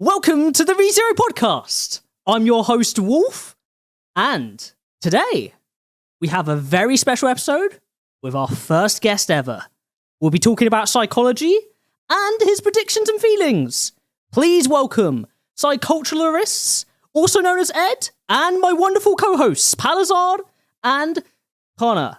Welcome to the ReZero podcast. I'm your host, Wolf, and today we have a very special episode with our first guest ever. We'll be talking about psychology and his predictions and feelings. Please welcome culturists, also known as Ed, and my wonderful co-hosts, Palazard and Connor.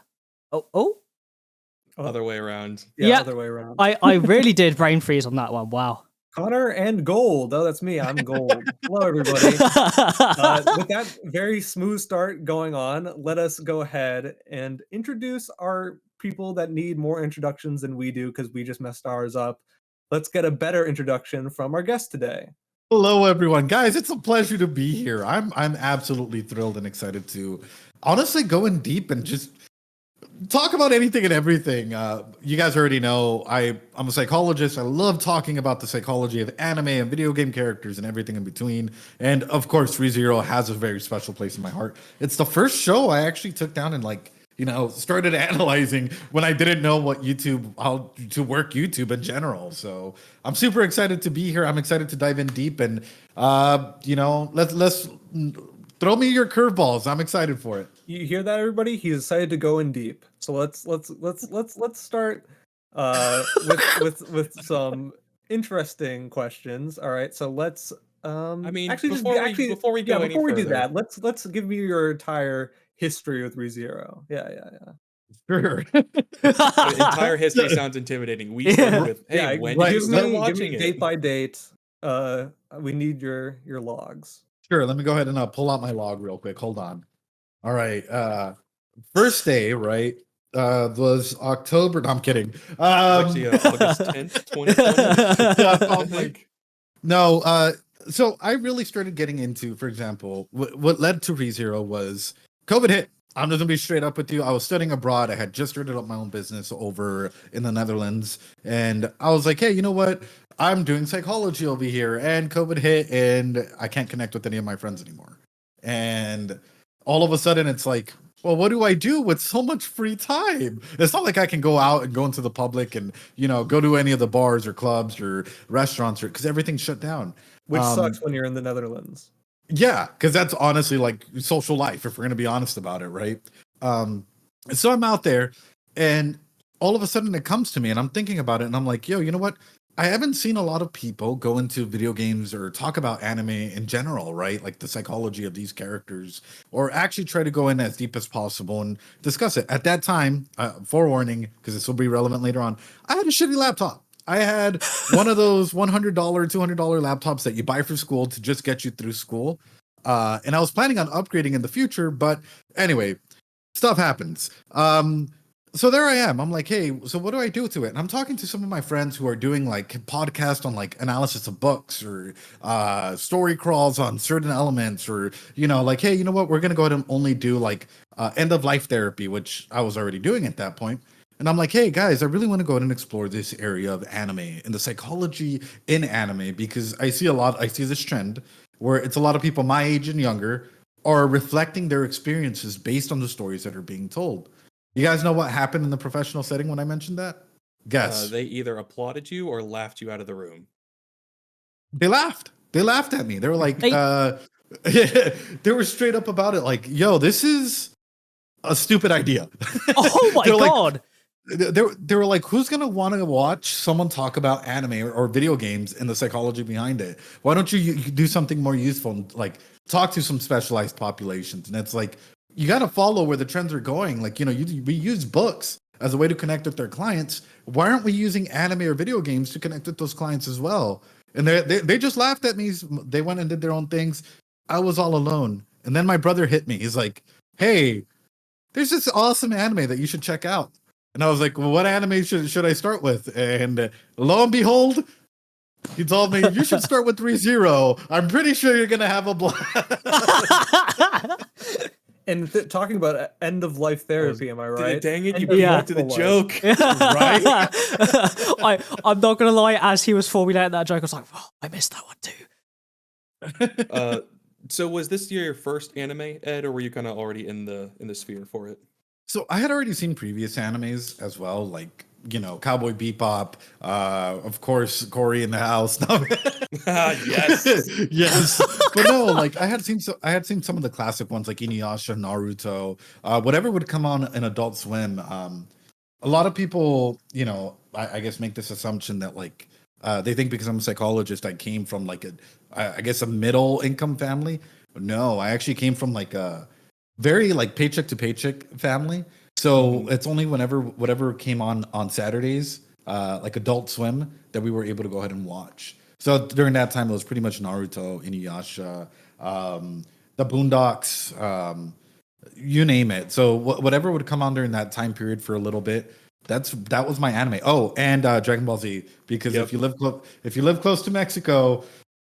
Other way around. Yeah, Other way around. I really did brain freeze on that one. Wow. Connor and Gold. Oh, that's me. I'm Gold. Hello, everybody. With that very smooth start going on, let us go ahead and introduce our people that need more introductions than we do because we just messed ours up. Let's get a better introduction from our guest today. Hello, everyone. Guys, it's a pleasure to be here. I'm absolutely thrilled and excited to honestly go in deep and just talk about anything and everything. You guys already know I'm a psychologist. I love talking about the psychology of anime and video game characters and everything in between. And of course, ReZero has a very special place in my heart. It's the first show I actually took down and started analyzing when I didn't know how to work YouTube in general. So I'm super excited to be here. I'm excited to dive in deep and let's throw me your curveballs. I'm excited for it. You hear that, everybody? He's excited to go in deep. So let's start with some interesting questions. All right. So let's before we go before we do that, let's give me your entire history with ReZero. Yeah. Sure. The entire history sounds intimidating. We started with, hey, when did you start watching give me it? date by date. We need your logs. Sure. Let me go ahead and pull out my log real quick. Hold on. All right. First day, right, was October. No, I'm kidding. Actually, August 10th, 2020. No. So I really started getting into, for example, what led to ReZero was COVID hit. I'm just gonna be straight up with you. I was studying abroad. I had just started up my own business over in the Netherlands, and I was like, hey, you know what? I'm doing psychology over here, and COVID hit, and I can't connect with any of my friends anymore. And all of a sudden, it's like, well, what do I do with so much free time? It's not like I can go out and go into the public and, go to any of the bars or clubs or restaurants because everything's shut down. Which sucks when you're in the Netherlands. Yeah, because that's honestly like social life, if we're going to be honest about it, right? So I'm out there, and all of a sudden it comes to me, and I'm thinking about it, and I'm like, yo, you know what? I haven't seen a lot of people go into video games or talk about anime in general, right? Like the psychology of these characters, or actually try to go in as deep as possible and discuss it. At that time, forewarning, because this will be relevant later on, I had a shitty laptop. I had one of those $100, $200 laptops that you buy for school to just get you through school. And I was planning on upgrading in the future, but anyway, stuff happens. So there I am. I'm like, hey, so what do I do to it? And I'm talking to some of my friends who are doing like podcasts on like analysis of books or story crawls on certain elements, or, like, hey, you know what? We're going to go ahead and only do like end of life therapy, which I was already doing at that point. And I'm like, hey, guys, I really want to go ahead and explore this area of anime and the psychology in anime, because I see this trend where it's a lot of people my age and younger are reflecting their experiences based on the stories that are being told. You guys know what happened in the professional setting when I mentioned that? Guess. They either applauded you or laughed you out of the room. They laughed. They laughed at me. They were like, they were straight up about it. Like, yo, this is a stupid idea. Oh my God. They were like, who's going to want to watch someone talk about anime or video games and the psychology behind it? Why don't you do something more useful and like talk to some specialized populations? And it's like, you got to follow where the trends are going. Like, we use books as a way to connect with their clients. Why aren't we using anime or video games to connect with those clients as well? And they just laughed at me. They went and did their own things. I was all alone. And then my brother hit me. He's like, hey, there's this awesome anime that you should check out. And I was like, well, what anime should I start with? And lo and behold, he told me, you should start with ReZero. I'm pretty sure you're going to have a blast. And talking about end of life therapy, am I right? Dang it, you beat up to the joke. Right? I'm not going to lie, as he was formulating that joke, I was like, oh, I missed that one too. So was this your first anime, Ed, or were you kind of already in the sphere for it? So I had already seen previous animes as well, like Cowboy Bebop, of course, Corey in the house. No. Yes. Yes, but no, like I had seen some of the classic ones like Inuyasha, Naruto, whatever would come on in Adult Swim. A lot of people, I guess make this assumption that like they think because I'm a psychologist, I came from like I guess a middle income family. No, I actually came from like a very like paycheck to paycheck family. So it's only whatever came on Saturdays, like Adult Swim, that we were able to go ahead and watch. So during that time, it was pretty much Naruto, Inuyasha, the Boondocks, you name it. So whatever would come on during that time period for a little bit, that was my anime. Oh, and Dragon Ball Z, because if you live close to Mexico,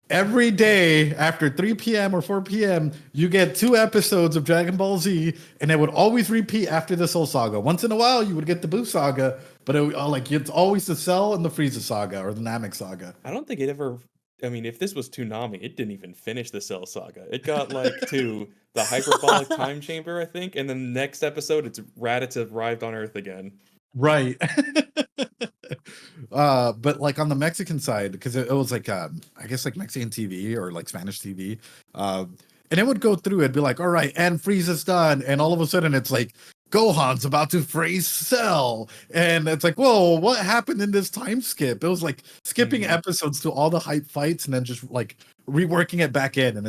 every day after 3 p.m. or 4 p.m., you get 2 episodes of Dragon Ball Z, and it would always repeat after the Soul Saga. Once in a while, you would get the Buu Saga, but it's always the Cell and the Frieza Saga or the Namek Saga. I don't think it ever. I mean, if this was Toonami, it didn't even finish the Cell Saga. It got like to the hyperbolic time chamber, I think, and then the next episode, it's Raditz arrived on Earth again. Right. But like on the Mexican side, because it was like I guess like Mexican TV or like Spanish TV, and it would go through, it'd be like, all right, and Frieza's done, and all of a sudden it's like Gohan's about to freeze Cell, and it's like, whoa, what happened in this time skip? It was like skipping episodes to all the hype fights and then just like reworking it back in, and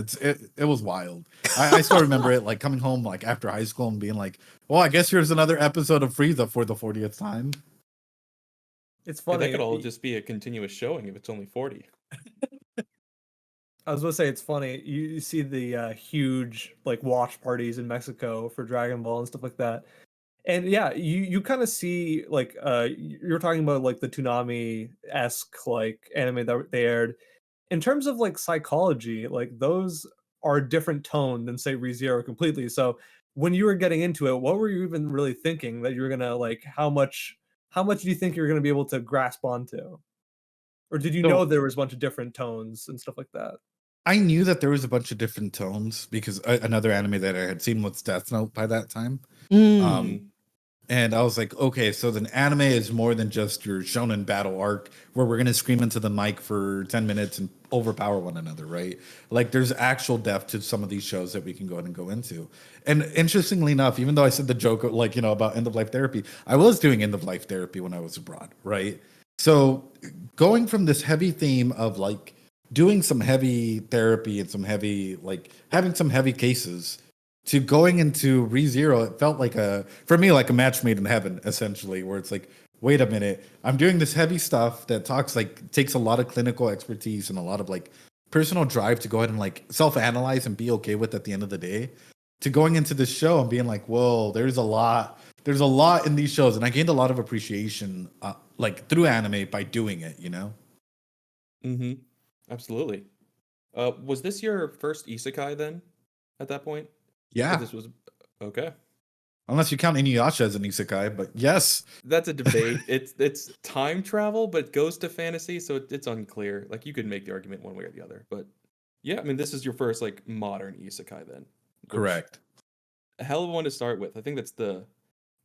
it was wild. I still remember it like coming home like after high school and being like, well, I guess here's another episode of Frieza for the 40th time. It's funny. That could all just be a continuous showing if it's only 40. I was going to say, it's funny. You see the huge like watch parties in Mexico for Dragon Ball and stuff like that. And yeah, you kind of see like you're talking about like the Toonami-esque like anime that they aired. In terms of like psychology, like those are a different tone than say ReZero completely. So when you were getting into it, what were you even really thinking that you were gonna like? How much do you think you're gonna be able to grasp onto? Or did you know there was a bunch of different tones and stuff like that? I knew that there was a bunch of different tones because another anime that I had seen was Death Note by that time. And I was like, okay, so the anime is more than just your shonen battle arc where we're going to scream into the mic for 10 minutes and overpower one another, right? Like there's actual depth to some of these shows that we can go ahead and go into. And interestingly enough, even though I said the joke like, about end of life therapy, I was doing end of life therapy when I was abroad, right? So going from this heavy theme of like doing some heavy therapy and some heavy, like having some heavy cases, to going into ReZero, it felt like for me, like a match made in heaven, essentially, where it's like, wait a minute, I'm doing this heavy stuff that takes a lot of clinical expertise and a lot of like personal drive to go ahead and like self-analyze and be okay with at the end of the day, to going into this show and being like, whoa, there's a lot in these shows. And I gained a lot of appreciation like through anime by doing it, Mm-hmm. Absolutely. Was this your first isekai then at that point? Yeah. This was okay. Unless you count Inuyasha as an isekai, but yes. That's a debate. It's time travel, but it goes to fantasy, so it's unclear. Like you could make the argument one way or the other, but yeah, I mean, this is your first like modern isekai then. Correct. A hell of a one to start with. I think that's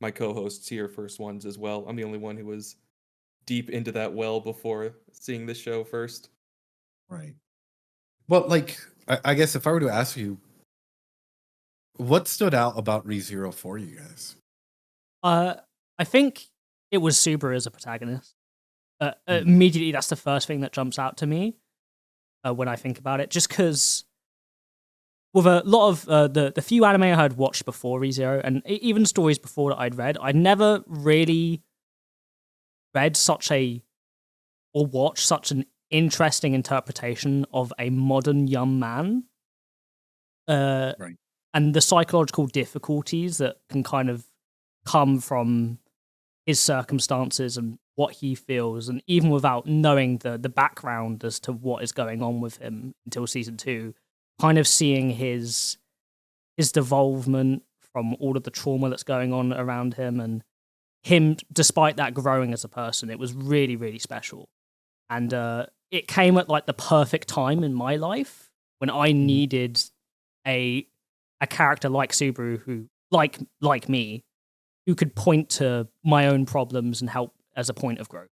my co-hosts here first ones as well. I'm the only one who was deep into that well before seeing this show first. Right. Well, like I guess if I were to ask you, what stood out about ReZero for you guys? I think it was Subaru as a protagonist. Immediately, that's the first thing that jumps out to me when I think about it. Just because with a lot of the few anime I had watched before ReZero, and even stories before that I'd read, I'd never really read watched such an interesting interpretation of a modern young man. Right. And the psychological difficulties that can kind of come from his circumstances and what he feels, and even without knowing the background as to what is going on with him until season 2, kind of seeing his devolvement from all of the trauma that's going on around him, and him, despite that, growing as a person. It was really, really special. And it came at like the perfect time in my life when I needed a character like Subaru, who like me, who could point to my own problems and help as a point of growth.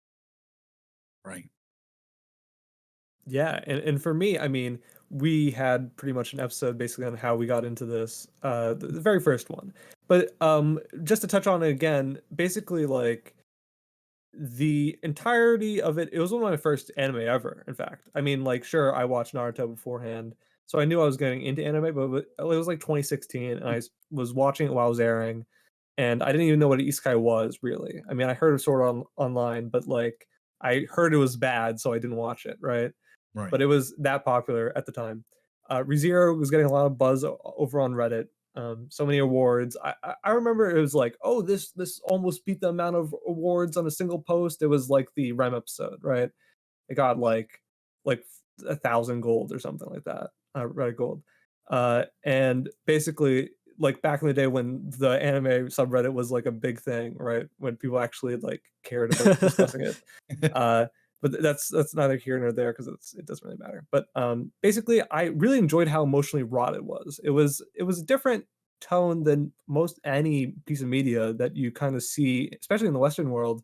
Right. Yeah, and for me, I mean, we had pretty much an episode basically on how we got into this, the very first one. But just to touch on it again, basically like the entirety of it, it was one of my first anime ever, in fact. I mean, like, sure, I watched Naruto beforehand, so I knew I was getting into anime, but it was like 2016, and was watching it while it was airing, and I didn't even know what an isekai was really. I mean, I heard of Sword online, but like I heard it was bad, so I didn't watch it, right? Right. But it was that popular at the time. ReZero was getting a lot of buzz over on Reddit. So many awards. I remember it was like, oh, this almost beat the amount of awards on a single post. It was like the REM episode, right? It got like 1,000 gold or something like that. Reddit gold. And basically, like back in the day when the anime subreddit was like a big thing, right? When people actually like cared about discussing it. But that's neither here nor there because it doesn't really matter. But basically, I really enjoyed how emotionally wrought it was. It was a different tone than most any piece of media that you kind of see, especially in the Western world,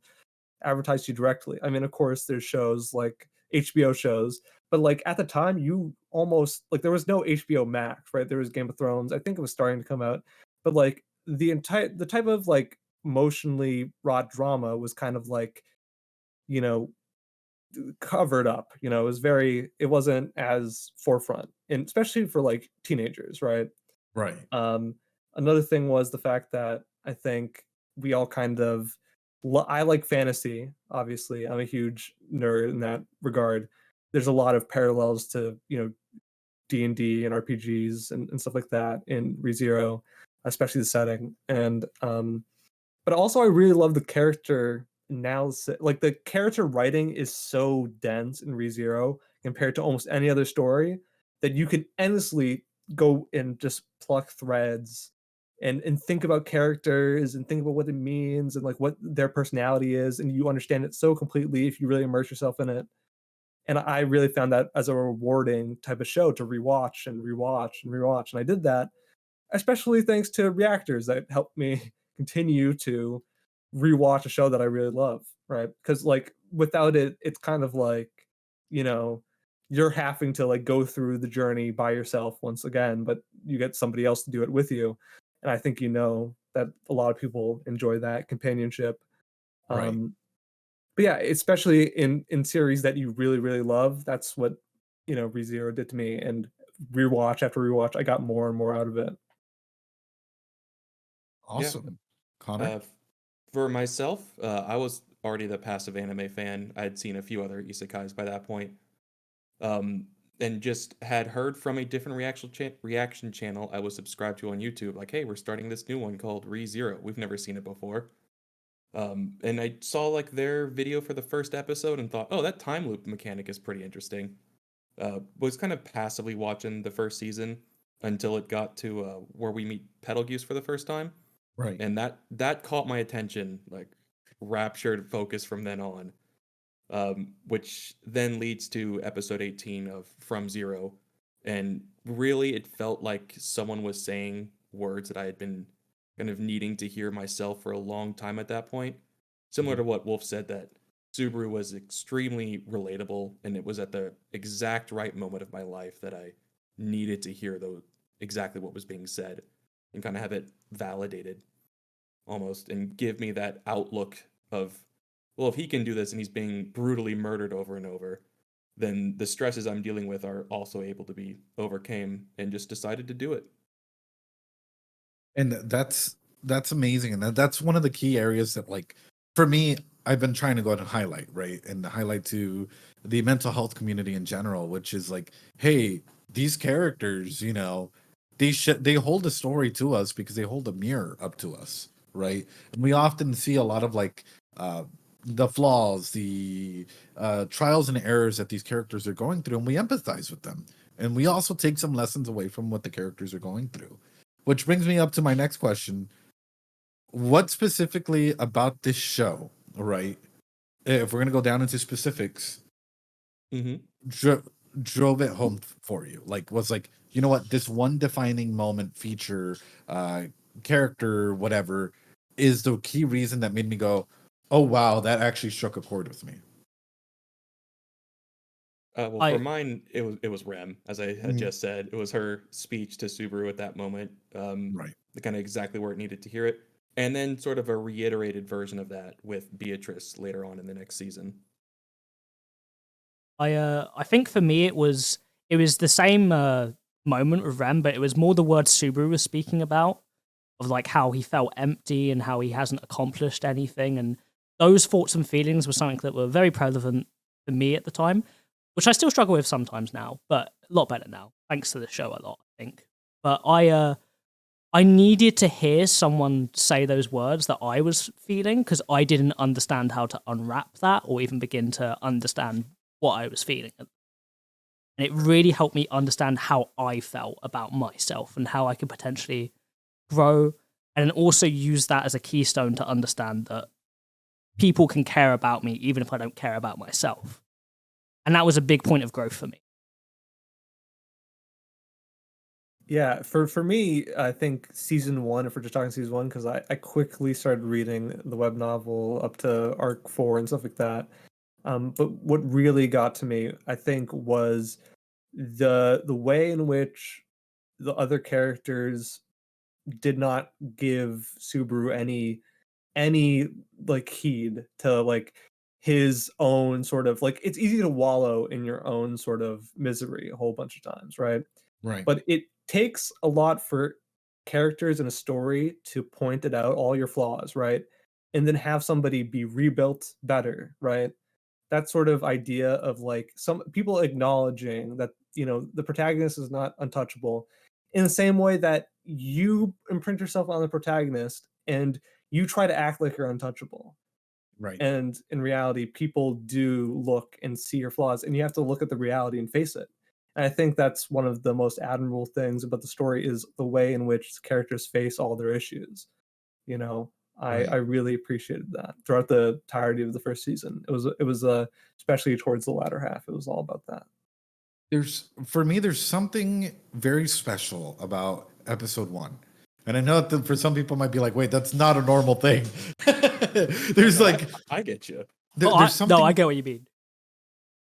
advertised to you directly. I mean, of course, there's shows like HBO shows, but like at the time, you almost like there was no HBO Max, right? There was Game of Thrones. I think it was starting to come out, but like the type of like emotionally wrought drama was kind of like, you know, covered up. You know, it wasn't as forefront, and especially for like teenagers, right? Right. Another thing was the fact that I think we all kind of I like fantasy, obviously. I'm a huge nerd in that regard. There's a lot of parallels to, D&D and RPGs and stuff like that in ReZero, especially the setting. And but also I really love the character analysis. Like the character writing is so dense in ReZero compared to almost any other story that you could endlessly go and just pluck threads and think about characters and think about what it means and like what their personality is, and you understand it so completely if you really immerse yourself in it. And I really found that as a rewarding type of show to rewatch and rewatch and rewatch. And I did that especially thanks to reactors that helped me continue to rewatch a show that I really love, right? Because like without it, it's kind of like, you know, you're having to like go through the journey by yourself once again, but you get somebody else to do it with you. And I think that a lot of people enjoy that companionship. Right. But yeah, especially in series that you really, really love, that's what ReZero did to me. And rewatch after rewatch, I got more and more out of it. Awesome. Connor? Uh, for myself, I was already the passive anime fan. I had seen a few other isekais by that point, and just had heard from a different reaction channel I was subscribed to on YouTube. Like, hey, we're starting this new one called ReZero. We've never seen it before. And I saw like their video for the first episode and thought, oh, that time loop mechanic is pretty interesting. Was kind of passively watching the first season until it got to where we meet Betelgeuse for the first time. Right. And that caught my attention, like raptured focus from then on, which then leads to episode 18 of From Zero. And really, it felt like someone was saying words that I had been kind of needing to hear myself for a long time at that point. Similar to what Wolf said, that Subaru was extremely relatable, and it was at the exact right moment of my life that I needed to hear exactly what was being said and kind of have it validated almost, and give me that outlook of, well, if he can do this and he's being brutally murdered over and over, then the stresses I'm dealing with are also able to be overcame, and just decided to do it. And that's amazing. And that's one of the key areas that, like, for me, I've been trying to go and highlight, right? And highlight to the mental health community in general, which is like, hey, these characters, they hold a story to us because they hold a mirror up to us, right? And we often see a lot of like the flaws, the trials and errors that these characters are going through, and we empathize with them. And we also take some lessons away from what the characters are going through. Which brings me up to my next question. What specifically about this show, right? If we're going to go down into specifics, drove it home for you? Like, was like, you know what, this one defining moment, feature, character, whatever, is the key reason that made me go, Oh wow, that actually struck a chord with me. For mine, it was Rem, as I had just said. It was her speech to Subaru at that moment, Right. the kind of exactly where it needed to hear it, and then sort of a reiterated version of that with Beatrice later on in the next season. I think for me it was the same moment with Rem, but it was more the word Subaru was speaking about, of like how he felt empty and how he hasn't accomplished anything, and those thoughts and feelings were something that were very prevalent for me at the time, which I still struggle with sometimes now, but a lot better now thanks to the show a lot, I think. But I needed to hear someone say those words that I was feeling, because I didn't understand how to unwrap that or even begin to understand what I was feeling. And it really helped me understand how I felt about myself and how I could potentially grow, and then also use that as a keystone to understand that people can care about me even if I don't care about myself. And that was a big point of growth for me. Yeah, for me, I think season one, if we're just talking season one, because I quickly started reading the web novel up to arc 4 and stuff like that. But what really got to me, I think, was the way in which the other characters did not give Subaru any like heed to like his own sort of like, it's easy to wallow in your own sort of misery a whole bunch of times, right? Right. But it takes a lot for characters in a story to point it out, all your flaws, right? And then have somebody be rebuilt better, right? That sort of idea of like some people acknowledging that, you know, the protagonist is not untouchable, in the same way that you imprint yourself on the protagonist and you try to act like you're untouchable. Right. And in reality, people do look and see your flaws, and you have to look at the reality and face it. And I think that's one of the most admirable things about the story, is the way in which characters face all their issues. You know, I Right. really appreciated that throughout the entirety of the first season. It was especially towards the latter half. It was all about that. There's something very special about episode 1. And I know that for some people might be like, wait, that's not a normal thing. There's No, like I get you. there's something No, I get what you mean.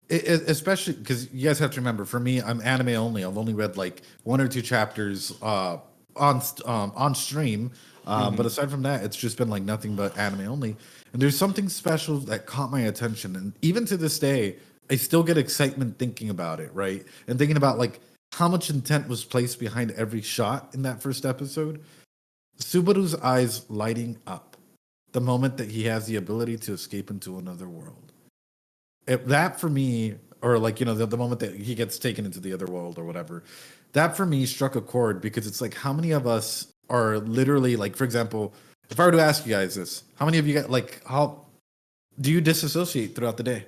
especially because you guys have to remember, for me, I'm anime only. I've only read like 1 or 2 chapters on stream, but aside from that, it's just been like nothing but anime only. And there's something special that caught my attention, and even to this day, I still get excitement thinking about it, right? And thinking about like how much intent was placed behind every shot in that first episode. Subaru's eyes lighting up the moment that he has the ability to escape into another world. That for me, or like, you know, the moment that he gets taken into the other world or whatever, that for me struck a chord, because it's like, how many of us are literally like, for example, if I were to ask you guys this, how many of you got like, how do you disassociate throughout the day?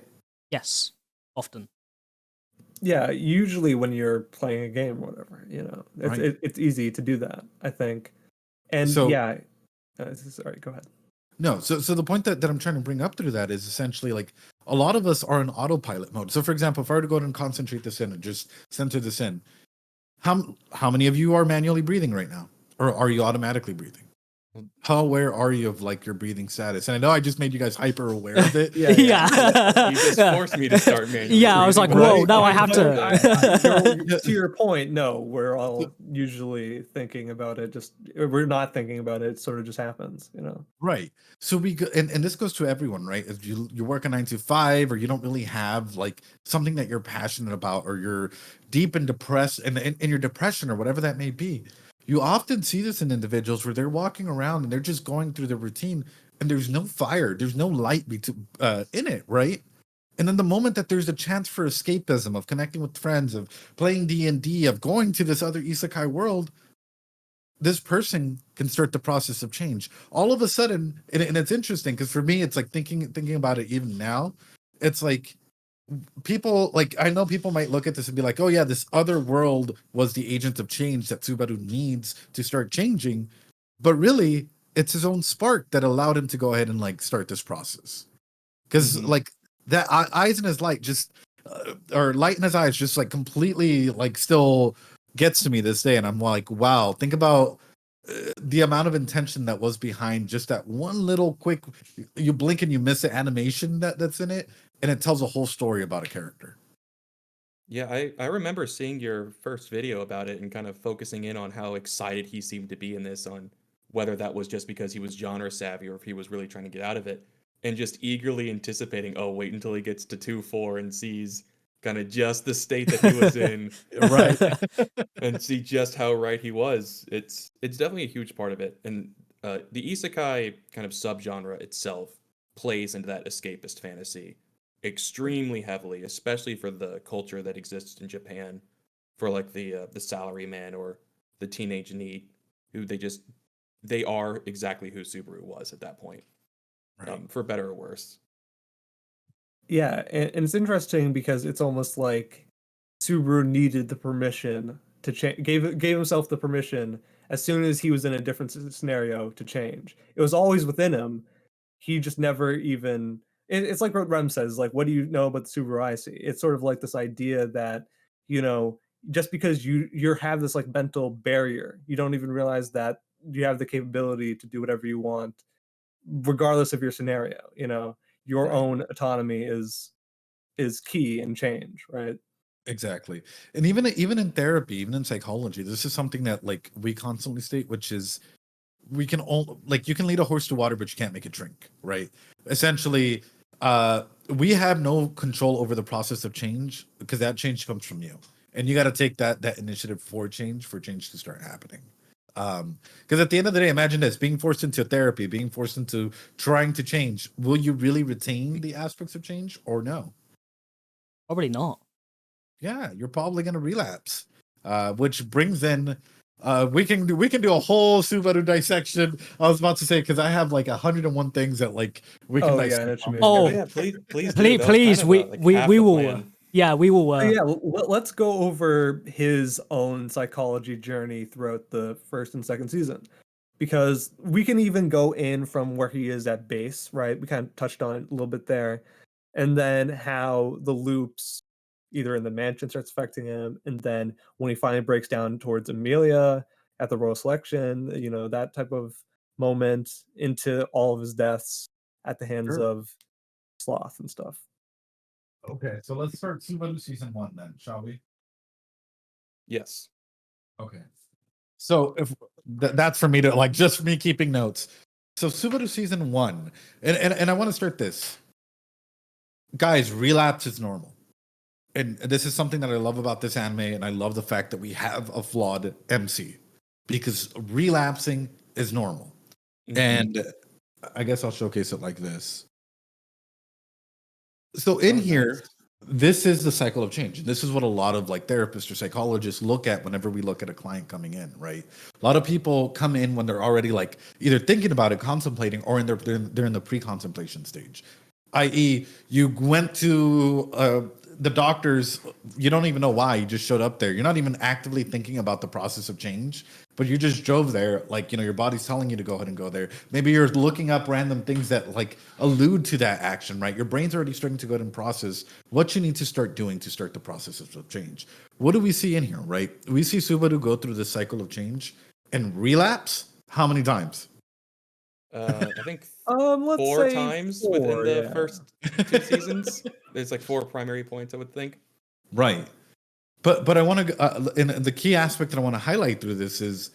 Yes, often. Yeah, usually when you're playing a game or whatever, you know, Right. it's easy to do that, I think. And So- yeah, sorry, go ahead. No, so the point that I'm trying to bring up through that is essentially like, a lot of us are in autopilot mode. So for example, if I were to go ahead and concentrate this in and just center this in, how many of you are manually breathing right now? Or are you automatically breathing? How aware are you of like your breathing status? And I know I just made you guys hyper aware of it. Yeah, You just forced me to start manually. Yeah, I was like, breathing. whoa, Right. now I have to. To your point, no, we're all usually thinking about it. Just we're not thinking about it. It sort of just happens, you know. Right. So we go, and this goes to everyone, right? If you work a 9 to 5, or you don't really have like something that you're passionate about, or you're deep and depressed, and in your depression or whatever that may be, you often see this in individuals where they're walking around and they're just going through their routine, and there's no fire, there's no light in it, right? And then the moment that there's a chance for escapism, of connecting with friends, of playing D&D, of going to this other isekai world, this person can start the process of change all of a sudden. And it's interesting, because for me, it's like thinking about it even now, it's like, people, like, I know people might look at this and be like, oh yeah, this other world was the agent of change that Subaru needs to start changing, but really it's his own spark that allowed him to go ahead and like start this process. Because like that eyes in his light just or light in his eyes just like completely like still gets to me this day, and I'm like, wow, think about the amount of intention that was behind just that one little quick, you blink and you miss the animation that's in it, and it tells a whole story about a character. Yeah, I remember seeing your first video about it and kind of focusing in on how excited he seemed to be in this, on whether that was just because he was genre savvy or if he was really trying to get out of it, and just eagerly anticipating, oh, wait until he gets to 2-4 and sees kind of just the state that he was in, Right. and see just how right he was. It's definitely a huge part of it, and the isekai kind of subgenre itself plays into that escapist fantasy extremely heavily, especially for the culture that exists in Japan, for like the salaryman or the teenage NEET, who they are exactly who Subaru was at that point, Right. for better or worse. Yeah, and it's interesting because it's almost like Subaru needed the permission to change, gave himself the permission as soon as he was in a different scenario to change. It was always within him. He just never even. It's like what Rem says, like, what do you know about the Subaru I see? It's sort of like this idea that, just because you have this like mental barrier, you don't even realize that you have the capability to do whatever you want, regardless of your scenario. Your Right. own autonomy is key in change, right? Exactly. And even in therapy, even in psychology, this is something that like we constantly state, which is we can all like you can lead a horse to water, but you can't make it drink, right? Essentially, we have no control over the process of change because that change comes from you. And you got to take that initiative for change to start happening. Because at the end of the day, imagine this: being forced into therapy, being forced into trying to change. Will you really retain the aspects of change or no? Probably not. Yeah, you're probably going to relapse. Which brings in we can do a whole Subaru dissection. I was about to say because I have like 101 things that like we can Oh yeah, I know dissect. what you mean. Oh, Yeah, please do. That was please, kind of like half we the will. plan. Yeah, we will. So yeah, let's go over his own psychology journey throughout the first and second season, because we can even go in from where he is at base, right? We kind of touched on it a little bit there, and then how the loops either in the mansion starts affecting him, and then when he finally breaks down towards Emilia at the royal selection, that type of moment, into all of his deaths at the hands Sure. of Sloth and stuff. Okay, so let's start Subaru season 1 then, shall we? Yes. Okay. So if that's for me to like just for me keeping notes. So Subaru season 1, and I want to start this. Guys, relapse is normal. And this is something that I love about this anime, and I love the fact that we have a flawed MC because relapsing is normal. Mhm. And I guess I'll showcase it like this. So in Oh, here, nice. this is the cycle of change. This is what a lot of like therapists or psychologists look at whenever we look at a client coming in, right? A lot of people come in when they're already like either thinking about it, contemplating, or they're in the pre-contemplation stage. I.e., you went to the doctors, you don't even know why, you just showed up there. You're not even actively thinking about the process of change, but you just drove there. Like, your body's telling you to go ahead and go there. Maybe you're looking up random things that like allude to that action, right? Your brain's already starting to go ahead and process what you need to start doing to start the process of change. What do we see in here, right? We see Subaru go through this cycle of change and relapse how many times? I think Let's 4 say times within 4, the yeah. first 2 seasons. There's like 4 primary points, I would think. Right. But I want to, and the key aspect that I want to highlight through this is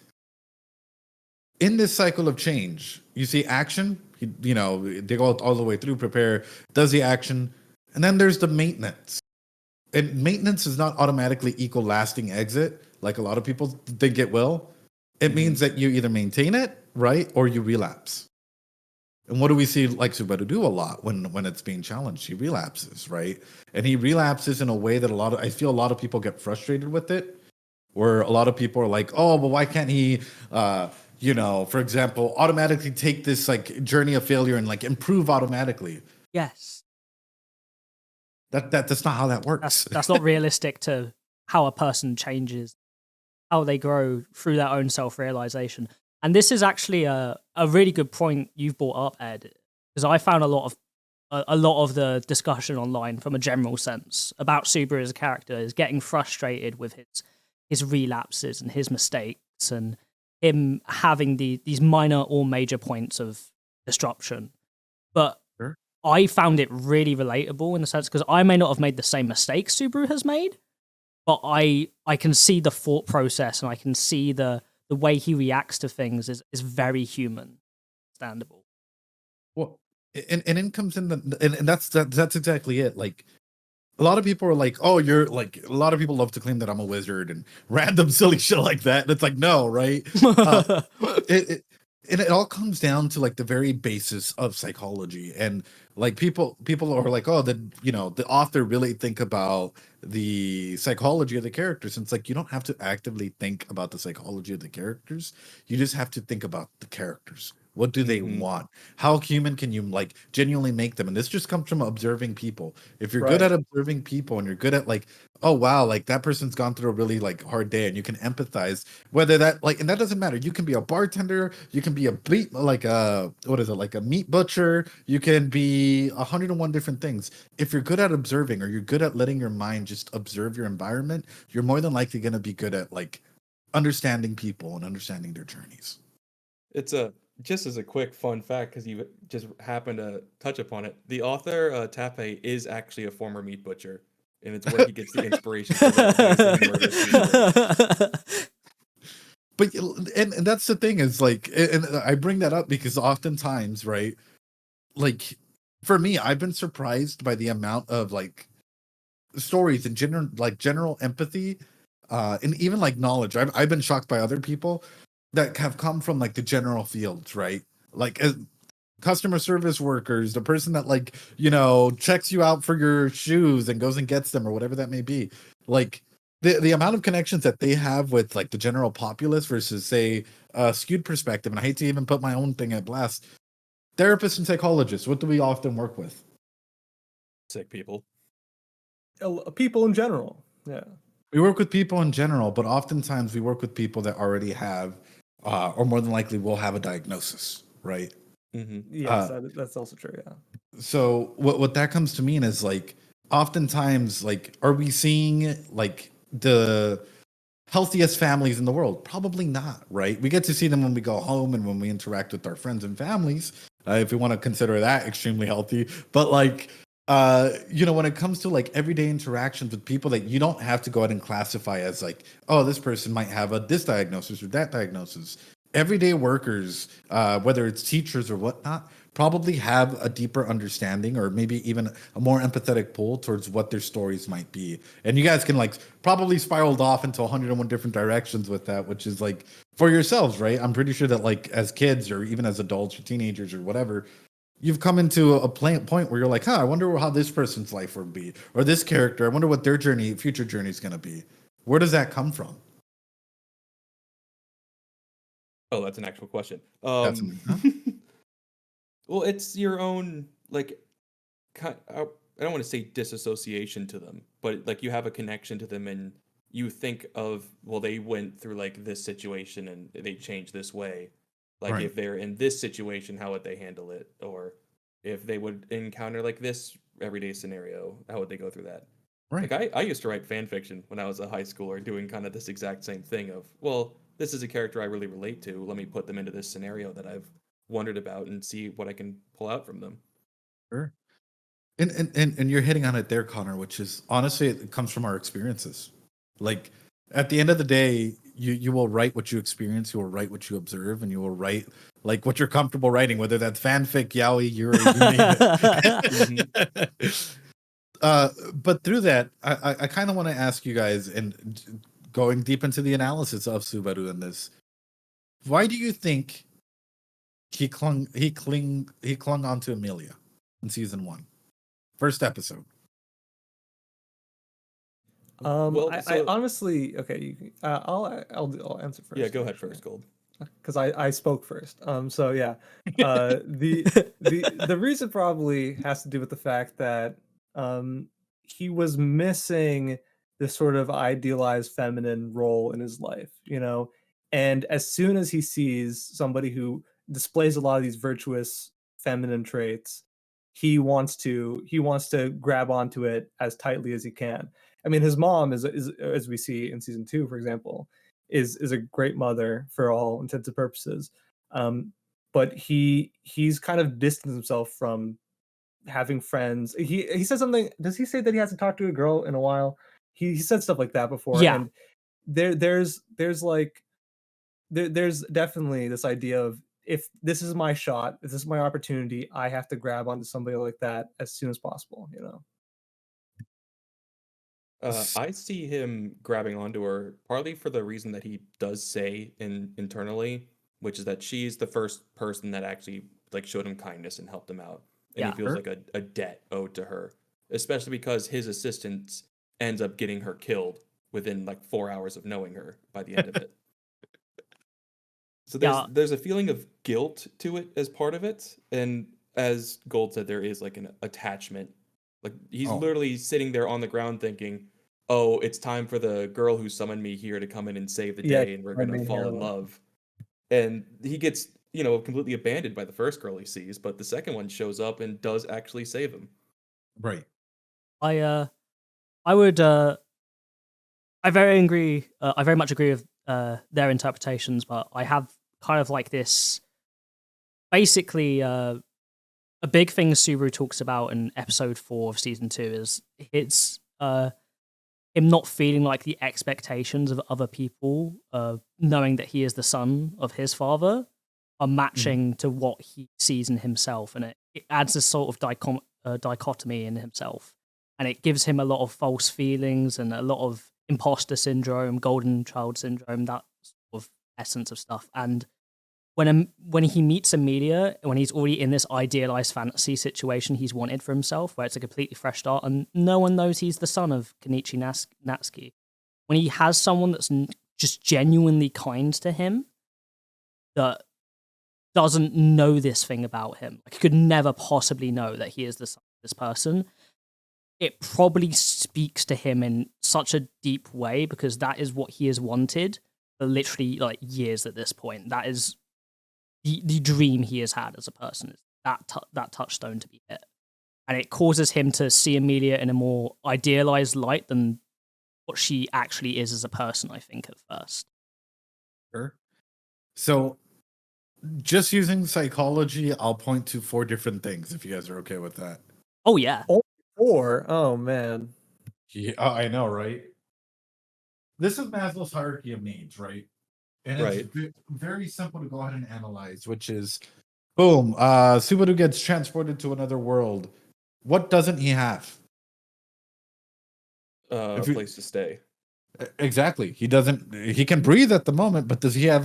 in this cycle of change, you see action, they go all the way through, prepare, does the action, and then there's the maintenance. And maintenance is not automatically equal lasting exit, like a lot of people think it will. It means that you either maintain it, right, or you relapse. And what do we see like Subaru do a lot when it's being challenged? He relapses, right? And he relapses in a way that I feel a lot of people get frustrated with it, where a lot of people are like, oh, but why can't he, for example, automatically take this like journey of failure and like improve automatically? Yes. That's not how that works. That's not realistic to how a person changes, how they grow through their own self-realization. And this is actually a really good point you've brought up, Ed, because I found a lot of the discussion online from a general sense about Subaru as a character is getting frustrated with his relapses and his mistakes, and him having these minor or major points of disruption. But Sure. I found it really relatable in the sense because I may not have made the same mistakes Subaru has made, but I can see the thought process and I can see the way he reacts to things is very human, understandable. Well, and it comes in and that's exactly it. Like a lot of people are like, oh, you're like, a lot of people love to claim that I'm a wizard and random silly shit like that. And it's like, no, right? It all comes down to like the very basis of psychology. And like people are like, oh, the author really think about the psychology of the characters. And it's like, you don't have to actively think about the psychology of the characters. You just have to think about the characters. What do they want? How human can you like genuinely make them? And this just comes from observing people. If you're good at observing people and you're good at like, oh wow, like that person's gone through a really like hard day and you can empathize, whether that like, and that doesn't matter. You can be a bartender, you can be a like a meat butcher, you can be 101 different things. If you're good at observing or you're good at letting your mind just observe your environment, you're more than likely going to be good at like understanding people and understanding their journeys. It's just as a quick fun fact, because you just happened to touch upon it. The author Tafe is actually a former meat butcher, and it's where he gets the inspiration for that. But and that's the thing is like, and I bring that up because oftentimes, right, like for me, I've been surprised by the amount of like stories and general empathy, and even like knowledge. I've been shocked by other people that have come from like the general fields, right? Like customer service workers, the person that like, checks you out for your shoes and goes and gets them or whatever that may be. Like the amount of connections that they have with like the general populace versus say a skewed perspective. And I hate to even put my own thing at blast. Therapists and psychologists, what do we often work with? Sick people. People in general. Yeah. We work with people in general, but oftentimes we work with people that already have, or more than likely will have a diagnosis, right? Mm-hmm. Yes, that's also true. Yeah. So what that comes to mean is like, oftentimes, like, are we seeing like the healthiest families in the world? Probably not, right? We get to see them when we go home and when we interact with our friends and families, if we want to consider that extremely healthy. But like, when it comes to like everyday interactions with people that you don't have to go out and classify as like, oh, this person might have this diagnosis or that diagnosis. Everyday workers, whether it's teachers or whatnot, probably have a deeper understanding or maybe even a more empathetic pull towards what their stories might be. And you guys can like probably spiraled off into 101 different directions with that, which is like for yourselves, right? I'm pretty sure that like as kids or even as adults or teenagers or whatever, you've come into a point where you're like, I wonder how this person's life would be, or this character, I wonder what their future journey is going to be. Where does that come from? Oh, that's an actual question. Well, it's your own, like, I don't want to say disassociation to them, but like you have a connection to them and you think of, well, they went through like this situation and they changed this way. Like Right. if they're in this situation, how would they handle it? Or if they would encounter like this everyday scenario, how would they go through that? Right. Like I used to write fan fiction when I was a high schooler doing kind of this exact same thing of, well, this is a character I really relate to. Let me put them into this scenario that I've wondered about and see what I can pull out from them. Sure. And you're hitting on it there, Connor, which is honestly, it comes from our experiences. Like at the end of the day, you will write what you experience, you will write what you observe, and you will write like what you're comfortable writing, whether that's fanfic, yaoi, yuri, you name it. But through that, I kind of want to ask you guys, and going deep into the analysis of Subaru in this, why do you think he clung onto Emilia in season 1, first episode? I honestly, okay, I'll answer first. Yeah, go ahead first, Gold. Because I spoke first. So yeah, the reason probably has to do with the fact that he was missing this sort of idealized feminine role in his life, and as soon as he sees somebody who displays a lot of these virtuous feminine traits, he wants to grab onto it as tightly as he can. I mean, his mom is as we see in season 2, for example, is a great mother for all intents and purposes. But he's kind of distanced himself from having friends. He said something. Does he say that he hasn't talked to a girl in a while? He said stuff like that before. Yeah. And there's like there's definitely this idea of, if this is my shot, if this is my opportunity, I have to grab onto somebody like that as soon as possible, you know? I see him grabbing onto her partly for the reason that he does say internally, which is that she's the first person that actually like showed him kindness and helped him out, and he Yeah. feels like a debt owed to her, especially because his assistant ends up getting her killed within like 4 hours of knowing her by the end of it. So Yeah. there's a feeling of guilt to it as part of it, and as Gold said, there is like an attachment. Like he's Oh. literally sitting there on the ground thinking, "Oh, it's time for the girl who summoned me here to come in and save the Yeah, day, and we're our gonna main fall in hero. love." And he gets, completely abandoned by the first girl he sees, but the second one shows up and does actually save him. Right. I would I very agree. I very much agree with their interpretations, but I have kind of like this. Basically, a big thing Subaru talks about in episode 4 of season 2 is him not feeling like the expectations of other people, knowing that he is the son of his father, are matching to what he sees in himself, and it adds a sort of dichotomy in himself, and it gives him a lot of false feelings and a lot of imposter syndrome, golden child syndrome, that sort of essence of stuff. And when he meets Emilia, when he's already in this idealized fantasy situation he's wanted for himself, where it's a completely fresh start, and no one knows he's the son of Kenichi Natsuki, when he has someone that's just genuinely kind to him, that doesn't know this thing about him, like he could never possibly know that he is the son of this person, it probably speaks to him in such a deep way, because that is what he has wanted for literally like years at this point. That is the dream he has had as a person, is that touchstone to be hit, and it causes him to see Emilia in a more idealized light than what she actually is as a person, I think, at first. Sure. So, just using psychology, I'll point to 4 different things if you guys are okay with that. Oh yeah. Oh man. Yeah, I know, right? This is Maslow's hierarchy of needs, right? And Right. it's very simple to go ahead and analyze, which is, boom, Subaru gets transported to another world. What doesn't he have? A place to stay. Exactly. He can breathe at the moment, but does he have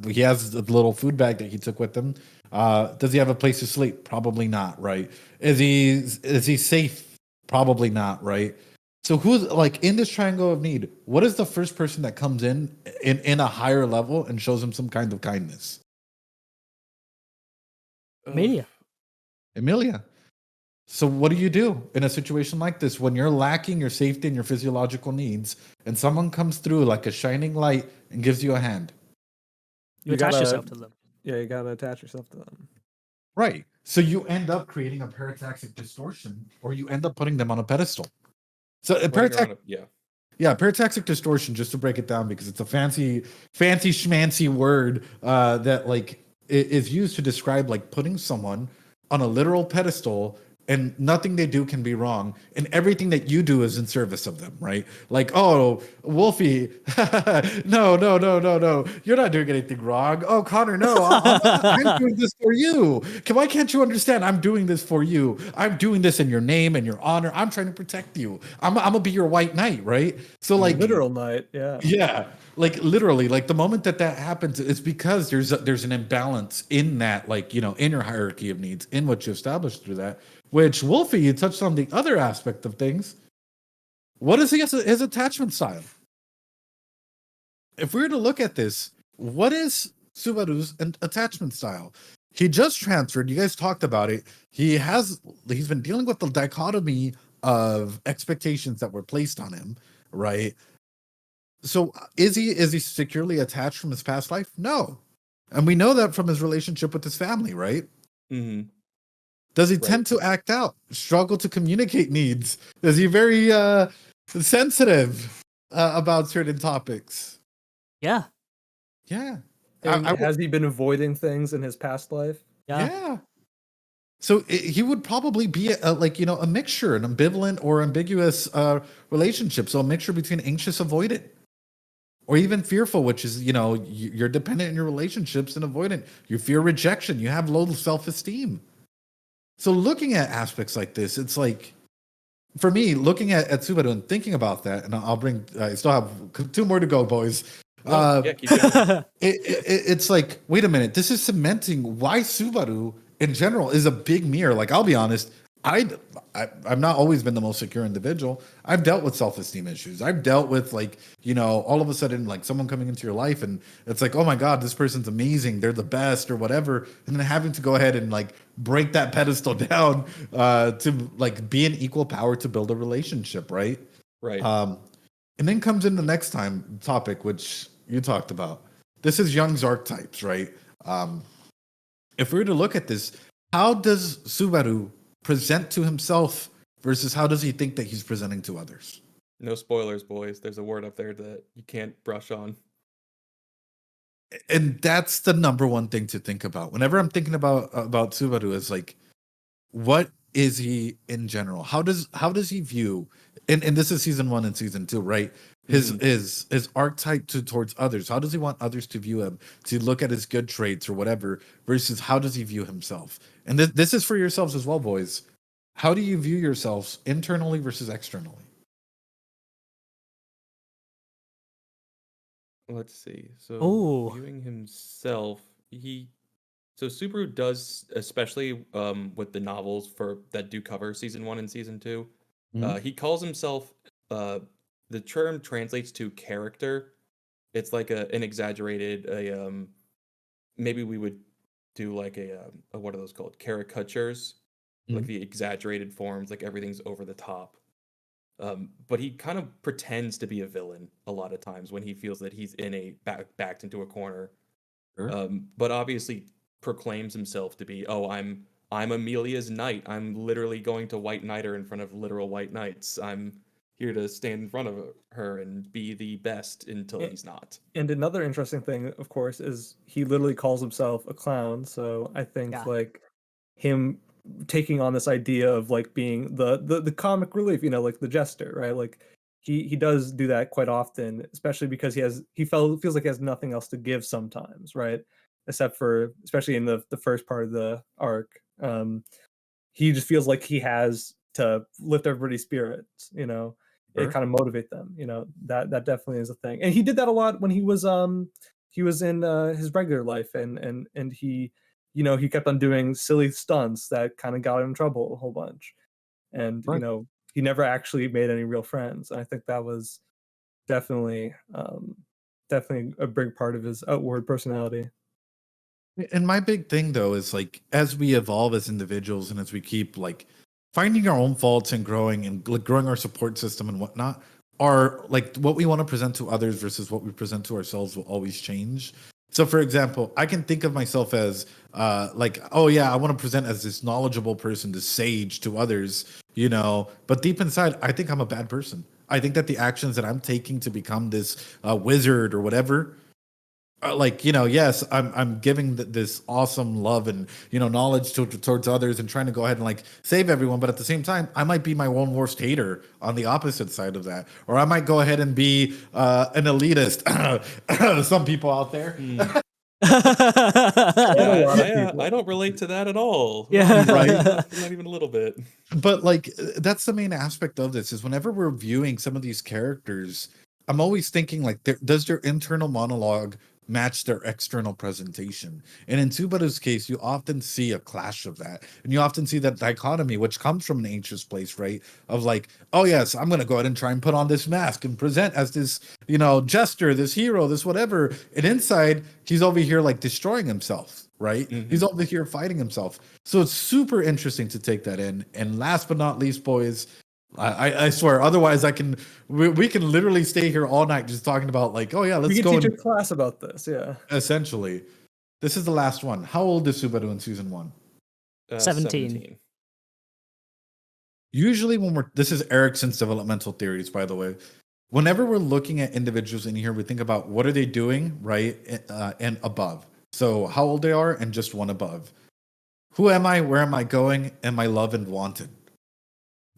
he has the little food bag that he took with him? Does he have a place to sleep? Probably not, right? Is he safe? Probably not, right? So who's like in this triangle of need? What is the first person that comes in a higher level and shows him some kind of kindness? Emilia. Emilia. So what do you do in a situation like this when you're lacking your safety and your physiological needs, and someone comes through like a shining light and gives you a hand? You attach yourself to them. Yeah, you gotta attach yourself to them. Right. So you end up creating a parataxic distortion, or you end up putting them on a pedestal. So parataxic distortion, just to break it down, because it's a fancy schmancy word that like is used to describe like putting someone on a literal pedestal, and nothing they do can be wrong, and everything that you do is in service of them, right? Like, oh, Wolfie, no, you're not doing anything wrong. Oh, Connor, no, I'm doing this for you. Why can't you understand? I'm doing this for you. I'm doing this in your name and your honor. I'm trying to protect you. I'm gonna be your white knight, right? So like literal knight, yeah. Yeah, like literally, like the moment that happens, it's because there's an imbalance in that, like, in your hierarchy of needs, in what you established through that. Which, Wolfie, you touched on the other aspect of things. What is his attachment style? If we were to look at this, what is Subaru's attachment style? He just transferred. You guys talked about it. He's been dealing with the dichotomy of expectations that were placed on him, right? So is he securely attached from his past life? No. And we know that from his relationship with his family, right? Mm-hmm. Does he tend to act out, struggle to communicate needs? Is he very sensitive about certain topics? Yeah. Yeah. And I has he been avoiding things in his past life? Yeah. Yeah. So he would probably be a mixture, an ambivalent or ambiguous relationship. So a mixture between anxious, avoidant, or even fearful, which is, you're dependent in your relationships and avoidant. You fear rejection. You have low self-esteem. So looking at aspects like this, it's like, for me, looking at Subaru and thinking about that, and I still have 2 more to go, boys. Yeah, keep going. It's like, wait a minute, this is cementing why Subaru in general is a big mirror. Like, I'll be honest, I've not always been the most secure individual. I've dealt with self-esteem issues. I've dealt with, like, all of a sudden, like, someone coming into your life and it's like, oh my God, this person's amazing, they're the best or whatever, and then having to go ahead and, like, break that pedestal down to, like, be an equal power to build a relationship, right? Right. And then comes in the next topic, which you talked about. This is Jung's archetypes, right? If we were to look at this, how does Subaru present to himself versus how does he think that he's presenting to others? No spoilers, boys. There's a word up there that you can't brush on. And that's the number one thing to think about. Whenever I'm thinking about Subaru, is like, what is he in general? How does he view, and this is season 1 and season 2, right? His archetype towards others. How does he want others to view him, to look at his good traits or whatever, versus how does he view himself? And this is for yourselves as well, boys. How do you view yourselves internally versus externally? Let's see. So Ooh. viewing himself, so Subaru does, especially with the novels that do cover season 1 and season 2. He calls himself, the term translates to character. It's like an exaggerated, maybe we would do like a what are those called? Caricatures, like the exaggerated forms, like everything's over the top. But he kind of pretends to be a villain a lot of times when he feels that he's backed into a corner. Sure. But obviously proclaims himself to be, oh, I'm Emilia's knight. I'm literally going to white knight her in front of literal white knights. I'm here to stand in front of her and be the best until he's not. And another interesting thing, of course, is he literally calls himself a clown. So I think Yeah. like him taking on this idea of like being the comic relief, like the jester, right? Like he does do that quite often, especially because feels like he has nothing else to give sometimes, right? Except for, especially in the first part of the arc, he just feels like he has to lift everybody's spirits, it Sure. kind of motivate them, that definitely is a thing. And he did that a lot when he was in his regular life, and he he kept on doing silly stunts that kind of got him in trouble a whole bunch. And Right. he never actually made any real friends. I think that was definitely definitely a big part of his outward personality. And my big thing though is, like, as we evolve as individuals and as we keep, like, finding our own faults and growing and, like, growing our support system and whatnot, are like what we want to present to others versus what we present to ourselves will always change. So for example, I can think of myself as like, oh yeah, I want to present as this knowledgeable person, this sage to others, but deep inside, I think I'm a bad person. I think that the actions that I'm taking to become this wizard or whatever, yes, I'm giving this awesome love and knowledge towards others and trying to go ahead and, like, save everyone, but at the same time, I might be my own worst hater on the opposite side of that, or I might go ahead and be an elitist. Some people out there, I don't relate to that at all. Yeah. Right. Not even a little bit. But, like, that's the main aspect of this, is whenever we're viewing some of these characters, I'm always thinking, like, does their internal monologue match their external presentation? And in Subaru's case, you often see a clash of that, and you often see that dichotomy, which comes from an anxious place, right? Of like, oh yes, I'm going to go ahead and try and put on this mask and present as this jester, this hero, this whatever, and inside he's over here, like, destroying himself, right? He's over here fighting himself. So it's super interesting to take that in. And last but not least, boys, I swear, otherwise we can literally stay here all night just talking about, like, oh yeah, let's We go can teach and a class about this, yeah. essentially. This is the last one. How old is Subaru in season 1? 17. Usually when this is Erickson's developmental theories, by the way. whenever we're looking at individuals in here, we think about what are they doing, right? And above. So how old they are and just one above. Who am I? Where am I going? Am I loved and wanted?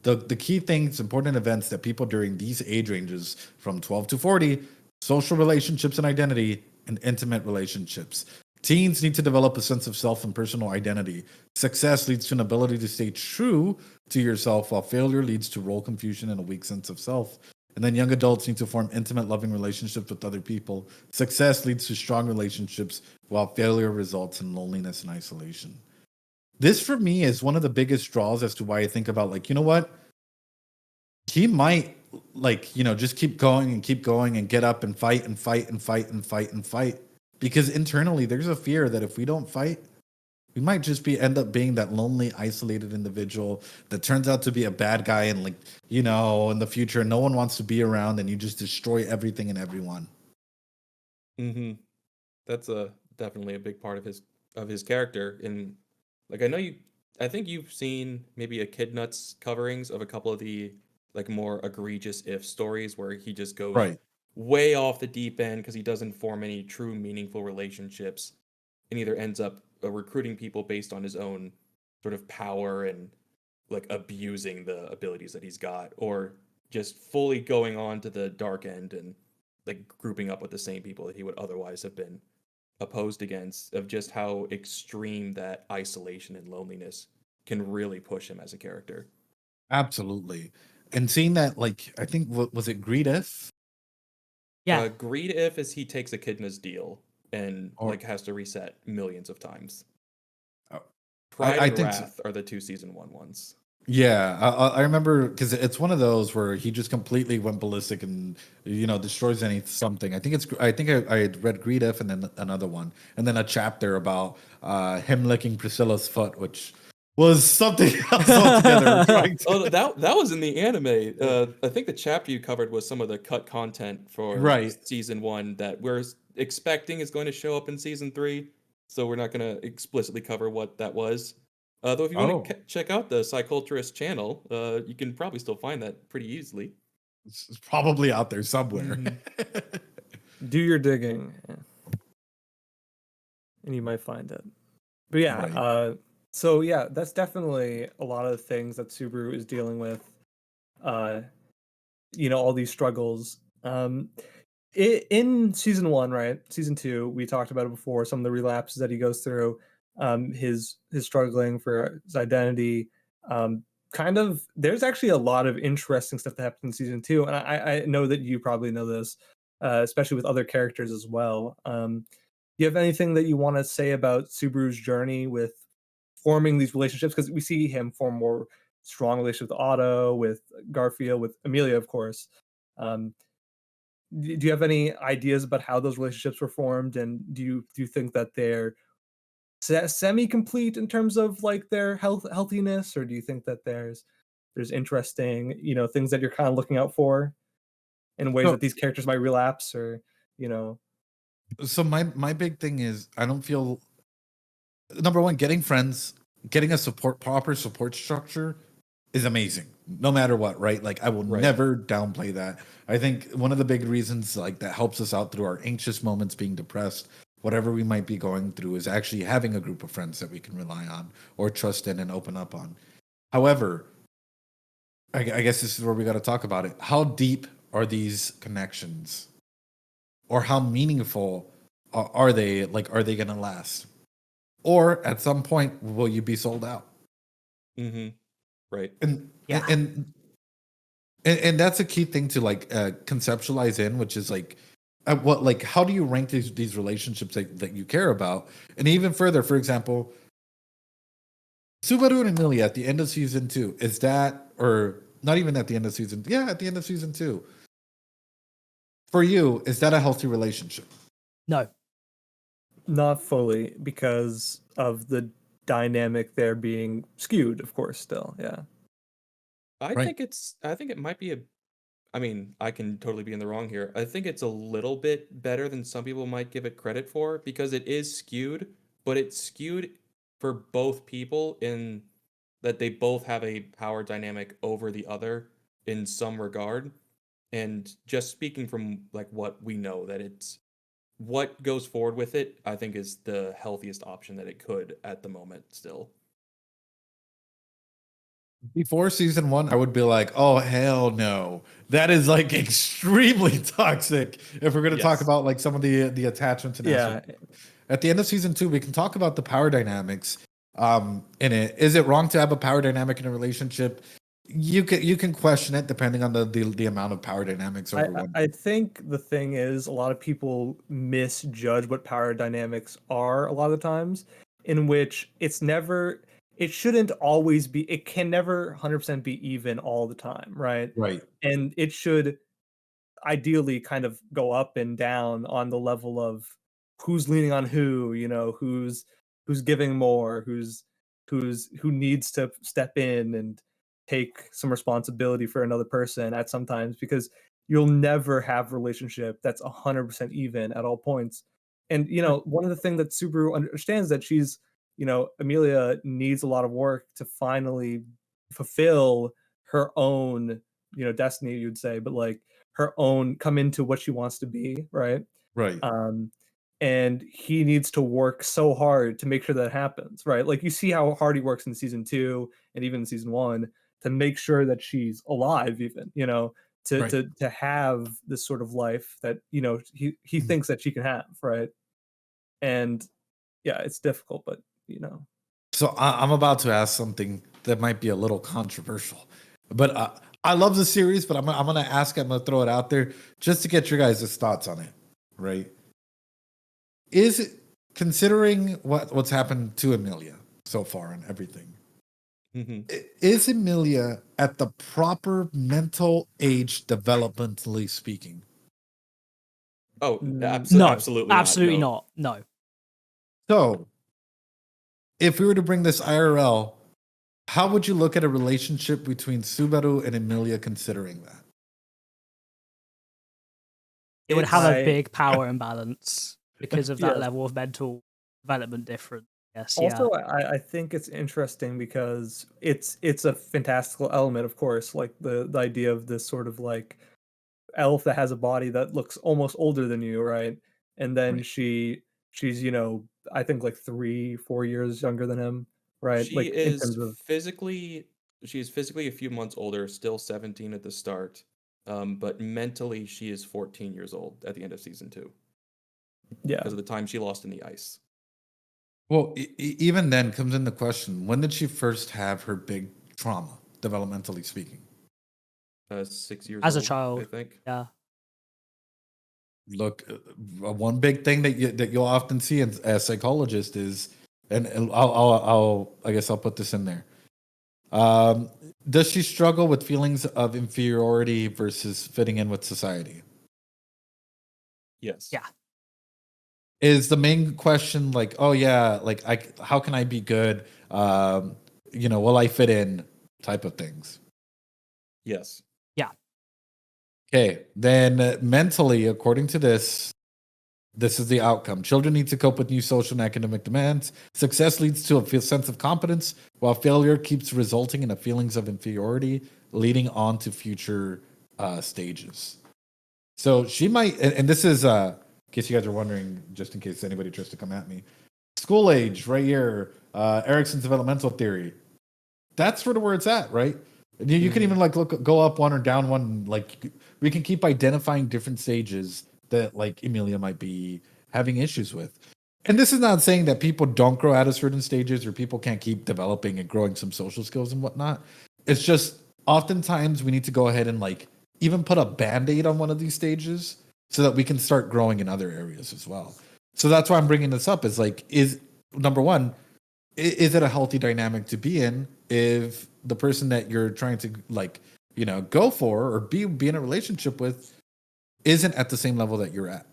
The key things, important events that people during these age ranges from 12 to 40, social relationships and identity, and intimate relationships. Teens need to develop a sense of self and personal identity. Success leads to an ability to stay true to yourself, while failure leads to role confusion and a weak sense of self. And then young adults need to form intimate, loving relationships with other people. Success leads to strong relationships, while failure results in loneliness and isolation. This for me is one of the biggest draws as to why I think about, like, you know what? He might, like, just keep going and get up and fight and fight and fight and fight and fight. Because internally there's a fear that if we don't fight, we might just end up being that lonely, isolated individual that turns out to be a bad guy, and, like, in the future no one wants to be around, and you just destroy everything and everyone. Mm-hmm. That's definitely a big part of his character. And like, I think you've seen maybe Echidna's coverings of a couple of the like more egregious if stories where he just goes Right. way off the deep end because he doesn't form any true meaningful relationships, and either ends up recruiting people based on his own sort of power and like abusing the abilities that he's got, or just fully going on to the dark end and like grouping up with the same people that he would otherwise have been opposed against, of just how extreme that isolation and loneliness can really push him as a character. Absolutely. And seeing that, like, I think, what was it, Greed If? Yeah. Greed If is he takes Echidna's deal and Or like has to reset millions of times. Oh, Pride I and think so. Wrath are the 2 season 1 ones. Yeah, I remember, because it's one of those where he just completely went ballistic and destroys something. I had read Greed If and then another one, and then a chapter about him licking Priscilla's foot, which was something else altogether. Oh, that was in the anime. I think the chapter you covered was some of the cut content for Right. season 1 that we're expecting is going to show up in season 3. So we're not going to explicitly cover what that was. Though if you want to check out the Culturist channel, you can probably still find that pretty easily. It's probably out there somewhere. Do your digging, and you might find it. But yeah, Right. so yeah, that's definitely a lot of the things that Subaru is dealing with. All these struggles. In season 1, right? Season 2, we talked about it before. Some of the relapses that he goes through, his struggling for his identity. Kind of, there's actually a lot of interesting stuff that happens in season 2, and I know that you probably know this, especially with other characters as well. Do you have anything that you want to say about Subaru's journey with forming these relationships? Because we see him form more strong relationships with Otto, with Garfield, with Emilia, of course. Um, do you have any ideas about how those relationships were formed, and do you think that they're semi-complete in terms of like their healthiness, or do you think that there's interesting things that you're kind of looking out for in ways So, that these characters might relapse, or you know so my big thing is, I don't feel, number one, getting friends, getting a proper support structure is amazing, no matter what, right? Like, I will Right. never downplay that. I think one of the big reasons, like, that helps us out through our anxious moments, being depressed, whatever we might be going through, is actually having a group of friends that we can rely on or trust in and open up on. However, I guess this is where we got to talk about it. How deep are these connections, or how meaningful are they? Like, are they going to last? Or at some point, will you be sold out? Mm-hmm. Right. And Yeah. and that's a key thing to, like, conceptualize in, which is like, how do you rank these relationships that you care about? And even further, for example, Subaru and Emilia at the end of season 2, is that, or not even at the end of season, yeah, at the end of season 2, for you, is that a healthy relationship? No. not fully, because of the dynamic there being skewed, of course, still. Yeah. I Right. think it might be I mean, I can totally be in the wrong here. I think it's a little bit better than some people might give it credit for, because it is skewed, but it's skewed for both people in that they both have a power dynamic over the other in some regard. And just speaking from like what we know, that it's what goes forward with it, I think is the healthiest option that it could at the moment still. Before season 1, I would be like, oh hell no. That is like extremely toxic if we're gonna talk Yes. about like some of the attachments and Yeah. aspects. At the end of season 2, we can talk about the power dynamics in it. Is it wrong to have a power dynamic in a relationship? You can question it depending on the amount of power dynamics over one. I think the thing is a lot of people misjudge what power dynamics are a lot of the times, in which it shouldn't always be, it can never 100% be even all the time, right? Right. And it should ideally kind of go up and down on the level of who's leaning on who, who's giving more, who needs to step in and take some responsibility for another person at some times, because you'll never have a relationship that's 100% even at all points. And one of the things that Subaru understands, that Emilia needs a lot of work to finally fulfill her own destiny, you'd say, but like her own, come into what she wants to be, right? Right. And he needs to work so hard to make sure that happens, right? Like you see how hard he works in season 2 and even in season 1 to make sure that she's alive, even to Right. to have this sort of life that he thinks that she can have, right? And yeah, it's difficult, but So I'm about to ask something that might be a little controversial, but I love the series. But I'm gonna ask. I'm gonna throw it out there just to get your guys' thoughts on it. Right? Is it, considering what's happened to Emilia so far and everything? Is Emilia at the proper mental age, developmentally speaking? Oh, No, absolutely not. Absolutely No. not. No. So, if we were to bring this IRL, how would you look at a relationship between Subaru and Emilia considering that? It would have a I- big power imbalance because of that Yes. level of mental development difference. Yes, Also, yeah. I think it's interesting because it's a fantastical element, of course, like the idea of this sort of like elf that has a body that looks almost older than you, right? And then Right. she's I think like 3-4 years younger than him, right? She Like in is terms of physically a few months older, still 17 at the start. But mentally she is 14 years old at the end of season 2 yeah. because of the time she lost in the ice. Well, even then comes in the question: when did she first have her big trauma, developmentally speaking? 6 years As a old, child. I think. Yeah. Look, one big thing that you'll often see as psychologist is, and I guess I'll put this in there. Does she struggle with feelings of inferiority versus fitting in with society? Yes. Yeah. Is the main question like, oh yeah, like how can I be good? Will I fit in? Type of things. Yes. Yeah. Okay, then mentally, according to this is the outcome. Children need to cope with new social and academic demands. Success leads to a sense of competence, while failure keeps resulting in a feelings of inferiority, leading on to future stages. So she might, and this is, in case you guys are wondering, just in case anybody tries to come at me, school age right here, Erickson's developmental theory. That's sort of where it's at, right? You can even like go up one or down one. Like we can keep identifying different stages that like Emilia might be having issues with. And this is not saying that people don't grow out of certain stages or people can't keep developing and growing some social skills and whatnot. It's just oftentimes we need to go ahead and like even put a band-aid on one of these stages so that we can start growing in other areas as well. So that's why I'm bringing this up, is like, is number one, is it a healthy dynamic to be in if the person that you're trying to like, go for or be in a relationship with isn't at the same level that you're at?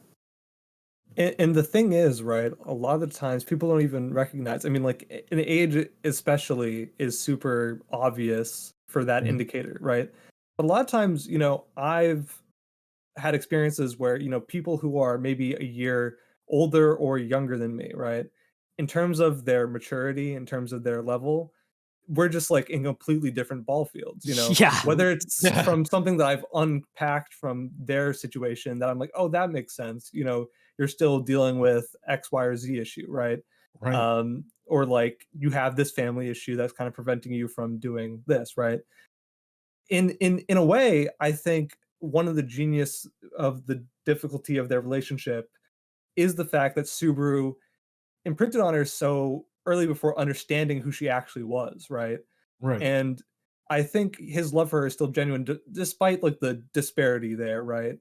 And the thing is, right, a lot of the times people don't even recognize. I mean, like an age especially is super obvious for that Mhm. indicator, right? But a lot of times, I've had experiences where, people who are maybe a year older or younger than me, right? In terms of their maturity, in terms of their level, we're just like in completely different ball fields, you know. Yeah. Whether it's Yeah. from something that I've unpacked from their situation that I'm like, oh, that makes sense, you know, you're still dealing with X, Y, or Z issue, right? Right. Or like you have this family issue that's kind of preventing you from doing this, right? In a way, I think one of the genius of the difficulty of their relationship is the fact that Subaru imprinted on her so early before understanding who she actually was, right? Right. And I think his love for her is still genuine, despite like the disparity there, right?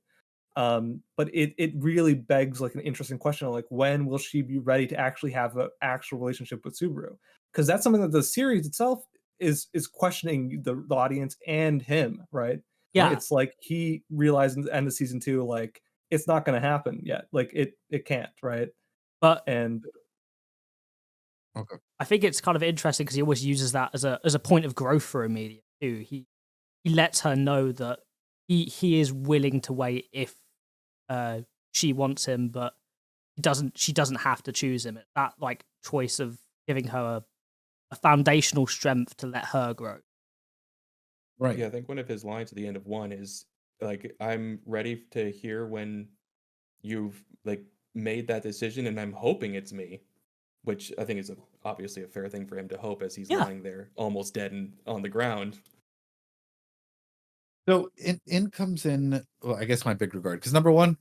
But it really begs like an interesting question, like when will she be ready to actually have an actual relationship with Subaru? Because that's something that the series itself is questioning the audience and him, right? Yeah. It's like he realized in the end of season 2, like it's not going to happen yet, like it can't, right? But And Okay. I think it's kind of interesting because he always uses that as a point of growth for Emilia too. He lets her know that he is willing to wait if she wants him, but she doesn't have to choose him. It's that like choice of giving her a foundational strength to let her grow. Right. Yeah, I think one of his lines at the end of 1 is like, "I'm ready to hear when you've like made that decision, and I'm hoping it's me," which I think is obviously a fair thing for him to hope as he's Yeah. lying there almost dead and on the ground. So in comes in, well, I guess my big regard, because number one,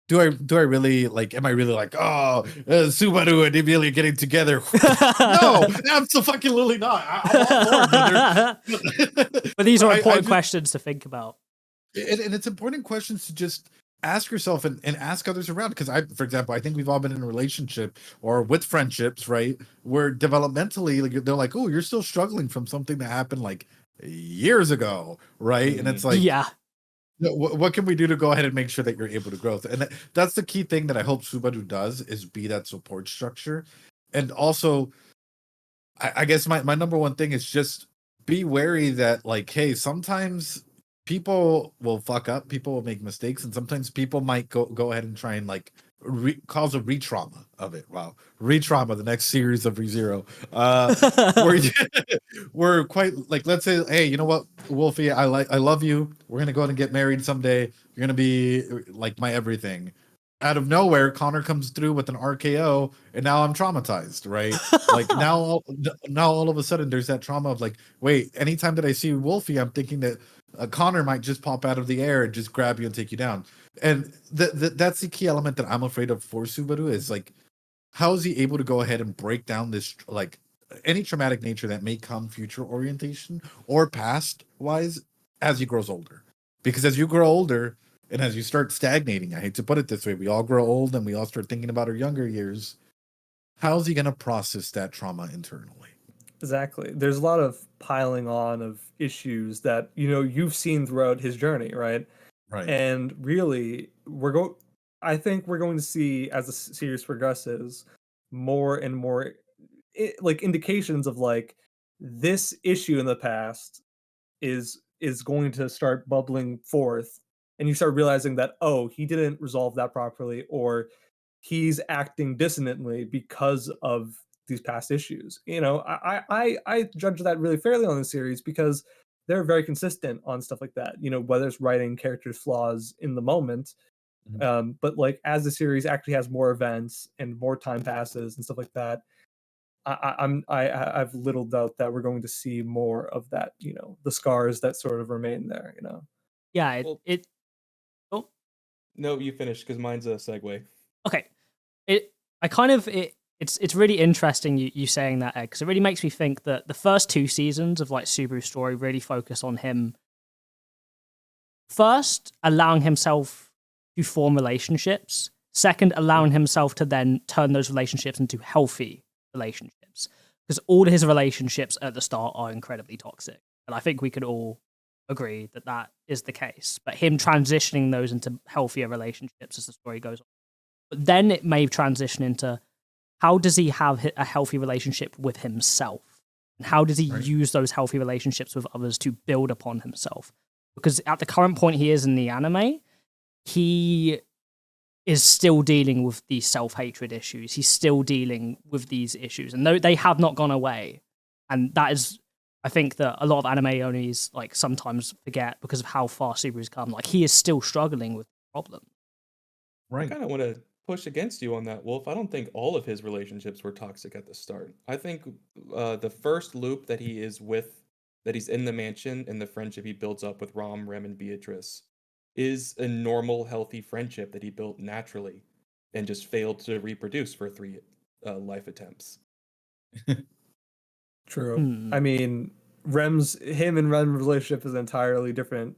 do I really like? Am I really like, oh, Subaru and Emilia getting together? No, absolutely not. I'm all for it, But these are I important just- questions to think about. and it's important questions to just ask yourself and ask others around, because for example, I think we've all been in a relationship or with friendships, right, where developmentally, like, they're like, oh, you're still struggling from something that happened like years ago, right? And it's like, Yeah. what can we do to go ahead and make sure that you're able to grow? And that's the key thing that I hope Subaru does, is be that support structure. And also, I guess my number one thing is just be wary that, like, hey, sometimes people will fuck up, people will make mistakes, and sometimes people might go ahead and try and like cause a re-trauma of it. Wow, re-trauma, the next series of ReZero. We're quite like, let's say, hey, you know what, Wolfie, I love you. We're gonna go ahead and get married someday. You're gonna be like my everything. Out of nowhere, Connor comes through with an RKO, and now I'm traumatized, right? Like now all of a sudden there's that trauma of like, wait, anytime that I see Wolfie, I'm thinking that Connor might just pop out of the air and just grab you and take you down. And that's the key element that I'm afraid of for Subaru, is like, how is he able to go ahead and break down this, like, any traumatic nature that may come future orientation or past wise as he grows older? Because as you grow older and as you start stagnating, I hate to put it this way, we all grow old and we all start thinking about our younger years. How's he going to process that trauma internally? exactly, there's a lot of piling on of issues that, you know, you've seen throughout his journey, right? Right. And really, I think we're going to see, as the series progresses, more and more like indications of like this issue in the past is going to start bubbling forth, and you start realizing that, oh, he didn't resolve that properly, or he's acting dissonantly because of these past issues. You know, I judge that really fairly on the series because they're very consistent on stuff like that. You know, whether it's writing characters' flaws in the moment, but like as the series actually has more events and more time passes and stuff like that, I have little doubt that we're going to see more of that. You know, the scars that sort of remain there. You know. Yeah. Well- Oh, No, you finish because mine's a segue. okay. It's really interesting you saying that, Ed, because it really makes me think that the first 2 seasons of like Subaru's story really focus on him first allowing himself to form relationships, second allowing himself to then turn those relationships into healthy relationships, because all his relationships at the start are incredibly toxic, and I think we could all agree that that is the case. But him transitioning those into healthier relationships as the story goes on, but then it may transition into, how does he have a healthy relationship with himself? And how does he use those healthy relationships with others to build upon himself? Because at the current point he is in the anime, he is still dealing with these self-hatred issues. He's still dealing with these issues. And they have not gone away. And that is I think that a lot of anime owners like sometimes forget because of how far Subaru's come. Like he is still struggling with the problem. I Right. kind of want to push against you on that, Wolf. I don't think all of his relationships were toxic at the start. I think the first loop that he's in the mansion and the friendship he builds up with Rom, Rem, and Beatrice is a normal, healthy friendship that he built naturally and just failed to reproduce for 3 life attempts. True. Hmm. I mean, him and Rem's relationship is an entirely different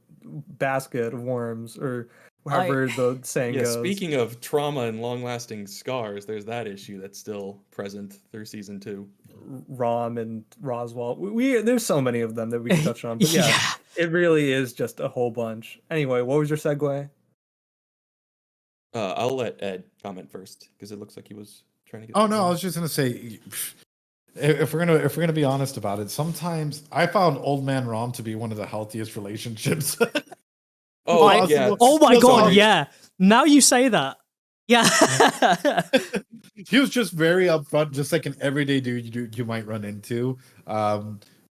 basket of worms, or however the saying Yeah, goes. speaking of trauma and long-lasting scars, there's that issue that's still present through season 2. Rom and Roswell. There's so many of them that we can touch on, but yeah, it really is just a whole bunch. Anyway, what was your segue? I'll let Ed comment first because it looks like he was trying to get. Oh something no, I in. was just gonna say, if we're gonna be honest about it, sometimes I found Old Man Rom to be one of the healthiest relationships. Oh possible. yeah. Oh my So god, sorry. yeah. Now you say that. Yeah. He was just very upfront, just like an everyday dude you might run into.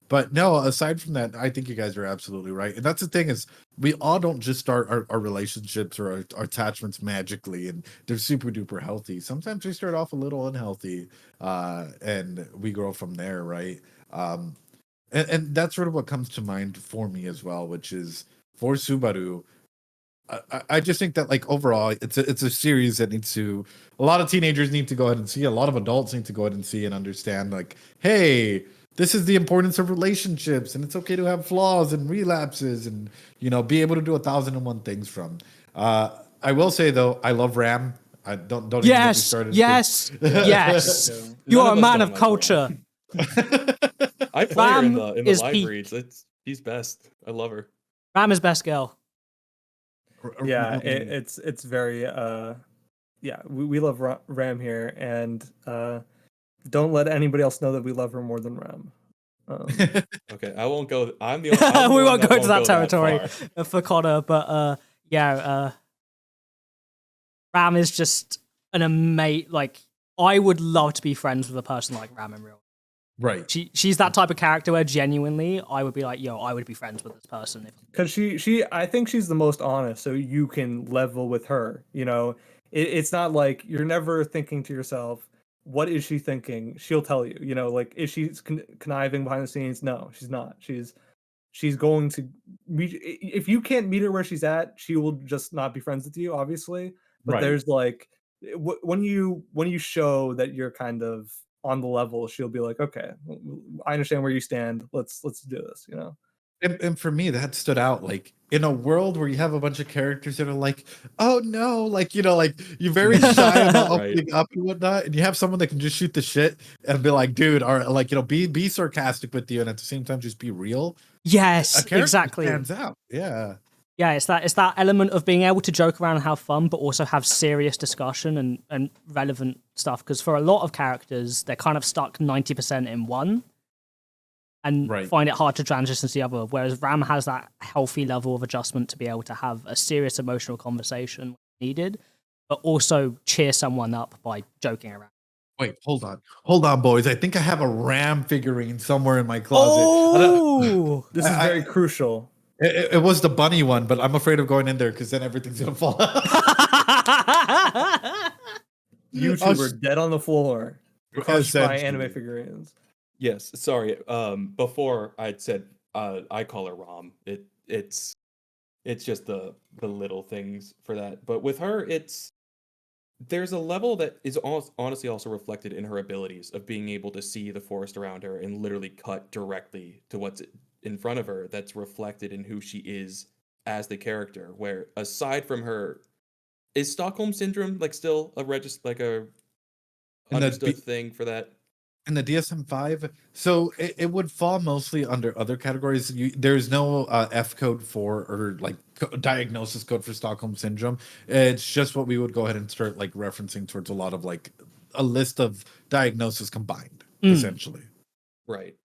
But no, aside from that, I think you guys are absolutely right. And that's the thing is, we all don't just start our relationships or our attachments magically and they're super duper healthy. Sometimes we start off a little unhealthy and we grow from there, right? And that's sort of what comes to mind for me as well, which is for Subaru. I just think that like overall it's a series that needs to a lot of teenagers need to go ahead and see, a lot of adults need to go ahead and see and understand like, hey, this is the importance of relationships and it's okay to have flaws and relapses and be able to do 1,001 things from. I will say though, I love Ram. I don't even get me Yes. started. Yes. Yes. Yeah. You None are a of us man don't of like culture. I play her in Ram the is live peak. reads. She's best. I love her. Ram is best girl. Yeah, it's very yeah, we love Ram here, and don't let anybody else know that we love her more than Ram. Okay, I won't go. I'm the one We won't that go to that go territory far. for Connor, but Ram is just an amazing. Like, I would love to be friends with a person like Ram in real. Right. She's that type of character where genuinely I would be like, yo, I would be friends with this person. Because I think she's the most honest, so you can level with her. It's not like you're never thinking to yourself, what is she thinking? She'll tell you. Like, is she conniving behind the scenes? No, she's not. She's going to meet. If you can't meet her where she's at, she will just not be friends with you, obviously. But Right. there's like, when you show that you're kind of on the level, she'll be like, okay, I understand where you stand. Let's do this. And for me, that stood out. Like in a world where you have a bunch of characters that are like, "Oh no," like like you're very shy about Right. opening up and whatnot, and you have someone that can just shoot the shit and be like, "Dude," or like be sarcastic with you, and at the same time just be real. Yes, A character exactly. stands out. Yeah. Yeah, it's that element of being able to joke around and have fun, but also have serious discussion and relevant stuff. Because for a lot of characters, they're kind of stuck 90% in one, and Right. find it hard to transition to the other. Whereas Ram has that healthy level of adjustment to be able to have a serious emotional conversation when needed, but also cheer someone up by joking around. Wait, hold on, boys. I think I have a Ram figurine somewhere in my closet. Oh, This is very crucial. It was the bunny one, but I'm afraid of going in there because then everything's gonna fall out. You two were dead on the floor, crushed by anime Essentially. figurines. Yes. Sorry. Before I'd said I call her Rom. It's just the little things for that. But with her, there's a level that is honestly also reflected in her abilities of being able to see the forest around her and literally cut directly to what's in front of her. That's reflected in who she is as the character. Where aside from her, is Stockholm syndrome like still a And the understood thing for that? And the DSM-5, so it would fall mostly under other categories. There's no F code for or like diagnosis code for Stockholm syndrome. It's just what we would go ahead and start like referencing towards a lot of like a list of diagnoses combined, essentially. Right.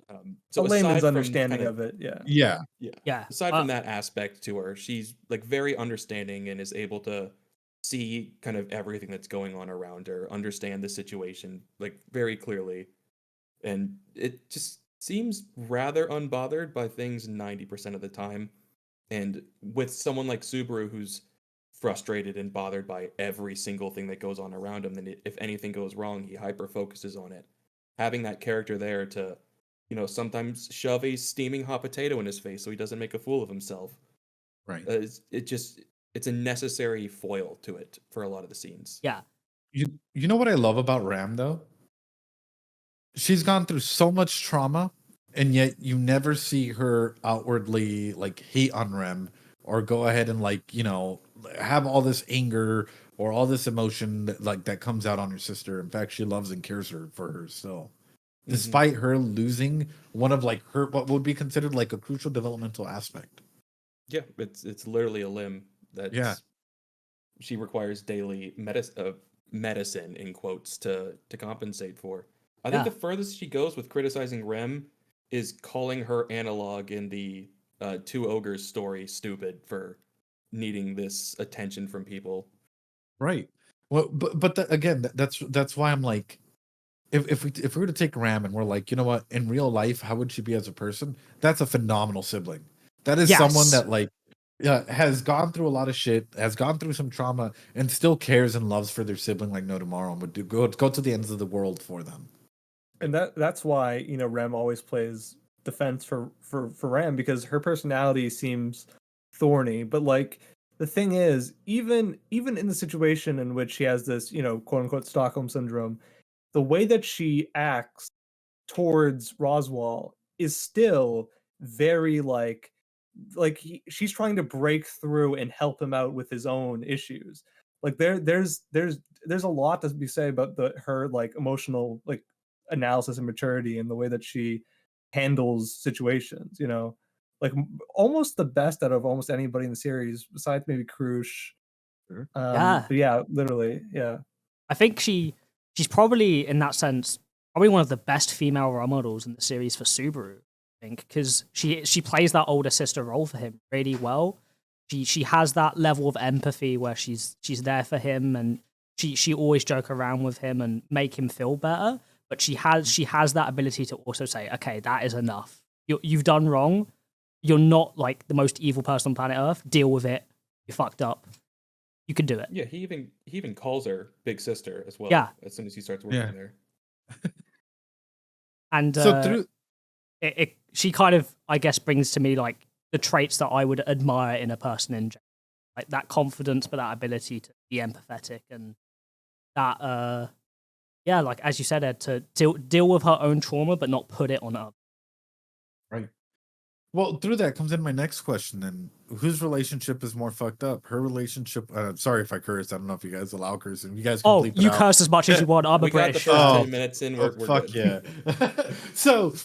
A So layman's aside from understanding kind of it, yeah. Yeah. yeah. Aside from that aspect to her, she's like very understanding and is able to see kind of everything that's going on around her, understand the situation like very clearly. And it just seems rather unbothered by things 90% of the time. And with someone like Subaru, who's frustrated and bothered by every single thing that goes on around him, then if anything goes wrong, he hyper focuses on it. Having that character there to, sometimes shove a steaming hot potato in his face so he doesn't make a fool of himself. Right. It's a necessary foil to it for a lot of the scenes. Yeah. You know what I love about Ram though? She's gone through so much trauma, and yet you never see her outwardly like hate on Rem or go ahead and have all this anger or all this emotion that comes out on her sister. In fact, she loves and cares for her still. Despite her losing one of her what would be considered like a crucial developmental aspect. Yeah, it's literally a limb that she requires daily medicine in quotes to compensate for. I think the furthest she goes with criticizing Rem is calling her analog in the Two Ogres story stupid for needing this attention from people. Right. Well, but again, that's why I'm like, if we were to take Ram and we're like, you know what, in real life, how would she be as a person? That's a phenomenal sibling. That is someone that has gone through a lot of shit, has gone through some trauma, and still cares and loves for their sibling like no tomorrow, and would go to the ends of the world for them. And that's why Rem always plays defense for Ram, because her personality seems thorny. But like the thing is, even in the situation in which she has this quote unquote Stockholm syndrome, the way that she acts towards Roswell is still very she's trying to break through and help him out with his own issues. Like there's a lot to be said about her emotional analysis and maturity and the way that she handles situations, almost the best out of almost anybody in the series besides maybe Krush. Sure. Yeah. But yeah, literally, yeah. I think she's probably, in that sense, probably one of the best female role models in the series for Subaru. I think because she plays that older sister role for him really well. She has that level of empathy where she's there for him, and she always joke around with him and make him feel better. But she has that ability to also say, okay, that is enough. You've done wrong. You're not like the most evil person on planet Earth. Deal with it. You fucked up. You can do it. Yeah, he even calls her big sister as well. Yeah. As soon as he starts working there. And so through she kind of, I guess, brings to me like the traits that I would admire in a person in general, like that confidence, but that ability to be empathetic and that, like as you said, Ed, to deal with her own trauma, but not put it on others. Right. Well, through that comes in my next question. Then, whose relationship is more fucked up? Her relationship. Sorry if I curse. I don't know if you guys allow cursing. You guys. Can bleep you it out. curse as much as you want. I'm a We got the British. first 10 minutes in. We're fuck good. Yeah. So,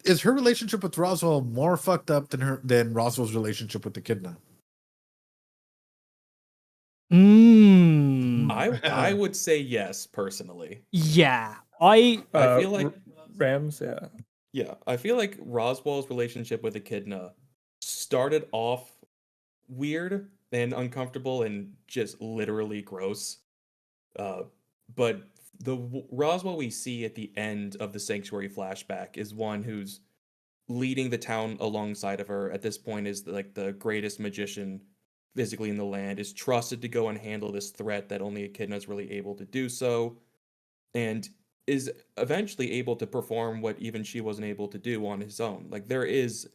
is her relationship with Roswell more fucked up than Roswell's relationship with Echidna? I would say yes, personally. Yeah, I feel like Rams. Yeah. Yeah, I feel like Roswell's relationship with Echidna started off weird and uncomfortable and just literally gross. But the Roswell we see at the end of the Sanctuary flashback is one who's leading the town alongside of her. At this point, is like the greatest magician physically in the land, is trusted to go and handle this threat that only Echidna is really able to do so, and is eventually able to perform what even she wasn't able to do on his own. Like there is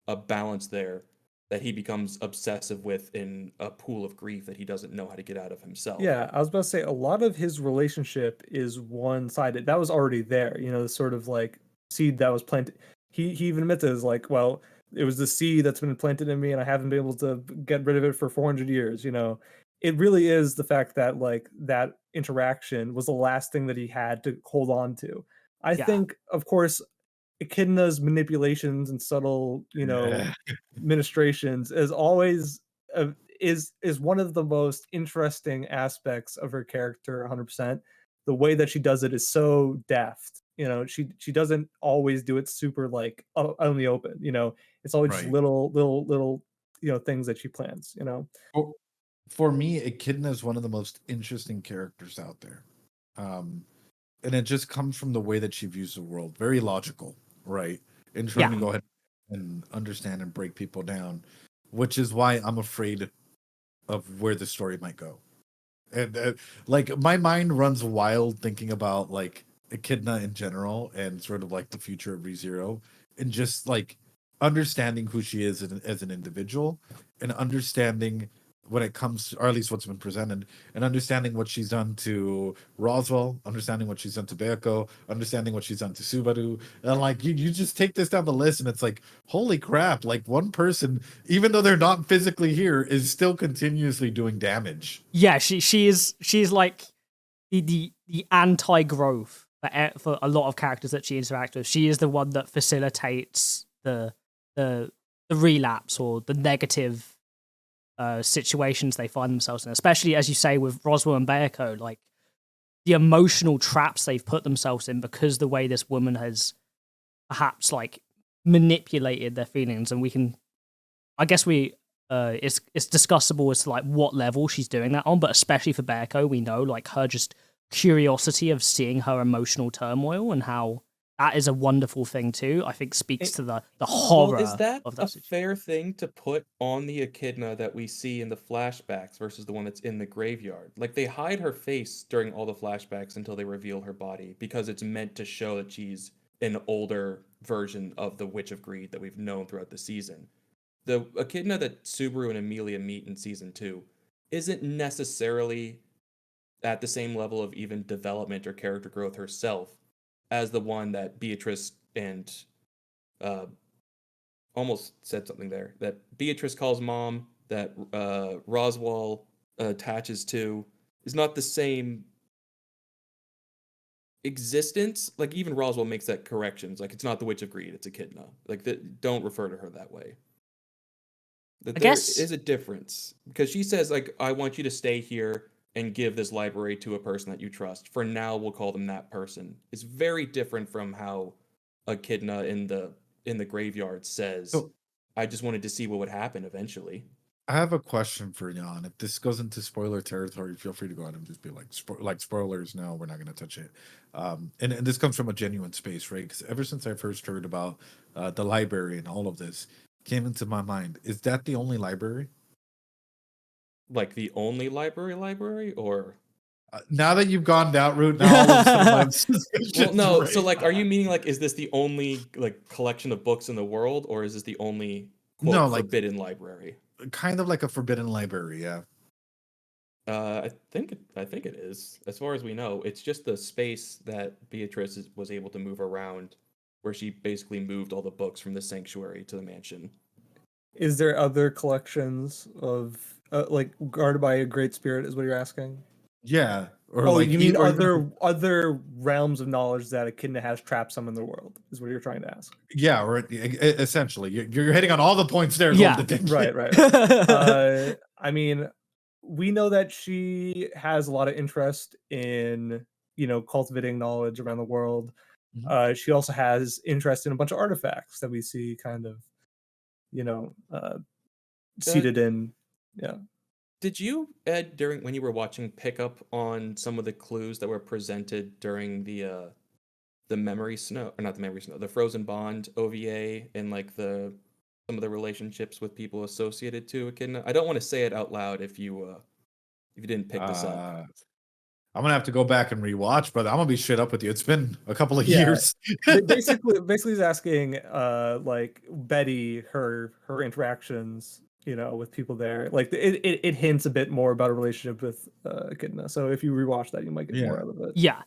a balance there that he becomes obsessive with in a pool of grief that he doesn't know how to get out of himself. Yeah, I was about to say a lot of his relationship is one-sided. That was already there, the sort of like seed that was planted. He even admits it, is like, well, it was the seed that's been planted in me and I haven't been able to get rid of it for 400 years, It really is the fact that like that interaction was the last thing that he had to hold on to. I think, of course, Echidna's manipulations and subtle, ministrations is always is one of the most interesting aspects of her character. 100%. The way that she does it is so deft. She doesn't always do it super like out in the open. It's always just little things that she plans. For me, Echidna is one of the most interesting characters out there. And it just comes from the way that she views the world. Very logical. right? And trying Yeah. to go ahead and understand and break people down, which is why I'm afraid of where the story might go. And like my mind runs wild thinking about like Echidna in general and sort of like the future of ReZero and just like understanding who she is as an individual and understanding when it comes to, or at least what's been presented, and understanding what she's done to Roswell, understanding what she's done to Beako, understanding what she's done to Subaru. And like you just take this down the list and it's like, holy crap, like one person, even though they're not physically here, is still continuously doing damage. Yeah, she's like the anti-growth for a lot of characters that she interacts with. She is the one that facilitates the relapse or the negative situations they find themselves in, especially as you say with Roswell and Beako, like the emotional traps they've put themselves in because the way this woman has perhaps like manipulated their feelings. And we can, I guess it's discussable as to like what level she's doing that on, but especially for Beako, we know like her just curiosity of seeing her emotional turmoil and how that is a wonderful thing too. I think speaks to the horror Is that of a that situation. fair thing to put on the Echidna that we see in the flashbacks versus the one that's in the graveyard? Like they hide her face during all the flashbacks until they reveal her body because it's meant to show that she's an older version of the Witch of Greed that we've known throughout the season. The Echidna that Subaru and Emilia meet in season 2 isn't necessarily at the same level of even development or character growth herself as the one that Beatrice and almost said something there that Beatrice calls mom, that Roswell attaches to, is not the same existence. Like even Roswell makes that corrections. Like it's not the Witch of Greed, it's Echidna. Like don't refer to her that way. That I there guess is a difference because she says like I want you to stay here and give this library to a person that you trust. For now, we'll call them that person. It's very different from how Echidna in the graveyard says, So I just wanted to see what would happen eventually. I have a question for Jan. If this goes into spoiler territory, feel free to go ahead and just be like, spoilers. No, we're not going to touch it. And this comes from a genuine space, right? Because ever since I first heard about the library and all of this, came into my mind. Is that the only library? Like the only library, or Now that you've gone that route, now all of a sudden my well, no. So like, are you meaning like, is this the only like collection of books in the world, or is this the only quote No, like forbidden library? kind of like a forbidden library, yeah. I think it is. As far as we know, it's just the space that Beatrice was able to move around, where she basically moved all the books from the sanctuary to the mansion. Is there other collections of like guarded by a great spirit? Is what you're asking? Yeah. Or Oh, like you mean or other realms of knowledge that Echidna has trapped some in the world? Is what you're trying to ask? yeah, or essentially, you're hitting on all the points there. Yeah. Golden Dick. Right. I mean, we know that she has a lot of interest in cultivating knowledge around the world. She also has interest in a bunch of artifacts that we see kind of seated in. Yeah. Did you, Ed, during when you were watching, pick up on some of the clues that were presented during the memory snow, or not the memory snow, the Frozen Bond OVA, and like some of the relationships with people associated to Echidna? I don't want to say it out loud if you didn't pick this up. I'm gonna have to go back and rewatch, but I'm gonna be straight up with you. It's been a couple of Yeah. years. basically he's asking like Betty her interactions with people there, like it hints a bit more about a relationship with Echidna, so if you rewatch that you might get more out of it. Yeah.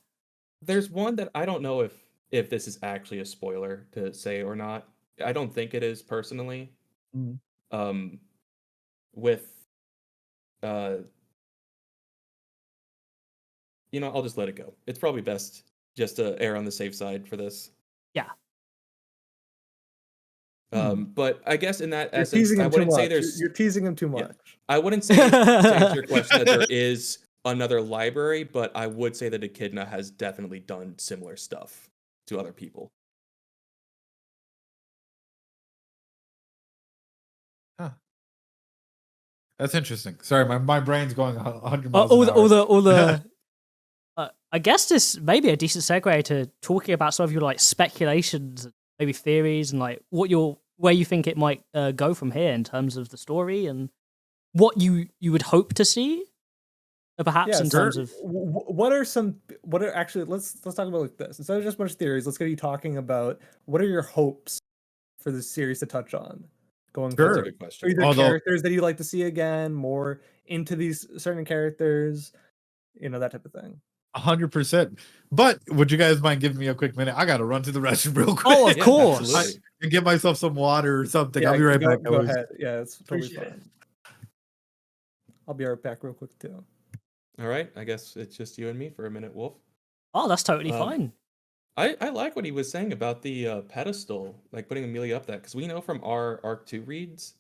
There's one that I don't know if this is actually a spoiler to say or not. I don't think it is personally. With I'll just let it go. It's probably best just to err on the safe side for this. Yeah. But I guess in that You're essence, teasing him I wouldn't too say much. there's. You're teasing him too much. Yeah. I wouldn't say to answer your question that there is another library, but I would say that Echidna has definitely done similar stuff to other people. Huh. That's interesting. Sorry, my brain's going 100 miles an hour. All the I guess this may be a decent segue to talking about some of your like speculations, maybe theories and like where you think it might go from here in terms of the story and what you would hope to see, perhaps in terms of what are actually let's talk about like this instead of just a bunch of theories. Let's get you talking about what are your hopes for this series to touch on going That's a forward. good Or question. either characters that you'd like to see again, more into these certain characters, that type of thing. 100%. But would you guys mind giving me a quick minute? I gotta run to the restroom real quick. Oh, of Yeah, course. absolutely. And get myself some water or something. Yeah, I'll be right back. Go Guys. ahead. Yeah, it's totally Appreciate fine. I'll be right back real quick too. All right, I guess it's just you and me for a minute, Wolf. Oh, that's totally Um, fine. I like what he was saying about the pedestal, like putting Emilia up that, because we know from our Arc 2 reads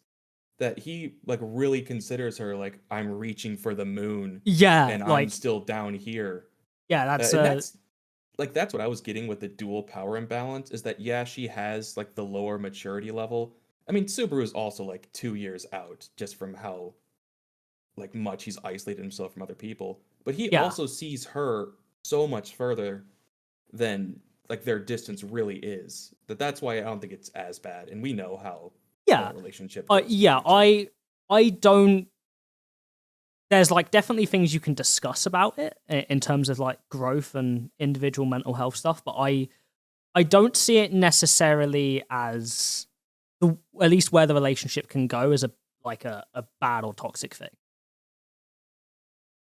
that he like really considers her like, I'm reaching for the moon Yeah, and I'm like still down here. yeah, And that's that's what I was getting with the dual power imbalance, is that yeah, she has like the lower maturity level. I mean, Subaru is also like 2 years out just from how like much he's isolated himself from other people, but he Yeah. also sees her so much further than like their distance really is. That's why I don't think it's as bad, and we know how yeah. the relationship goes. Yeah, I don't. There's like definitely things you can discuss about it in terms of like growth and individual mental health stuff, but I don't see it necessarily as at least where the relationship can go as a bad or toxic thing.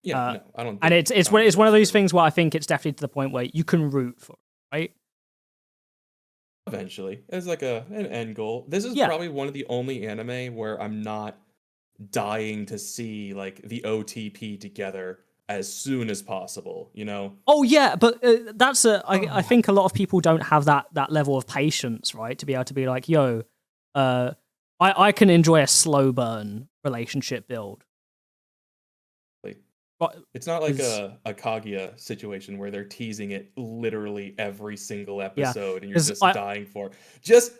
Yeah, no, I don't. And think it's one of those things where I think it's definitely to the point where you can root for it, right? Eventually, as like an end goal. This is probably one of the only anime where I'm not dying to see like the OTP together as soon as possible. Oh yeah, but that's I think a lot of people don't have that level of patience, right? To be able to be like, yo, I can enjoy a slow burn relationship build. But it's not like a Kaguya situation where they're teasing it literally every single episode and you're just dying for just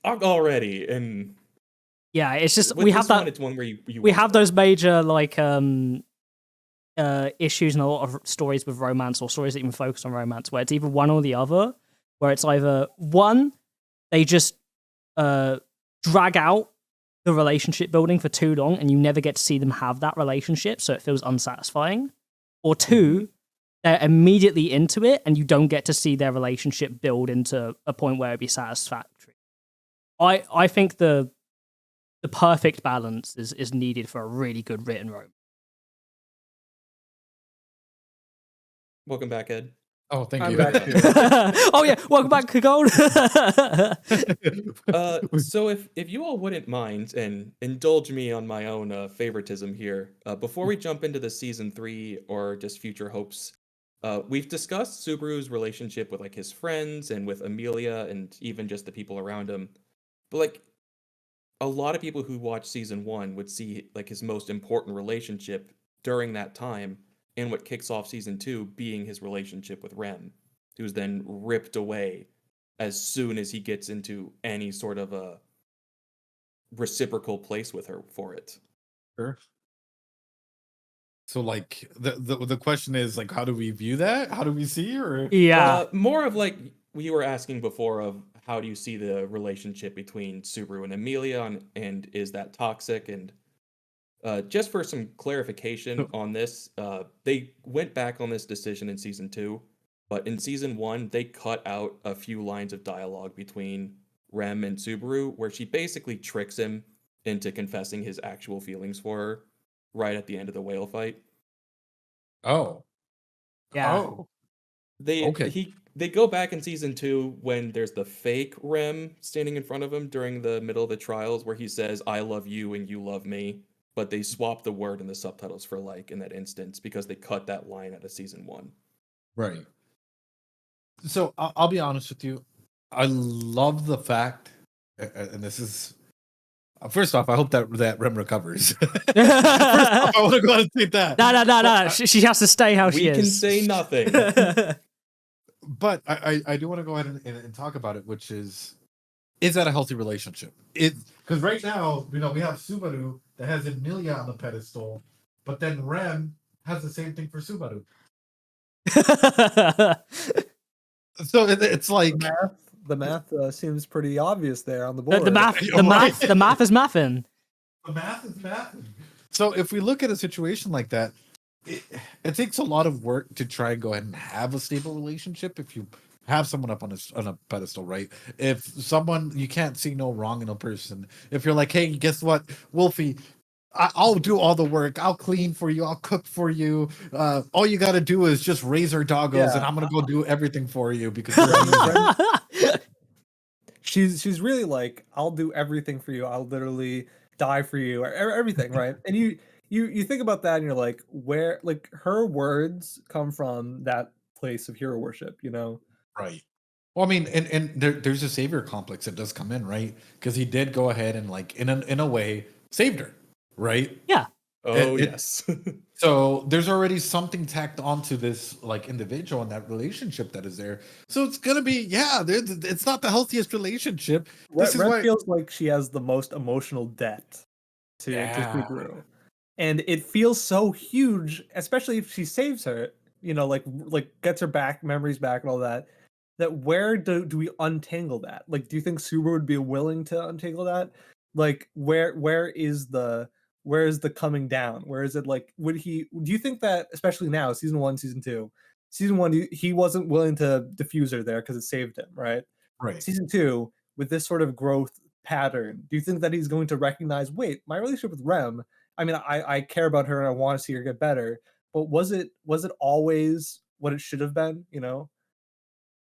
already. And yeah, it's just with we have that. It's one where we have those major like issues in a lot of stories with romance or stories that even focus on romance, where it's either one or the other. Where it's either one, they just drag out the relationship building for too long and you never get to see them have that relationship, so it feels unsatisfying. Or two, they're immediately into it and you don't get to see their relationship build into a point where it'd be satisfactory. I think the perfect balance is needed for a really good written romance. Welcome back, Ed. Oh, thank I'm you. back too. Oh yeah, welcome back to Gold. So if you all wouldn't mind and indulge me on my own favoritism here, before we jump into the season 3 or just future hopes, we've discussed Subaru's relationship with like his friends and with Emilia and even just the people around him. But like a lot of people who watch season 1 would see like his most important relationship during that time, and what kicks off season 2 being his relationship with Rem, who's then ripped away as soon as he gets into any sort of a reciprocal place with her for it. Sure. So like the question is like, how do we view that? How do we see? Or Yeah. More of like we were asking before of how do you see the relationship between Subaru and Emilia, and is that toxic? And just for some clarification on this, they went back on this decision in season 2, but in season 1, they cut out a few lines of dialogue between Rem and Subaru where she basically tricks him into confessing his actual feelings for her right at the end of the whale fight. Oh. Yeah. Oh. They go back in season 2 when there's the fake Rem standing in front of him during the middle of the trials where he says, I love you and you love me. But they swapped the word in the subtitles for like in that instance because they cut that line out of season 1. Right. So I'll be honest with you. I love the fact, and this is first off, I hope that Rem recovers. First off, I want to go out and say that. No. She has to stay how she is. We can say nothing. But I do want to go ahead and talk about it, which is that a healthy relationship? Because right now, we have Subaru that has Emilia on the pedestal, but then Rem has the same thing for Subaru. So it's like The math seems pretty obvious there on the The, board. the math, You're the math, right. the math is mathing. The math is math. So if we look at a situation like that, it takes a lot of work to try and go ahead and have a stable relationship. If you have someone up on a pedestal, right? If someone you can't see no wrong in a person. If you're like, hey, guess what, Wolfie? I'll do all the work. I'll clean for you. I'll cook for you. All you got to do is just raise our doggos, and I'm gonna go do everything for you because you're amazing. She's really like, I'll do everything for you. I'll literally die for you, or everything, right? And you think about that, and you're like, where, like, her words come from that place of hero worship, you know? Right. Well, I mean, and there's a savior complex that does come in, right? Because he did go ahead and like in a way saved her, right? Yeah. Oh, It- yes. So there's already something tacked onto this like individual and that relationship that is there. So it's gonna be it's not the healthiest relationship. This is Red why. feels like she has the most emotional debt to Yeah. Subaru, and it feels so huge, especially if she saves her. You know, like gets her back, memories back, and all that. That where do we untangle that? Like, do you think Subaru would be willing to untangle that? Like, where is the coming down? Where is it, like, would he? Do you think that, especially now, season 1, season 1, he wasn't willing to diffuse her there because it saved him, right? Right. Season 2, with this sort of growth pattern, do you think that he's going to recognize, wait, my relationship with Rem, I mean, I care about her and I want to see her get better, but was it always what it should have been, you know?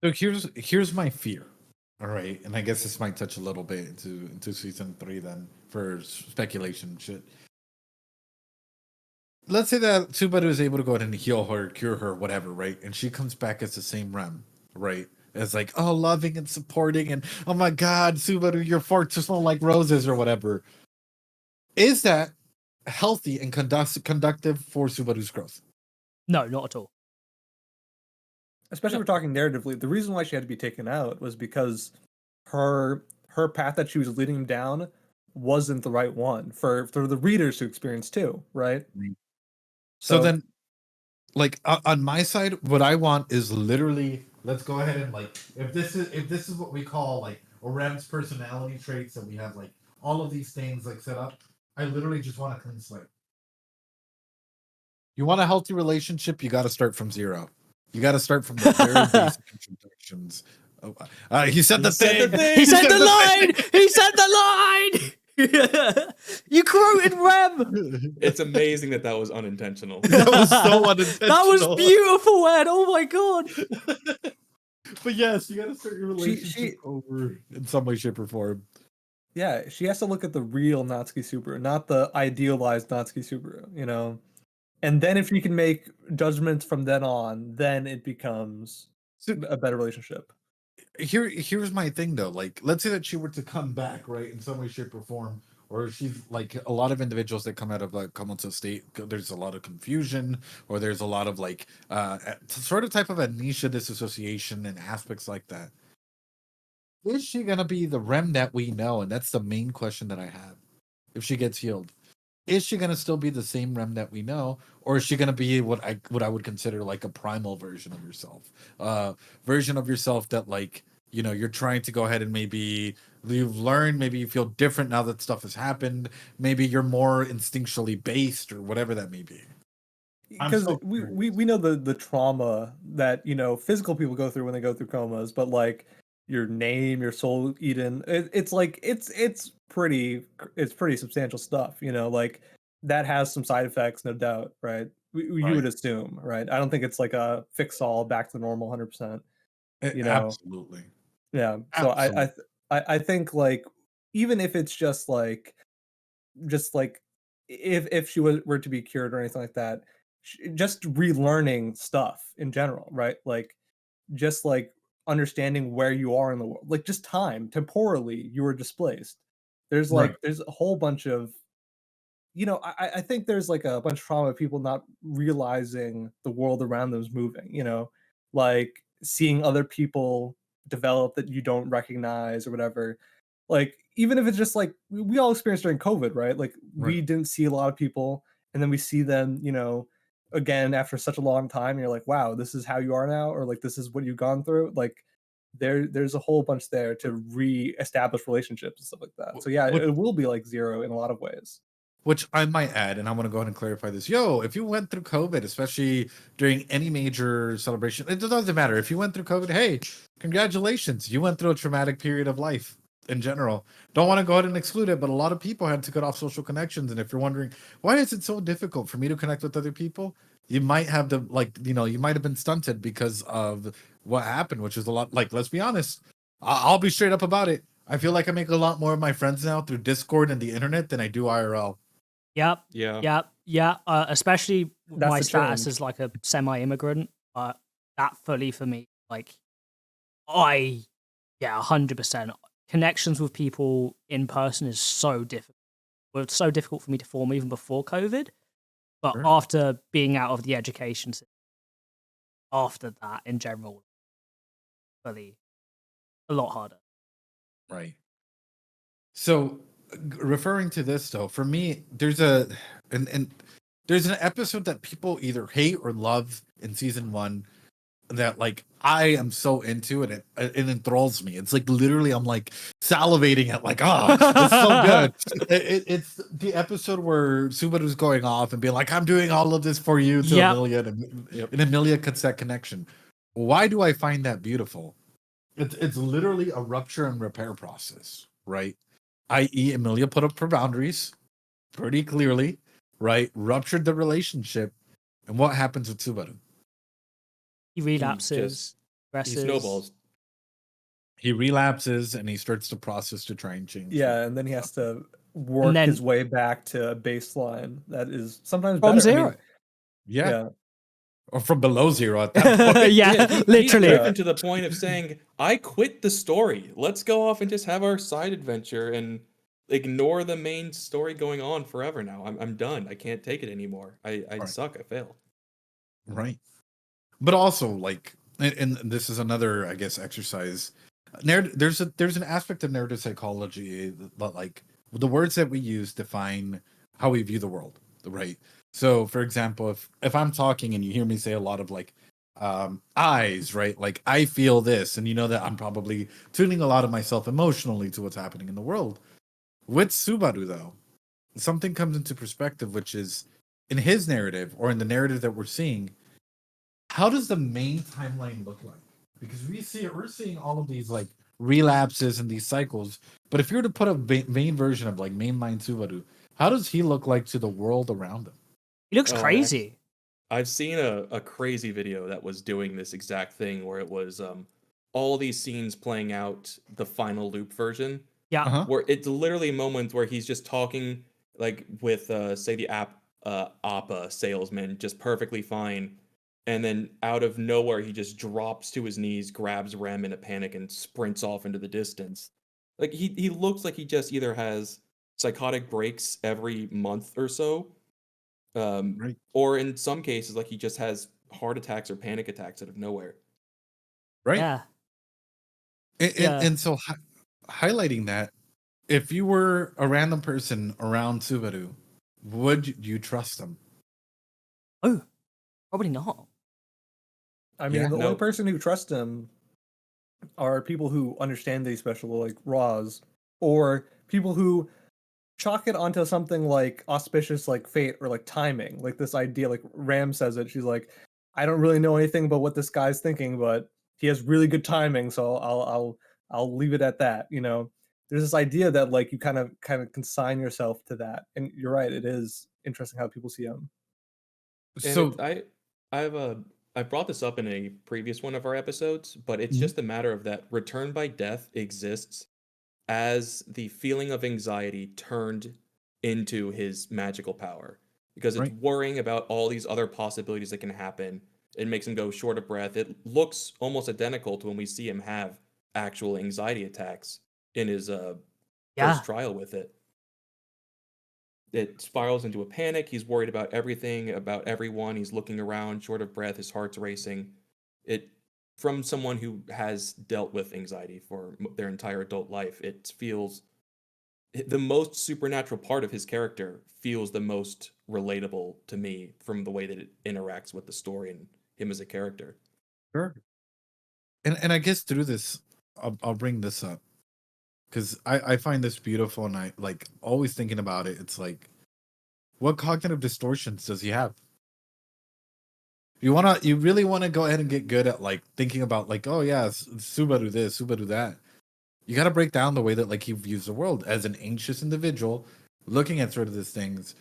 So here's my fear. All right, and I guess this might touch a little bit into season 3 then for speculation and shit. Let's say that Subaru is able to go ahead and heal her, cure her, whatever, right? And she comes back as the same Rem, right? As like, oh, loving and supporting, and oh my God, Subaru, your forks smell like roses or whatever. Is that healthy and conductive for Subaru's growth? No, not at all. Especially if we're talking narratively, the reason why she had to be taken out was because her path that she was leading him down wasn't the right one for the readers to experience too, right? So then, like on my side, what I want is literally, let's go ahead and like, if this is what we call like a Rem's personality traits, that we have like all of these things like set up. I literally just want a clean slate. You want a healthy relationship, you got to start from zero. You got to start from the very basic introductions. Oh, he said the thing. He said the line. He said the line. You quoted Rem. It's amazing that was unintentional. That was so unintentional. That was beautiful, Ed. Oh my God. But yes, you got to start your relationship over in some way, shape, or form. Yeah, she has to look at the real Natsuki Subaru, not the idealized Natsuki Subaru, you know? And then if she can make judgments from then on, then it becomes a better relationship. Here's my thing though. Like, let's say that she were to come back, right, in some way, shape, or form, or she's like a lot of individuals that come out of like comatose state. There's a lot of confusion, or there's a lot of like sort of type of amnesia, disassociation, and aspects like that. Is she gonna be the Rem that we know? And that's the main question that I have. If she gets healed, is she gonna still be the same Rem that we know, or is she gonna be what I would consider like a primal version of yourself, version of yourself that, like, you know, you're trying to go ahead and maybe you've learned, maybe you feel different now that stuff has happened, maybe you're more instinctually based or whatever that may be. Because we know the trauma that, you know, physical people go through when they go through comas, but like your name, your soul eaten, it's like it's pretty substantial stuff, you know, like that has some side effects, no doubt, right? You would assume, right? I don't think it's like a fix all back to normal 100%, you know. Absolutely. Yeah. So I think, like, even if it's just like if she were to be cured or anything like that, just relearning stuff in general, right? Like, just like understanding where you are in the world, like just temporally you were displaced. There's Right. there's a whole bunch of, you know, I think there's like a bunch of trauma of people not realizing the world around them is moving, you know, like seeing other people develop that you don't recognize or whatever. Like, even if it's just like we all experienced during COVID, right? Like, we Right. didn't see a lot of people, and then we see them, you know, again after such a long time, and you're like, wow, this is how you are now, or like this is what you've gone through. Like, there's a whole bunch there to re-establish relationships and stuff like that. So yeah, it will be like Zero in a lot of ways. Which I might add, and I want to go ahead and clarify this. Yo, if you went through COVID, especially during any major celebration, it doesn't matter. If you went through COVID, hey, congratulations. You went through a traumatic period of life in general. Don't want to go ahead and exclude it, but a lot of people had to cut off social connections. And if you're wondering, why is it so difficult for me to connect with other people? You might have you might have been stunted because of what happened, which is a lot. Like, let's be honest. I'll be straight up about it. I feel like I make a lot more of my friends now through Discord and the internet than I do IRL. Yep. Yeah. Yeah. Especially with That's my the status change. as like a semi-immigrant. That fully for me, like, 100%. Connections with people in person is so difficult. Well, it's so difficult for me to form even before COVID. But Sure. after being out of the education system, after that, in general, fully a lot harder. Right. So, referring to this though, for me, there's an episode that people either hate or love in season 1 that like I am so into, and it enthralls me. It's like literally I'm like salivating at like, it's so good. It's the episode where Subaru's going off and being like, I'm doing all of this for you to Yep. Emilia, and Emilia cuts that connection. Why do I find that beautiful? It's literally a rupture and repair process, right? I.e., Emilia put up her boundaries pretty clearly, right? Ruptured the relationship, and what happens with Subaru? He relapses, He regresses. snowballs. He relapses and he starts the process to try and change. Yeah, and then he has to work then- his way back to a baseline that is sometimes From better. I zero. mean, Yeah. Or from below zero at that point. Yeah, He's literally. driven to the point of saying, I quit the story. Let's go off and just have our side adventure and ignore the main story going on forever now. I'm done. I can't take it anymore. I Right. suck. I fail. Right. But also, like, and this is another, I guess, exercise. There's an aspect of narrative psychology that, like, the words that we use define how we view the world, right? So, for example, if I'm talking and you hear me say a lot of like eyes, right? Like, I feel this, and you know that I'm probably tuning a lot of myself emotionally to what's happening in the world. With Subaru, though, something comes into perspective, which is in his narrative or in the narrative that we're seeing. How does the main timeline look like? Because we're seeing all of these like relapses and these cycles. But if you were to put a main version of like mainline Subaru, how does he look like to the world around him? He looks Oh, crazy. I've seen a crazy video that was doing this exact thing where it was all these scenes playing out the final loop version. Yeah. Uh-huh. Where it's literally moments where he's just talking like with say the Appa salesman just perfectly fine, and then out of nowhere he just drops to his knees, grabs Rem in a panic, and sprints off into the distance. Like he looks like he just either has psychotic breaks every month or so, Right. or in some cases like he just has heart attacks or panic attacks out of nowhere. Right. Yeah. And so highlighting that, if you were a random person around Subaru, would you trust them? Oh, probably not. I mean, Yeah, the no. only person who trusts him are people who understand that he's special, like Roz, or people who chalk it onto something like auspicious, like fate or like timing, like this idea. Like Ram says it, she's like, I don't really know anything about what this guy's thinking, but he has really good timing, so I'll leave it at that. You know, there's this idea that like you kind of consign yourself to that, and you're right. It is interesting how people see him. And So I brought this up in a previous one of our episodes, but it's Mhm. just a matter of that return by death exists as the feeling of anxiety turned into his magical power, because it's Right. worrying about all these other possibilities that can happen. It makes him go short of breath. It looks almost identical to when we see him have actual anxiety attacks in his Yeah. first trial with it. It spirals into a panic. He's worried about everything, about everyone. He's looking around, short of breath. His heart's racing. It, from someone who has dealt with anxiety for their entire adult life, it feels the most supernatural part of his character feels the most relatable to me from the way that it interacts with the story and him as a character. Sure. And I guess through this, I'll bring this up because I find this beautiful, and I like always thinking about it. It's like, what cognitive distortions does he have? You really wanna go ahead and get good at like thinking about like, oh yeah, Subaru this, Subaru that. You got to break down the way that like he views the world as an anxious individual, looking at sort of these things.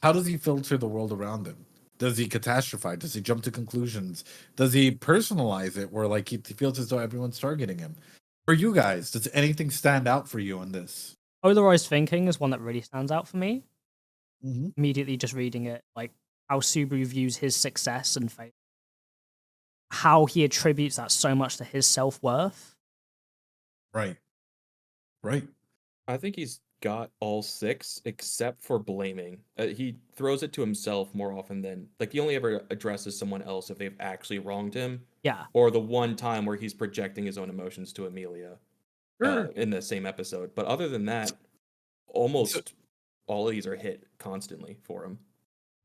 How does he filter the world around him? Does he catastrophize? Does he jump to conclusions? Does he personalize it where like he feels as though everyone's targeting him? For you guys, does anything stand out for you in this? Polarized thinking is one that really stands out for me. Mm-hmm. Immediately just reading it, like how Subaru views his success and fate, how he attributes that so much to his self-worth. Right. Right. I think he's got all 6 except for blaming. He throws it to himself more often than like he only ever addresses someone else if they've actually wronged him, Yeah. or the one time where he's projecting his own emotions to Emilia Sure. in the same episode. But other than that, almost all of these are hit constantly for him.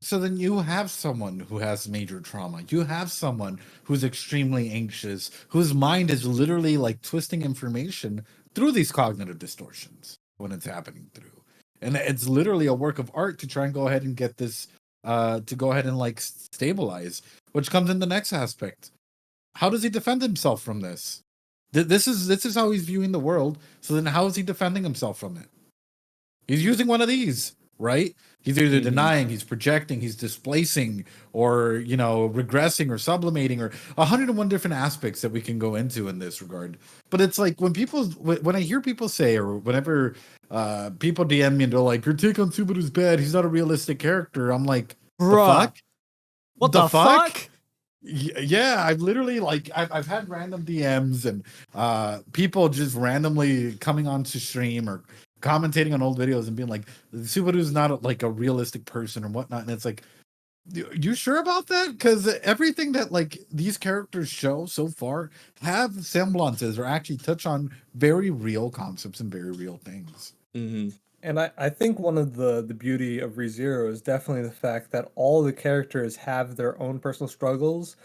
So then you have someone who has major trauma. You have someone who's extremely anxious, whose mind is literally like twisting information through these cognitive distortions when it's happening through. And it's literally a work of art to try and go ahead and get this to go ahead and like stabilize, which comes in the next aspect. How does he defend himself from this? This is how he's viewing the world. So then how is he defending himself from it? He's using one of these, right? He's either denying, he's projecting, he's displacing, or regressing or sublimating, or 101 different aspects that we can go into in this regard. But it's like when I hear people say, or whenever people DM me and they're like, "Your take on Subaru's bad. He's not a realistic character." I'm like, Bruh. the fuck? What the fuck? Yeah, I've literally I've had random DMs and people just randomly coming onto stream or commentating on old videos and being like, Subaru's not like a realistic person or whatnot. And it's like, you sure about that? Because everything that like these characters show so far have semblances or actually touch on very real concepts and very real things. Mm-hmm. And I think one of the beauty of ReZero is definitely the fact that all the characters have their own personal struggles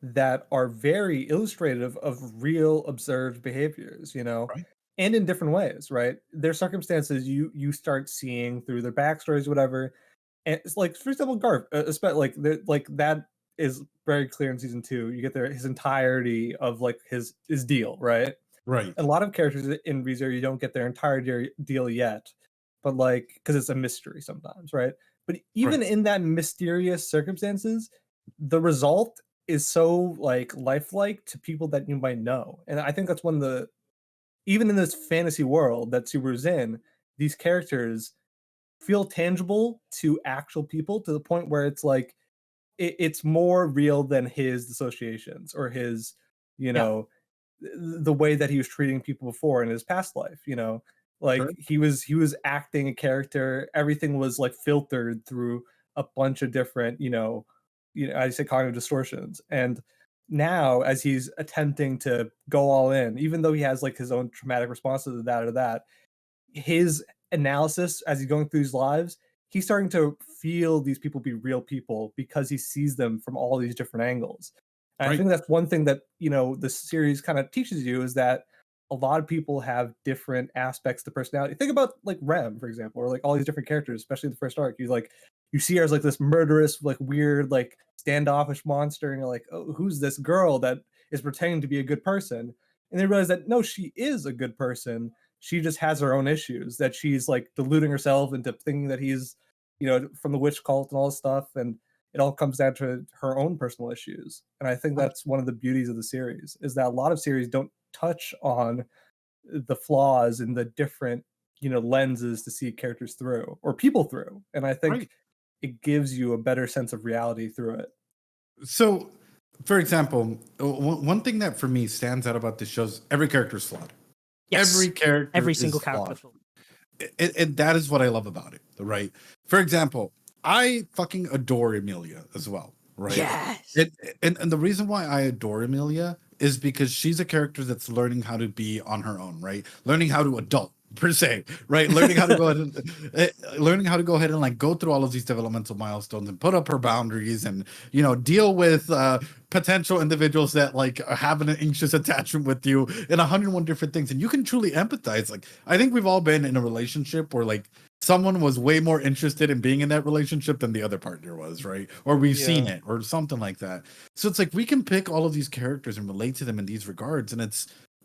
that are very illustrative of real observed behaviors, Right. and in different ways, right? Their circumstances you start seeing through their backstories, whatever. And it's like, for example, Garf, especially like that is very clear in season 2. You get his entirety of like his deal, right? Right. A lot of characters in ReZero, you don't get their entire deal yet, but like because it's a mystery sometimes, right? But even in that mysterious circumstances, the result is so like lifelike to people that you might know, and I think that's one of the, even in this fantasy world that Subaru's in, these characters feel tangible to actual people to the point where it's like it's more real than his dissociations or his, the way that he was treating people before in his past life. Like Sure. he was acting a character. Everything was like filtered through a bunch of different, I say cognitive distortions. And now, as he's attempting to go all in, even though he has like his own traumatic responses to that or that, his analysis as he's going through his lives, he's starting to feel these people be real people because he sees them from all these different angles. And I Right. think that's one thing that, the series kind of teaches you, is that a lot of people have different aspects to personality. Think about like Rem, for example, or like all these different characters, especially the first arc. You see her as like this murderous, like weird, like standoffish monster, and you're like, oh, who's this girl that is pretending to be a good person? And they realize that no, she is a good person. She just has her own issues, that she's like deluding herself into thinking that he's, from the witch cult and all this stuff. And it all comes down to her own personal issues. And I think that's one of the beauties of the series, is that a lot of series don't touch on the flaws and the different, lenses to see characters through or people through. And I think Right. it gives you a better sense of reality through it. So, for example, one thing that for me stands out about this show is every character is flawed. Yes. Every character, Every single is character. flawed. And that is what I love about it, right? For example, I fucking adore Emilia as well, right? Yes. And the reason why I adore Emilia is because she's a character that's learning how to be on her own, right? Learning how to adult, per se, right? Learning how to go ahead and learning how to go ahead and like go through all of these developmental milestones and put up her boundaries and deal with potential individuals that like have an anxious attachment with you and 101 different things. And you can truly empathize. Like I think we've all been in a relationship where like someone was way more interested in being in that relationship than the other partner was, right? Or we've seen it or something like that. So it's like we can pick all of these characters and relate to them in these regards. And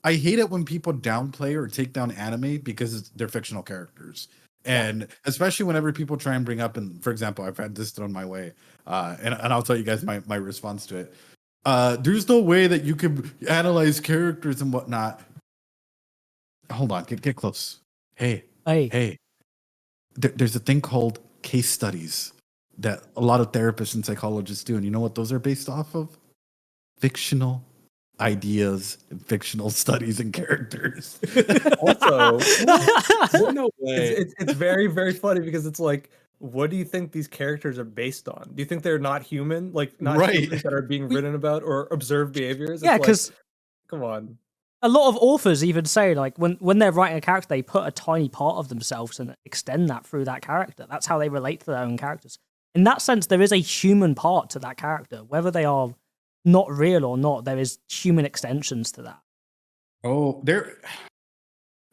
I hate it when people downplay or take down anime because they're fictional characters. And especially whenever people try and bring up, and for example, I've had this thrown my way, and I'll tell you guys my response to it. There's no way that you could analyze characters and whatnot. Hold on, get close. Hey. There's a thing called case studies that a lot of therapists and psychologists do. And you know what those are based off of? Fictional ideas and fictional studies and characters. Also, No way. it's very, very funny because it's like, what do you think these characters are based on? Do you think they're not human? Like, not Right. humans that are being written about or observed behaviors? Yeah, It's like, because come on. a lot of authors even say, like, when they're writing a character, they put a tiny part of themselves and extend that through that character. That's how they relate to their own characters. In that sense, there is a human part to that character. Whether they are not real or not, there is human extensions to that. Oh,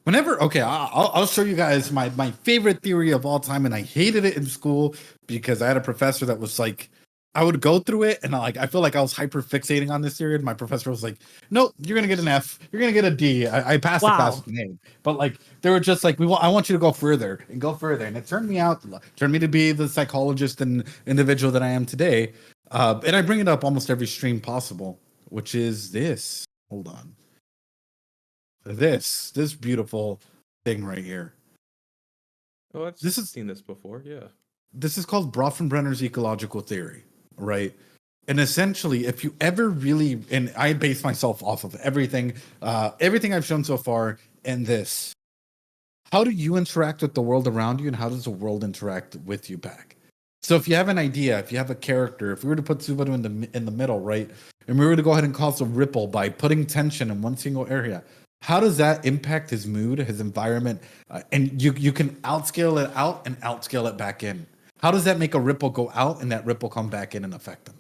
I'll show you guys my favorite theory of all time, and I hated it in school because I had a professor that was like, I would go through it and I feel like I was hyper fixating on this theory. And my professor was like, "No, you're gonna get an F. You're gonna get a D." I passed the class with an A, but like they were just like, I want you to go further and go further, and it turned me to be the psychologist and individual that I am today. And I bring it up almost every stream possible, which is this. Hold on. This beautiful thing right here. Oh, I've seen this before. Yeah. This is called Bronfenbrenner's ecological theory, right? And essentially, if you ever really, and I base myself off of everything I've shown so far in this. How do you interact with the world around you, and how does the world interact with you back? So if you have an idea, if you have a character, if we were to put Subaru in the middle, right, and we were to go ahead and cause a ripple by putting tension in one single area, how does that impact his mood, his environment? And you can outscale it out and outscale it back in. How does that make a ripple go out and that ripple come back in and affect them?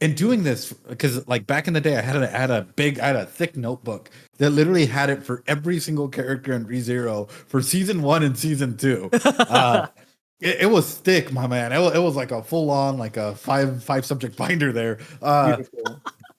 In doing this, because like back in the day, I had a thick notebook that literally had it for every single character in ReZero for season 1 and season 2. It was thick, my man. It was like a full on like a five subject binder there.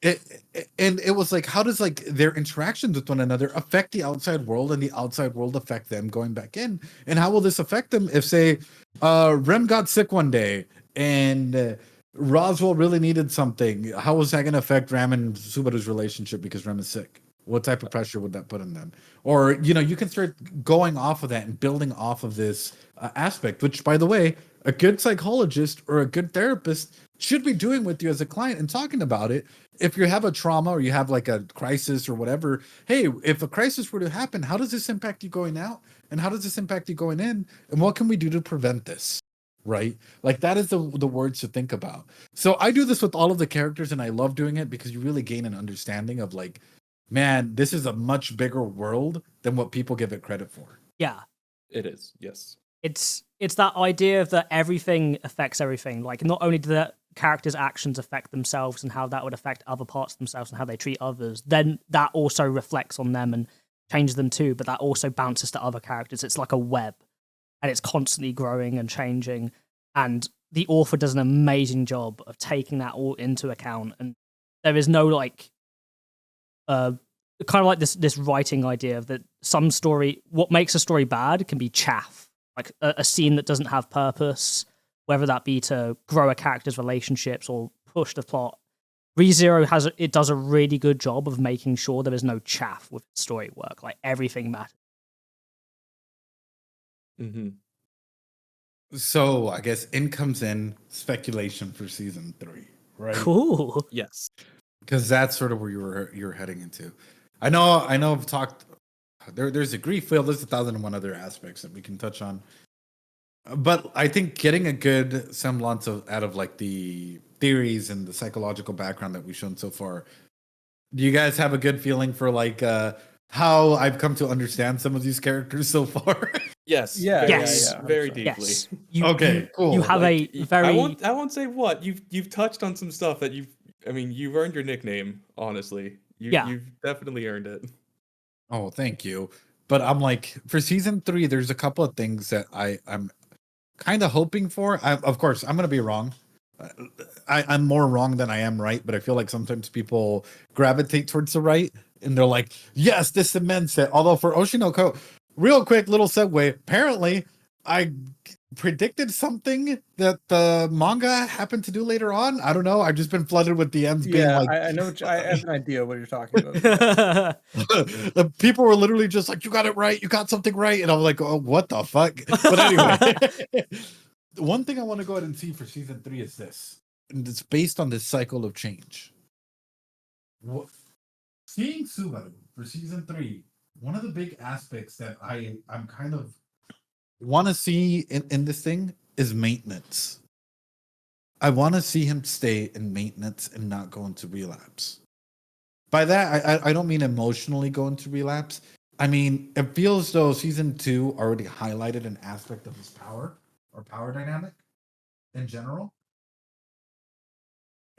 It was like, how does like their interactions with one another affect the outside world, and the outside world affect them going back in? And how will this affect them if, say, Rem got sick one day and Roswell really needed something? How is that going to affect Ram and Subaru's relationship because Rem is sick? What type of pressure would that put on them? Or, you can start going off of that and building off of this aspect, which, by the way, a good psychologist or a good therapist should be doing with you as a client and talking about it. If you have a trauma or you have like a crisis or whatever, hey, if a crisis were to happen, how does this impact you going out? And how does this impact you going in? And what can we do to prevent this? Right? Like that is the words to think about. So I do this with all of the characters, and I love doing it because you really gain an understanding of like, man, this is a much bigger world than what people give it credit for. Yeah. It is, yes. It's that idea of that everything affects everything. Like, not only do the characters' actions affect themselves and how that would affect other parts of themselves and how they treat others, then that also reflects on them and changes them too, but that also bounces to other characters. It's like a web, and it's constantly growing and changing, and the author does an amazing job of taking that all into account. And there is no like kind of like this writing idea of that some story, what makes a story bad can be chaff, like a scene that doesn't have purpose, whether that be to grow a character's relationships or push the plot. ReZero does a really good job of making sure there is no chaff with story work. Like everything matters. Mm-hmm. So I guess in comes in speculation for season 3, right? Cool. Yes. Because that's sort of where you're heading into. I know I've talked there's a grief wheel, there's 1,001 other aspects that we can touch on. But I think getting a good semblance out of like the theories and the psychological background that we've shown so far, do you guys have a good feeling for like how I've come to understand some of these characters so far. Yes. Yeah, Very, Yes. very 100%. deeply. Yes. You, Okay, cool. You have Like, a very. I won't say what you've touched on some stuff that you've earned your nickname. Honestly, Yeah. you've definitely earned it. Oh, thank you. But I'm like, for season 3, there's a couple of things that I'm kind of hoping for. Of course, I'm gonna be wrong. I'm more wrong than I am right, but I feel like sometimes people gravitate towards the right and they're like, yes, this cements it. Although for Oshinoko, real quick little segue, apparently I predicted something that the manga happened to do later on. I don't know. I've just been flooded with DMs being Yeah, like, I know. I have an idea what you're talking about. Yeah. the people were literally just like, you got it right, you got something right, and I was like, oh, what the fuck. But anyway, the one thing I want to go ahead and see for season 3 is this, and it's based on this cycle of change. Seeing Subaru for season 3, one of the big aspects that I'm kind of want to see in this thing is maintenance. I want to see him stay in maintenance and not go into relapse. By that, I don't mean emotionally go into relapse. I mean, it feels as though season 2 already highlighted an aspect of his power or power dynamic in general.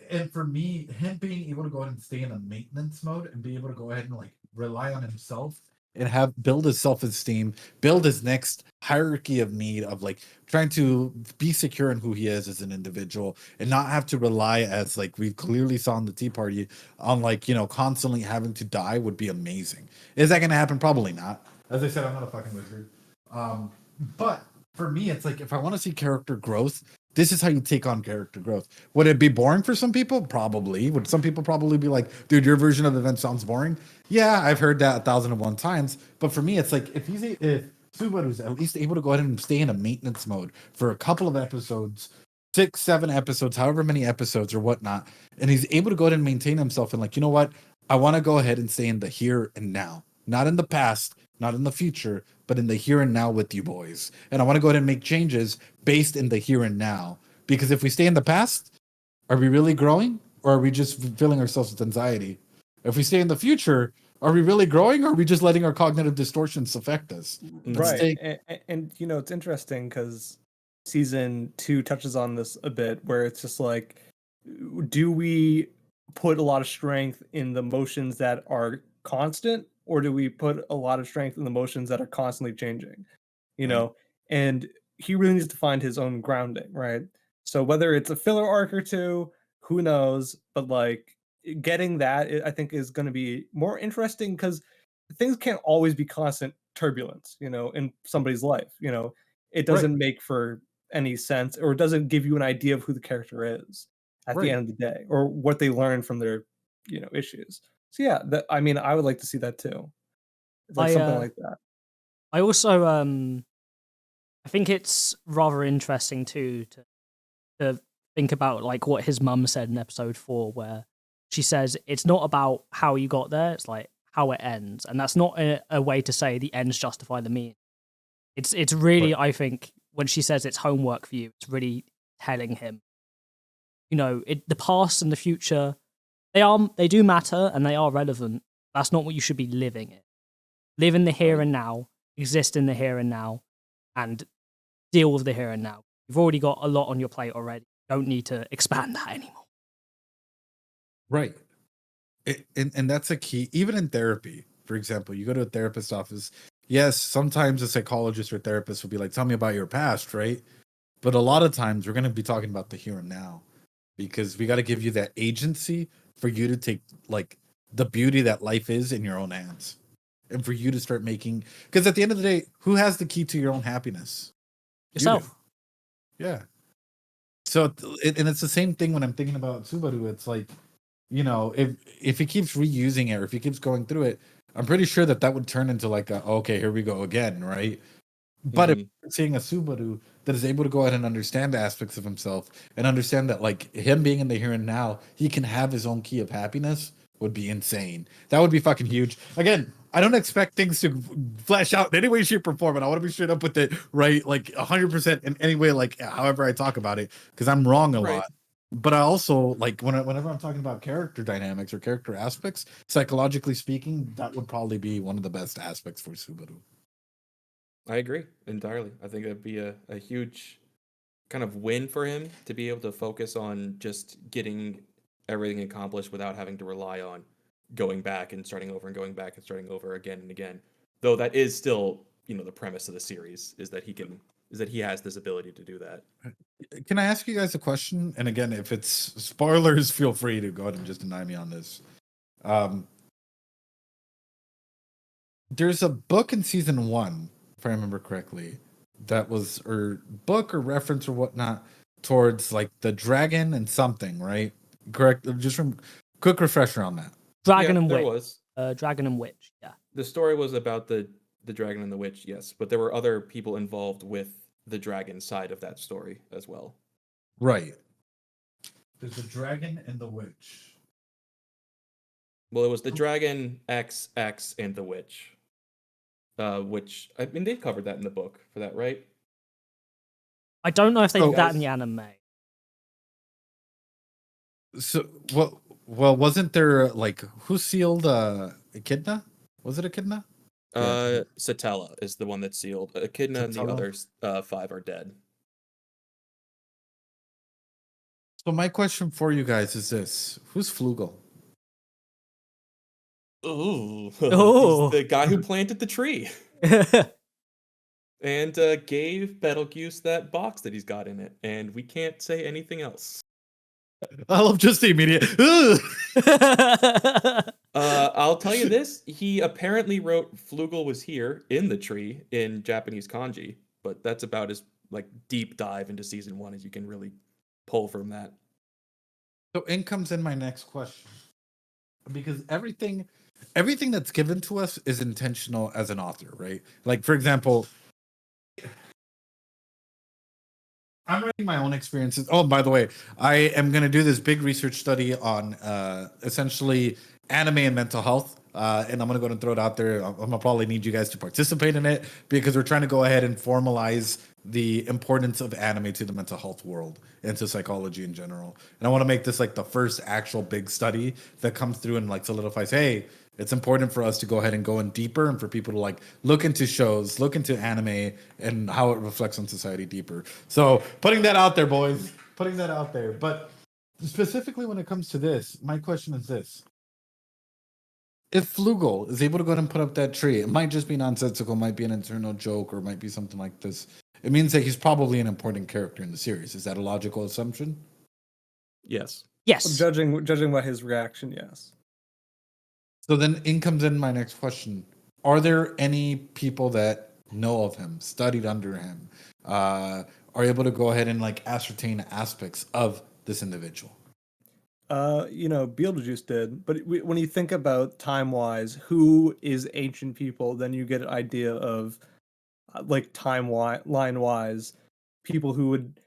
And for me, him being able to go ahead and stay in a maintenance mode and be able to go ahead and like rely on himself and build his self-esteem, build his next hierarchy of need of like trying to be secure in who he is as an individual and not have to rely, as like we clearly saw in the Tea Party, on like, you know, constantly having to die would be amazing. Is that going to happen? Probably not. As I said, I'm not a fucking wizard. But for me, it's like, if I want to see character growth, this is how you take on character growth. Would it be boring for some people? Probably. Would some people probably be like, dude, your version of events sounds boring? Yeah, I've heard that 1,001 times. But for me, it's like, if Subaru's at least able to go ahead and stay in a maintenance mode for a couple of episodes, 6, 7 episodes, however many episodes or whatnot, and he's able to go ahead and maintain himself and like, you know what? I want to go ahead and stay in the here and now, not in the past, not in the future, but in the here and now with you boys. And I want to go ahead and make changes based in the here and now. Because if we stay in the past, are we really growing? Or are we just filling ourselves with anxiety? If we stay in the future, are we really growing? Or are we just letting our cognitive distortions affect us? Right. And you know, it's interesting because season 2 touches on this a bit, where it's just like, do we put a lot of strength in the motions that are constant, or do we put a lot of strength in the motions that are constantly changing? You Right. know, and he really needs to find his own grounding, right? So whether it's a filler arc or two, who knows? But like getting that, I think, is going to be more interesting because things can't always be constant turbulence, you know, in somebody's life. You know, it doesn't make for any sense, or it doesn't give you an idea of who the character is at the Right. end of the day, or what they learn from their, you know, issues. So yeah, that, I mean, I would like to see that too. It's like something like that. I also I think it's rather interesting too to think about like what his mum said in episode 4, where she says it's not about how you got there, it's like how it ends. And that's not a way to say the ends justify the means. It's really, I think, when she says it's homework for you, it's really telling him, you know, the past and the future, they do matter and they are relevant. That's not what you should be living in. Live in the here and now, exist in the here and now, and deal with the here and now. You've already got a lot on your plate already. Don't need to expand that anymore. Right. And that's a key. Even in therapy, for example, you go to a therapist's office. Yes, sometimes a psychologist or therapist will be like, tell me about your past, right? But a lot of times we're going to be talking about the here and now, because we got to give you that agency for you to take like the beauty that life is in your own hands, and for you to start making, because at the end of the day, who has the key to your own happiness? Yourself. Yeah. So and it's the same thing when I'm thinking about Subaru. It's like, you know, if he keeps reusing it, or if he keeps going through it, I'm pretty sure that would turn into like okay, here we go again, right? But if you're seeing a Subaru that is able to go ahead and understand aspects of himself and understand that like him being in the here and now, he can have his own key of happiness, would be insane. That would be fucking huge. Again, I don't expect things to flesh out in any way, shape, or form, and I want to be straight up with it, right? Like 100% in any way, like however I talk about it, because I'm wrong a lot. But I also like whenever I'm talking about character dynamics or character aspects, psychologically speaking, that would probably be one of the best aspects for Subaru. I agree entirely. I think that'd be a huge kind of win for him to be able to focus on just getting everything accomplished without having to rely on going back and starting over and going back and starting over again and again. Though that is still, the premise of the series is that he has this ability to do that. Can I ask you guys a question? And again, if it's spoilers, feel free to go ahead and just deny me on this. There's a book in season 1, if I remember correctly, that was or book or reference or whatnot towards like the dragon and something, right? Correct. Just from quick refresher on that. Dragon and there Witch. was. Dragon and Witch. Yeah. The story was about the dragon and the witch, yes, but there were other people involved with the dragon side of that story as well. Right. There's the dragon and the witch. Well, it was the dragon XX and the witch. Which I mean they covered that in the book for that, right? I don't know if they did that guys- in the anime. So well wasn't there like who sealed Echidna? Was it Echidna? Satella is the one that's sealed. Echidna and the Satella? others 5 are dead. So my question for you guys is this: who's Flugel? Ooh. Oh. He's the guy who planted the tree and gave Betelgeuse that box that he's got in it, and we can't say anything else. I love just the immediate. I'll tell you this: he apparently wrote "Flugel was here" in the tree in Japanese kanji, but that's about as like deep dive into season 1 as you can really pull from that. So in comes in my next question, because everything that's given to us is intentional as an author, right? Like for example, I'm writing my own experiences. Oh, by the way, I am going to do this big research study on essentially anime and mental health. And I'm going to go and throw it out there. I'm going to probably need you guys to participate in it because we're trying to go ahead and formalize the importance of anime to the mental health world and to psychology in general. And I want to make this like the first actual big study that comes through and like solidifies, hey, it's important for us to go ahead and go in deeper and for people to like look into shows, look into anime and how it reflects on society deeper. So putting that out there, boys, putting that out there. But specifically when it comes to this, my question is this. If Flugel is able to go ahead and put up that tree, it might just be nonsensical, might be an internal joke, or might be something like this. It means that he's probably an important character in the series. Is that a logical assumption? Yes. Yes. Judging by his reaction, yes. So then in comes in my next question. Are there any people that know of him, studied under him, are able to go ahead and like ascertain aspects of this individual? Beetlejuice did, but when you think about time-wise, who is ancient people, then you get an idea of like line-wise, people who would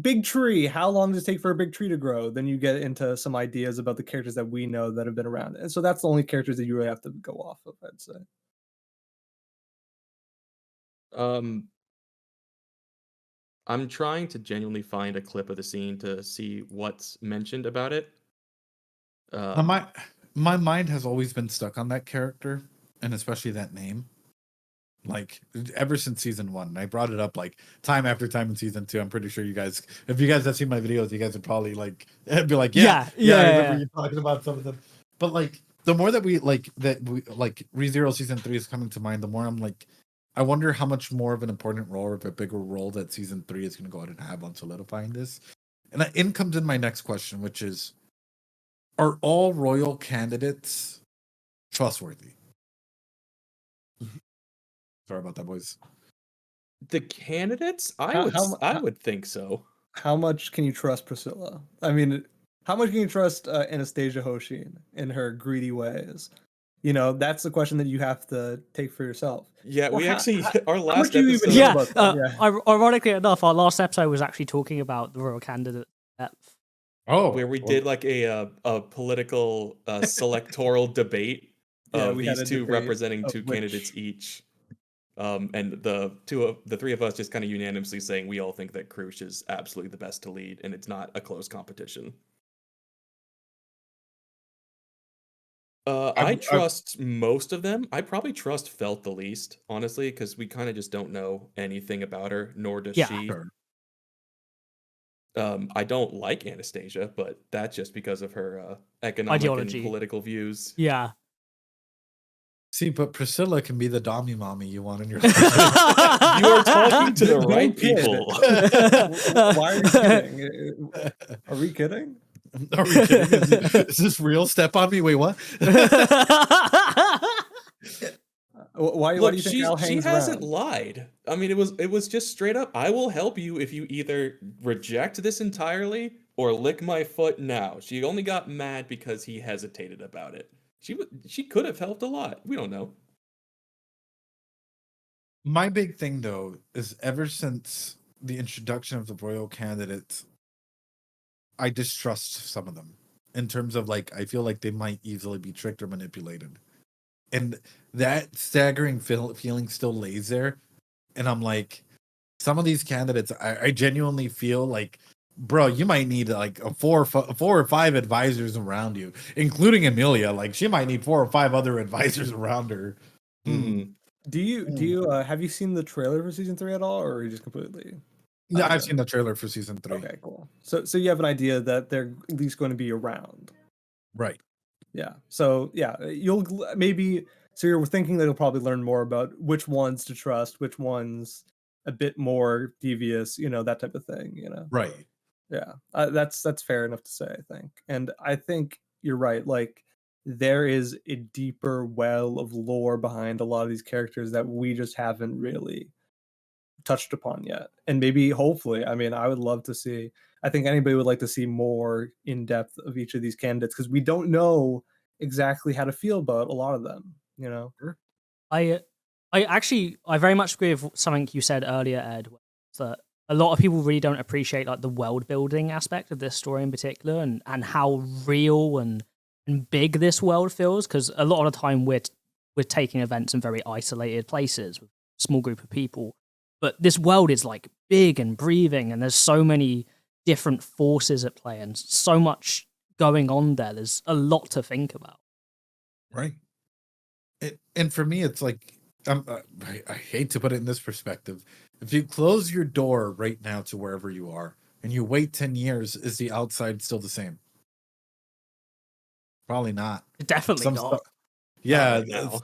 big tree. How long does it take for a big tree to grow? Then you get into some ideas about the characters that we know that have been around, and so that's the only characters that you really have to go off of, I'd say. I'm trying to genuinely find a clip of the scene to see what's mentioned about it. My mind has always been stuck on that character, and especially that name. Like ever since season 1, I brought it up like time after time in season 2. I'm pretty sure you guys, if you guys have seen my videos, you guys would probably like be like, yeah. I remember you talking about some of them. But like the more that we ReZero season 3 is coming to mind, the more I'm like, I wonder how much more of an important role or of a bigger role that season 3 is going to go ahead and have on solidifying this. And in comes in my next question, which is, are all royal candidates trustworthy? Sorry about that, boys. The candidates? I would think so. How much can you trust Priscilla? I mean, how much can you trust Anastasia Hoshin in her greedy ways? That's the question that you have to take for yourself. Yeah, Well, we how- actually how- our much last do you even episode. know Yeah, about that? ironically enough, our last episode was actually talking about the royal candidate depth. Oh, where we did like a political selectoral debate Yeah, of we had these a two debate representing of two which- candidates each. And the three of us just kind of unanimously saying we all think that Krush is absolutely the best to lead, and it's not a close competition. I trust most of them. I probably trust Felt the least, honestly, because we kind of just don't know anything about her, nor does Yeah. she. Sure. I don't like Anastasia, but that's just because of her economic Ideology. and political views. Yeah. See, but Priscilla can be the dommy mommy you want in your You are talking to the Don't right kid. people. Why are you kidding? Are we kidding? Are we kidding? Is this real? Step on me. Wait, what? Why Look, do you think she Al hangs hasn't around? lied. I mean, it was just straight up. I will help you if you either reject this entirely or lick my foot now. She only got mad because he hesitated about it. She could have helped a lot. We don't know. My big thing, though, is ever since the introduction of the royal candidates, I distrust some of them in terms of like, I feel like they might easily be tricked or manipulated. And that staggering feeling still lays there. And I'm like, some of these candidates, I genuinely feel like, bro, you might need like four or five advisors around you, including Emilia. Like, she might need 4 or 5 other advisors around her. Mhm. Do you have you seen the trailer for season 3 at all, or are you just completely? Yeah, I've seen the trailer for season 3. Okay, cool. So you have an idea that they're at least going to be around. Right. Yeah. So yeah, you'll maybe. So you're thinking that you'll probably learn more about which ones to trust, which ones a bit more devious, that type of thing. Right. Yeah, that's fair enough to say, I think. And I think you're right. Like, there is a deeper well of lore behind a lot of these characters that we just haven't really touched upon yet. And maybe, hopefully, I mean, I would love to see. I think anybody would like to see more in depth of each of these candidates because we don't know exactly how to feel about a lot of them. I very much agree with something you said earlier, Ed. That a lot of people really don't appreciate like the world building aspect of this story in particular, and how real and big this world feels. Because a lot of the time we're taking events in very isolated places with a small group of people, but this world is like big and breathing, and there's so many different forces at play, and so much going on there. There's a lot to think about. Right. And for me, it's like, I hate to put it in this perspective. If you close your door right now to wherever you are and you wait 10 years, is the outside still the same? Probably not. Definitely not. Yeah. Now.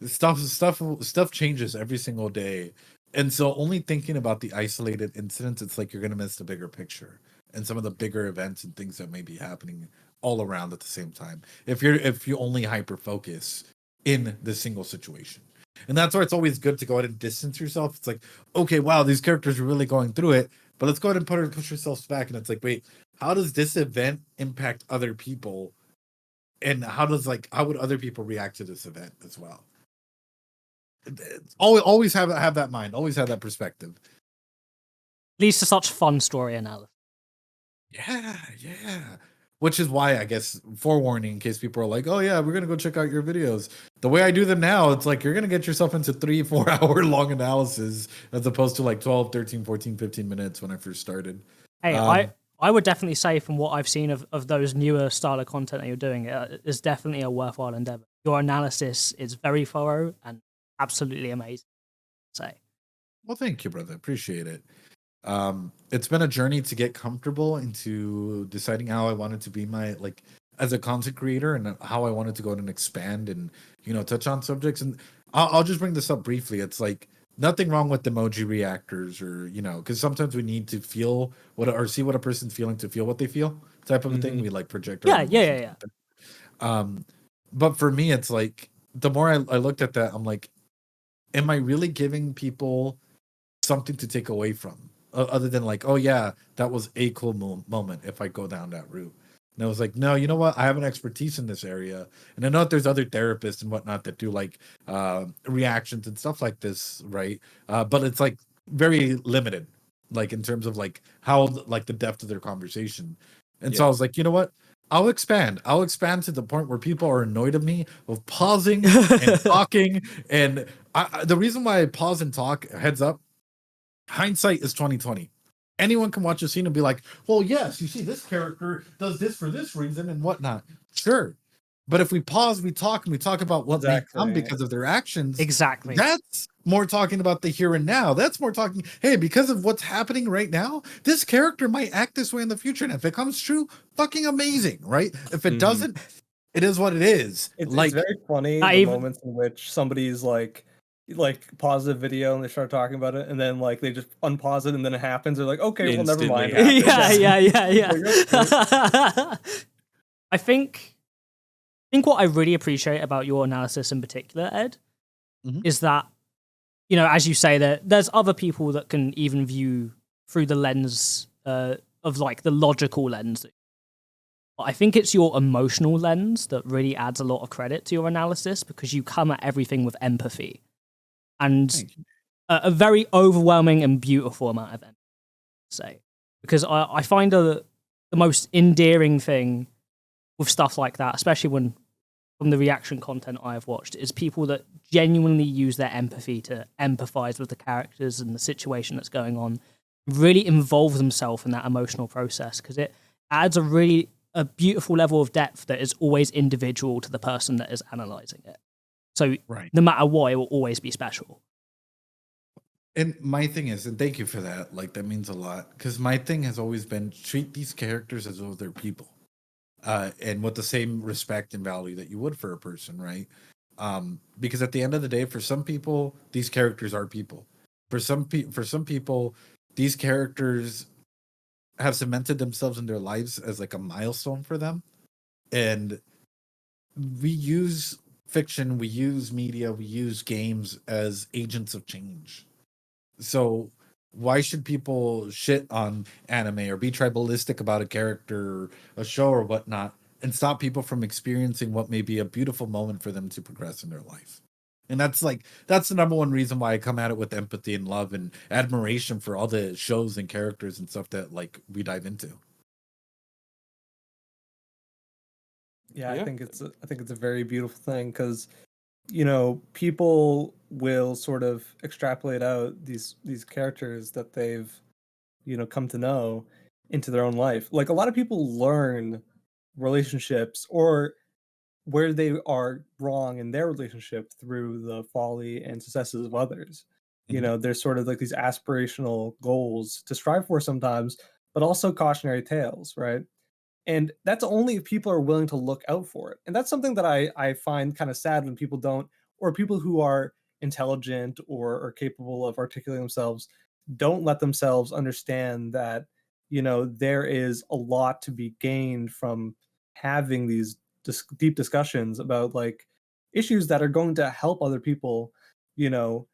Stuff changes every single day. And so only thinking about the isolated incidents, it's like you're going to miss the bigger picture and some of the bigger events and things that may be happening all around at the same time. If you only hyper focus in the single situation. And that's why it's always good to go ahead and distance yourself. It's like, okay, wow, these characters are really going through it, but let's go ahead and push yourselves back. And it's like, wait, how does this event impact other people? And how would other people react to this event as well? Always have that mind. Always have that perspective. Leads to such fun story analysis. Yeah. Which is why, I guess, forewarning in case people are like, oh yeah, we're going to go check out your videos. The way I do them now, it's like you're going to get yourself into 3-4 hour long analysis as opposed to like 12, 13, 14, 15 minutes when I first started. Hey, I would definitely say from what I've seen of those newer style of content that you're doing, it's definitely a worthwhile endeavor. Your analysis is very thorough and absolutely amazing, I'd say. Well, thank you, brother. Appreciate it. It's been a journey to get comfortable into deciding how I wanted to be as a content creator and how I wanted to go and expand and touch on subjects. And I'll just bring this up briefly. It's like nothing wrong with emoji reactors or because sometimes we need to feel see what a person's feeling to feel what they feel type of a thing. We like project our yeah. But for me, it's like the more I looked at that, I'm like, am I really giving people something to take away from? Other than like, oh yeah, that was a cool moment if I go down that route. And I was like, no, you know what? I have an expertise in this area. And I know that there's other therapists and whatnot that do like reactions and stuff like this, right? But it's like very limited, like in terms of like how like the depth of their conversation. And so I was like, you know what? I'll expand. I'll expand to the point where people are annoyed of me of pausing and talking. And the reason why I pause and talk, heads up, hindsight is 2020. Anyone can watch a scene and be like, well, yes, you see, this character does this for this reason and whatnot. Sure. But if we pause, we talk, and we talk about what they come because of their actions. Exactly. That's more talking about the here and now. That's more talking, hey, because of what's happening right now, this character might act this way in the future. And if it comes true, fucking amazing, right? If it doesn't, it is what it is. It's very funny the moments in which somebody's like pause the video and they start talking about it, and then like they just unpause it, and then it happens. They're like, okay, well, never mind. Yeah. I think what I really appreciate about your analysis in particular, Ed, is that, you know, as you say, that there's other people that can even view through the lens of like the logical lens. But I think it's your emotional lens that really adds a lot of credit to your analysis, because you come at everything with empathy. And a very overwhelming and beautiful amount of empathy, say. Because I find the most endearing thing with stuff like that, especially from the reaction content I have watched, is people that genuinely use their empathy to empathize with the characters and the situation that's going on, really involve themselves in that emotional process, because it adds a beautiful level of depth that is always individual to the person that is analyzing it. So no matter what, it will always be special. And my thing is, and thank you for that, like that means a lot, because my thing has always been treat these characters as though they're people, and with the same respect and value that you would for a person, right? Because at the end of the day, for some people, these characters are people. For some people, these characters have cemented themselves in their lives as like a milestone for them, and we use fiction, we use media, we use games as agents of change. So why should people shit on anime or be tribalistic about a character or a show or whatnot, and stop people from experiencing what may be a beautiful moment for them to progress in their life? And that's the number one reason why I come at it with empathy and love and admiration for all the shows and characters and stuff that like we dive into. Yeah, I think it's a very beautiful thing, because, you know, people will sort of extrapolate out these characters that they've, you know, come to know into their own life. Like, a lot of people learn relationships or where they are wrong in their relationship through the folly and successes of others. You know, there's sort of like these aspirational goals to strive for sometimes, but also cautionary tales, right? And that's only if people are willing to look out for it. And that's something that I find kind of sad when people don't, or people who are intelligent or capable of articulating themselves don't let themselves understand that, you know, there is a lot to be gained from having these deep discussions about like issues that are going to help other people. You know,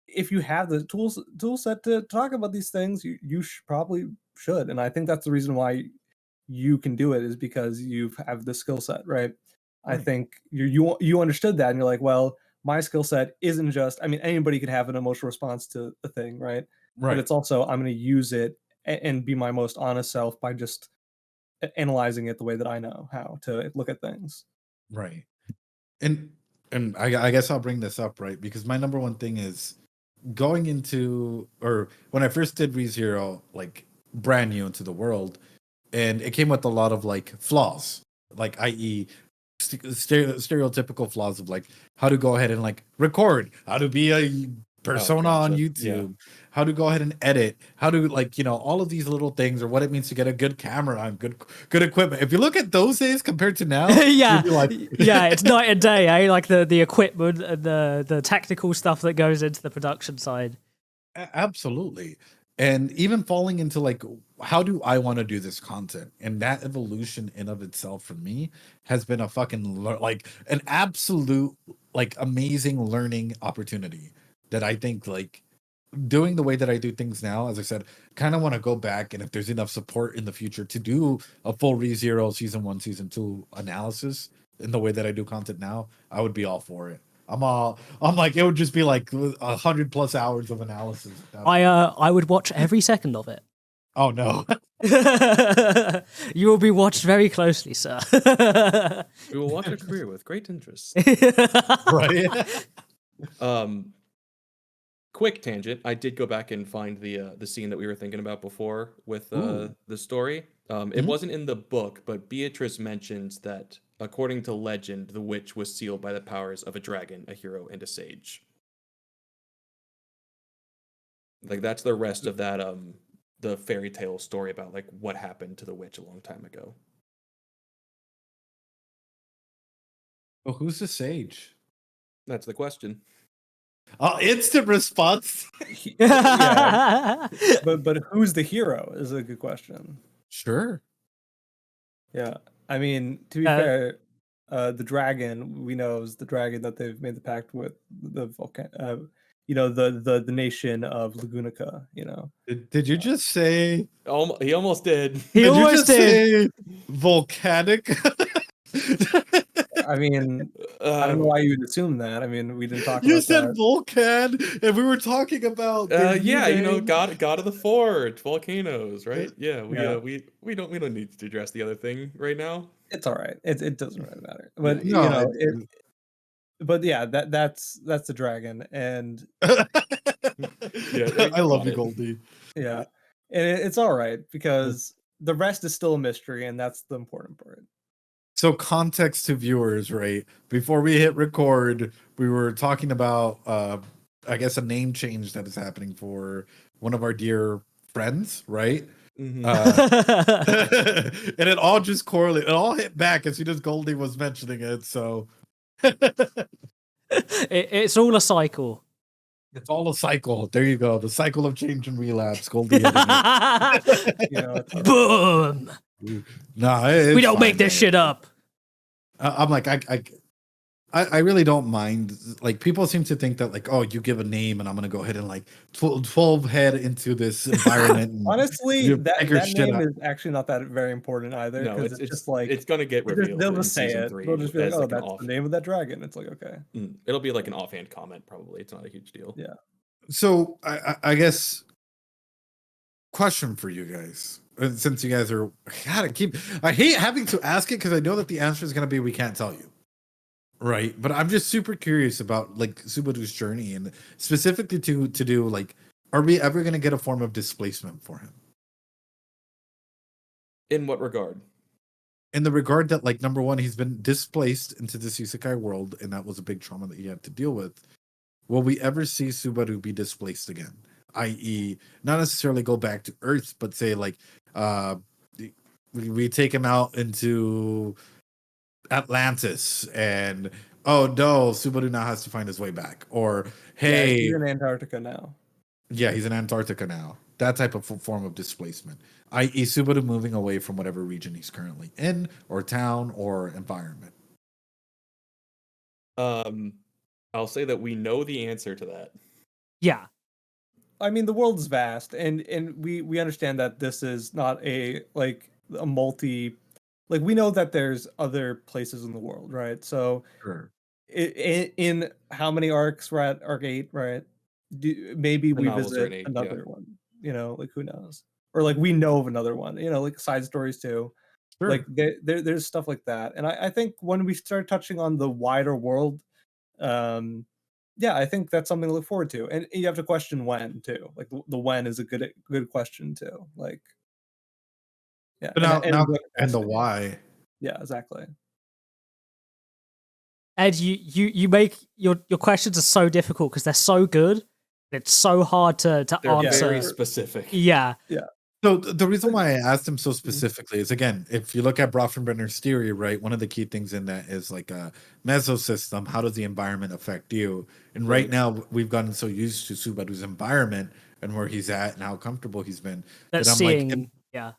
if you have the tool set to talk about these things, you probably should. And I think that's the reason why you can do it, is because you have the skill set, right? I think you understood that, and you're like, well, my skill set isn't just, I mean, anybody could have an emotional response to a thing, right? But it's also, I'm going to use it and be my most honest self by just analyzing it the way that I know how to look at things. Right. And I guess I'll bring this up, right? Because my number one thing is going into, or when I first did ReZero, like brand new into the world, and it came with a lot of like flaws, like i.e. stereotypical flaws of like how to go ahead and like record, how to be a persona on YouTube, how to go ahead and edit, how to, like, you know, all of these little things, or what it means to get a good camera on good equipment. If you look at those days compared to now, yeah, like... yeah, it's night and day, eh? Like the equipment and the technical stuff that goes into the production side. Absolutely. And even falling into like, how do I want to do this content? And that evolution in of itself for me has been a fucking like an absolute like amazing learning opportunity that I think like doing the way that I do things now, as I said, kind of want to go back, and if there's enough support in the future to do a full ReZero season 1, season 2 analysis in the way that I do content now, I would be all for it. I'm like, it would just be like 100+ hours of analysis. I would watch every second of it. Oh no. You will be watched very closely, sir. We will watch your career with great interest. Right. Quick tangent. I did go back and find the scene that we were thinking about before with Ooh. the story. It wasn't in the book, but Beatrice mentions that according to legend, the witch was sealed by the powers of a dragon, a hero, and a sage. Like that's the rest of that the fairy tale story about like what happened to the witch a long time ago. Oh, who's the sage? That's the question. Oh, instant response. Yeah, but who's the hero is a good question. Sure. Yeah, I mean, to be fair, the dragon we know is the dragon that they've made the pact with the volcano. The nation of Lagunica. Did you just say? He almost did. He Did you almost just did. say volcanic? I mean, I don't know why you would assume that. I mean, we didn't talk You about said that. volcan, and we were talking about. their Yeah, new name. God of the Forge, volcanoes, right? Yeah, Yeah. we don't need to address the other thing right now. It's all right. It doesn't really matter. But No, but yeah, that's the dragon, and Yeah, I love got you, it. Goldie. yeah, and it's all right because the rest is still a mystery, and that's the important part. So context to viewers, right? Before we hit record, we were talking about I guess a name change that is happening for one of our dear friends, right? Mhm. And it all just correlated. It all hit back as soon as Goldie was mentioning it. So It's all a cycle. it's all a cycle. There you go. The cycle of change and relapse. Goldie hitting it. It's all right. Boom. No, We don't make this shit up. I'm like, I really don't mind. Like, people seem to think that, like, oh, you give a name and I'm gonna go ahead and like 12 head into this environment. And Honestly, you that figure shit name out. is actually not that very important either. No, Because it's just like it's gonna get revealed. they'll in just say season it. 3 They'll just be like, as, "Oh, like, an that's the name of that dragon." It's like, okay, It'll be like an offhand comment, probably. It's not a huge deal. yeah. So I guess question for you guys, since you guys are, I hate having to ask it because I know that the answer is gonna be we can't tell you. Right, but I'm just super curious about like Subaru's journey and specifically to do like, are we ever going to get a form of displacement for him? In what regard? In the regard that, like, number one, he's been displaced into this isekai world, and that was a big trauma that he had to deal with. Will we ever see Subaru be displaced again? I.e., not necessarily go back to Earth, but say like, we take him out into Atlantis, and oh no, Subaru now has to find his way back. Or hey, he's in Antarctica now. Yeah, he's in Antarctica now. That type of form of displacement, i.e., Subaru moving away from whatever region he's currently in, or town, or environment. I'll say that we know the answer to that. Yeah. I mean, the world is vast, and we understand that this is not a multi. Like, we know that there's other places in the world, right? So, Sure. in how many arcs? We're at arc 8, right? Maybe The we novels are visit in 8, another one. Like, who knows? Or like we know of another one. Like side stories too. Sure. Like there's stuff like that, and I think when we start touching on the wider world, yeah, I think that's something to look forward to. And you have to question when too. Like the when is a good question too. Like, yeah, But and the capacity. why. Yeah, exactly. Ed, you make your questions are so difficult because they're so good. It's so hard to They're answer. very specific. Yeah. So the reason why I asked him so specifically is, again, if you look at Brofenbrenner's theory, right, one of the key things in that is like a mesosystem. How does the environment affect you? And right now we've gotten so used to Subaru's environment and where he's at and how comfortable he's been That's that I'm seeing. like,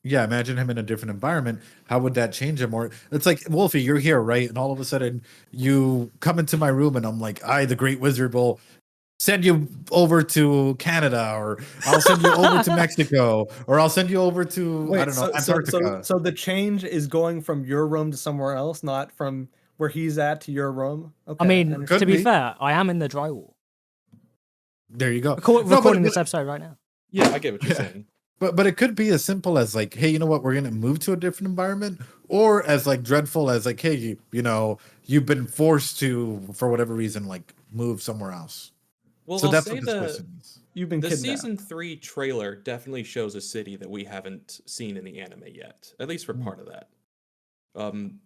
Yeah. imagine him in a different environment. How would that change him? Or it's like, Wolfie, you're here, right? And all of a sudden you come into my room and I'm like, I, the great wizard, will send you over to Canada, or I'll send you over to Mexico, or I'll send you over to, I don't know, Antarctica. So the change is going from your room to somewhere else, not from where he's at to your room. Okay, I mean, Could to be be. fair, I am in the drywall. There you go. Recording this episode right now. Yeah, I get what you're saying. But it could be as simple as like, hey, you know what, we're gonna move to a different environment, or as like dreadful as like, hey, you've been forced to, for whatever reason, like move somewhere else. Well, So I'll that's say what this question is. You've been the kidnapped. season 3 trailer definitely shows a city that we haven't seen in the anime yet, at least for part of that.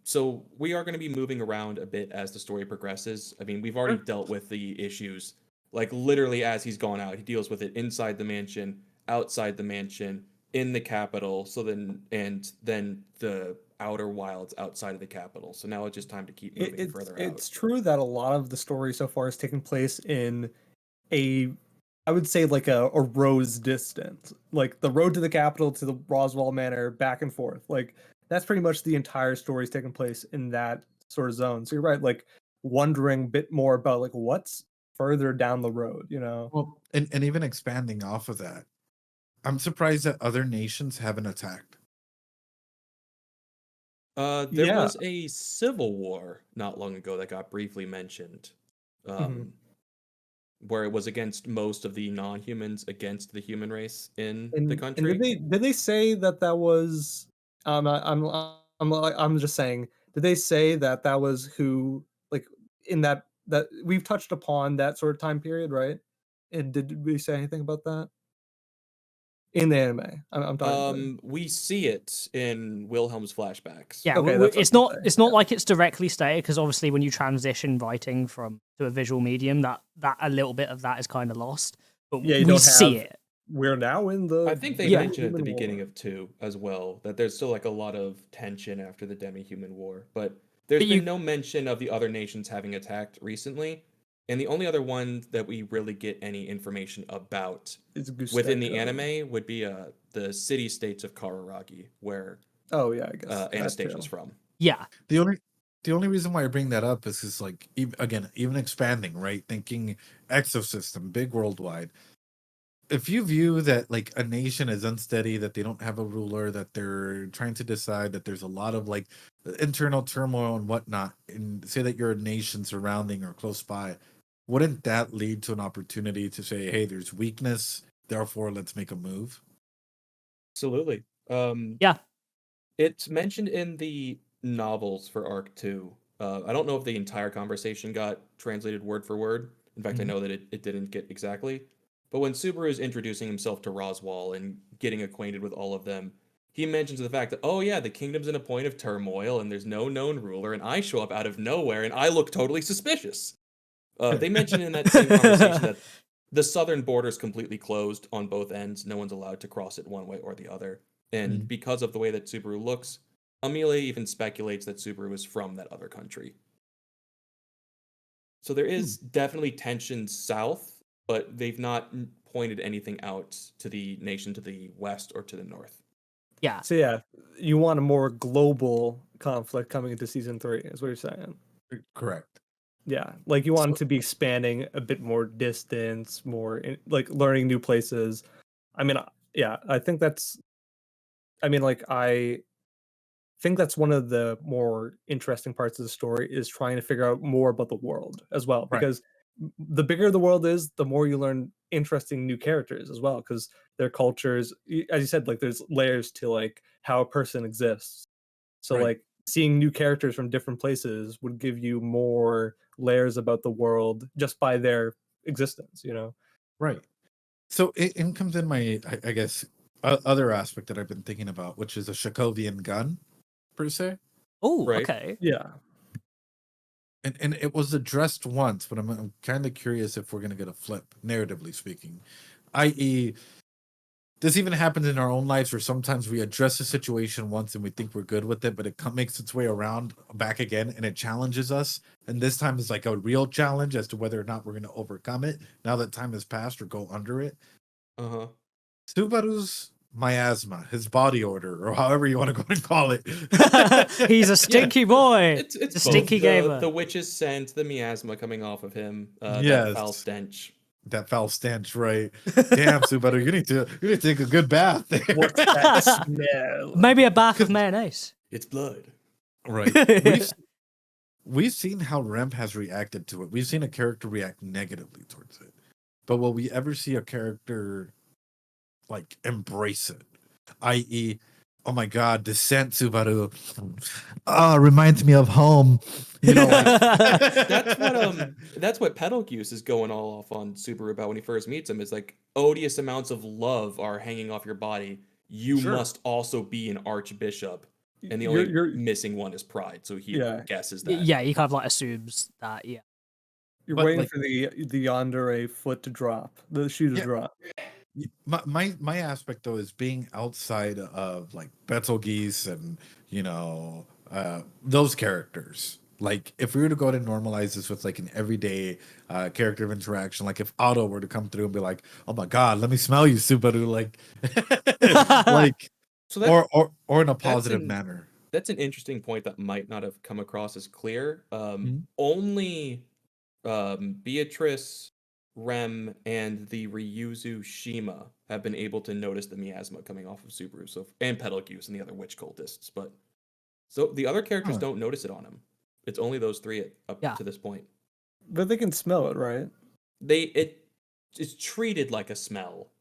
So we are going to be moving around a bit as the story progresses. I mean, we've already dealt with the issues, like literally as he's gone out, he deals with it inside the mansion, outside the mansion, in the capital. So then the outer wilds outside of the capital. So now it's just time to keep moving further out. It's true that a lot of the story so far is taking place in a, I would say like a rose distance, like the road to the capital to the Roswell Manor, back and forth. Like that's pretty much the entire story is taking place in that sort of zone. So you're right, like wondering a bit more about like what's further down the road, you know? Well, and even expanding off of that, I'm surprised that other nations haven't attacked. There Yeah. was a civil war not long ago that got briefly mentioned, Mhm. where it was against most of the non-humans against the human race in the And country. did they say that that was I'm just saying, did they say that that was who, like, in that we've touched upon that sort of time period, right? And did we say anything about that in the anime? I'm talking about. We see it in Wilhelm's flashbacks. Yeah, Okay, that's what it's I was not gonna say, it's not yeah. like it's directly stated because obviously when you transition writing from to a visual medium, that a little bit of that is kind of lost. But Yeah, you we don't see have it. we're now in the I think they Yeah. mention at the Demi-Human beginning War. of 2 as well that there's still like a lot of tension after the Demi-Human War, but there's But been you no mention of the other nations having attacked recently, and the only other one that we really get any information about It's within the Gusteko. anime would be the city-states of Kararagi, where Oh yeah, I guess that Anastasia's too. from. yeah. The only reason why I bring that up is like, even expanding, right? Thinking exosystem, big worldwide. If you view that like a nation is unsteady, that they don't have a ruler, that they're trying to decide, that there's a lot of like internal turmoil and whatnot, and say that you're a nation surrounding or close by, wouldn't that lead to an opportunity to say, hey, there's weakness, therefore let's make a move? Absolutely. Yeah. It's mentioned in the novels for Arc 2. I don't know if the entire conversation got translated word for word. In fact, I Mhm. know that it didn't get exactly. But when Subaru is introducing himself to Roswell and getting acquainted with all of them, he mentions the fact that, oh yeah, the kingdom's in a point of turmoil and there's no known ruler, and I show up out of nowhere and I look totally suspicious. They mentioned in that same conversation that the southern border is completely closed on both ends. No one's allowed to cross it one way or the other. And Mhm. because of the way that Subaru looks, Emilia even speculates that Subaru is from that other country. So there is definitely tension south, but they've not pointed anything out to the nation to the west or to the north. Yeah. So yeah, you want a more global conflict coming into season 3, is what you're saying. Correct. Yeah, like you want So- it to be spanning a bit more distance, more like learning new places. I mean, yeah, I think that's. I mean, like I think that's one of the more interesting parts of the story is trying to figure out more about the world as well, Right. because the bigger the world is, the more you learn interesting new characters as well, because their cultures, as you said, like there's layers to like how a person exists. So Right. like seeing new characters from different places would give you more layers about the world just by their existence, you know? Right. So it comes in my, I guess, other aspect that I've been thinking about, which is a Shakovian gun, per se. Oh, Right. okay. Yeah. And it was addressed once, but I'm kind of curious if we're going to get a flip, narratively speaking. I.e., this even happens in our own lives where sometimes we address a situation once and we think we're good with it, but it makes its way around back again and it challenges us. And this time is like a real challenge as to whether or not we're going to overcome it now that time has passed or go under it. Uh-huh. Subaru's miasma, his body odor, or however you want to go and call it. He's a stinky boy. It's a both. stinky gamer. The witch's scent, the miasma coming off of him, that Yes. foul stench. That foul stench, right? Damn, Subaru, you need to take a good bath there. What's that smell? Maybe a bath of mayonnaise. It's blood. Right. We've seen how Remp has reacted to it. We've seen a character react negatively towards it. But will we ever see a character like embrace it, i.e., oh my god, Descent Subaru, reminds me of home. You know, like That's what Pedalgoose is going all off on Subaru about when he first meets him. Is like odious amounts of love are hanging off your body. You Sure. must also be an archbishop, and the You're- only you're- missing one is pride. So he Yeah. guesses that. Yeah, he kind of like assumes that. Yeah. You're But, waiting like- for the yandere foot to drop, the shoe to Yeah. drop. my aspect though is being outside of like Betelgeuse and those characters. Like if we were to go to normalize this with like an everyday character of interaction, like if Otto were to come through and be like, "Oh my God, let me smell you, Subaru," like, like, So that, or in a positive manner. That's an interesting point that might not have come across as clear. Mhm. Only Beatrice, Rem, and the Ryuzu Shima have been able to notice the miasma coming off of Subaru, and Pedalgoose and the other witch cultists. But so the other characters Huh. don't notice it on him. It's only those three up Yeah. to this point. But they can smell it, right? It's treated like a smell,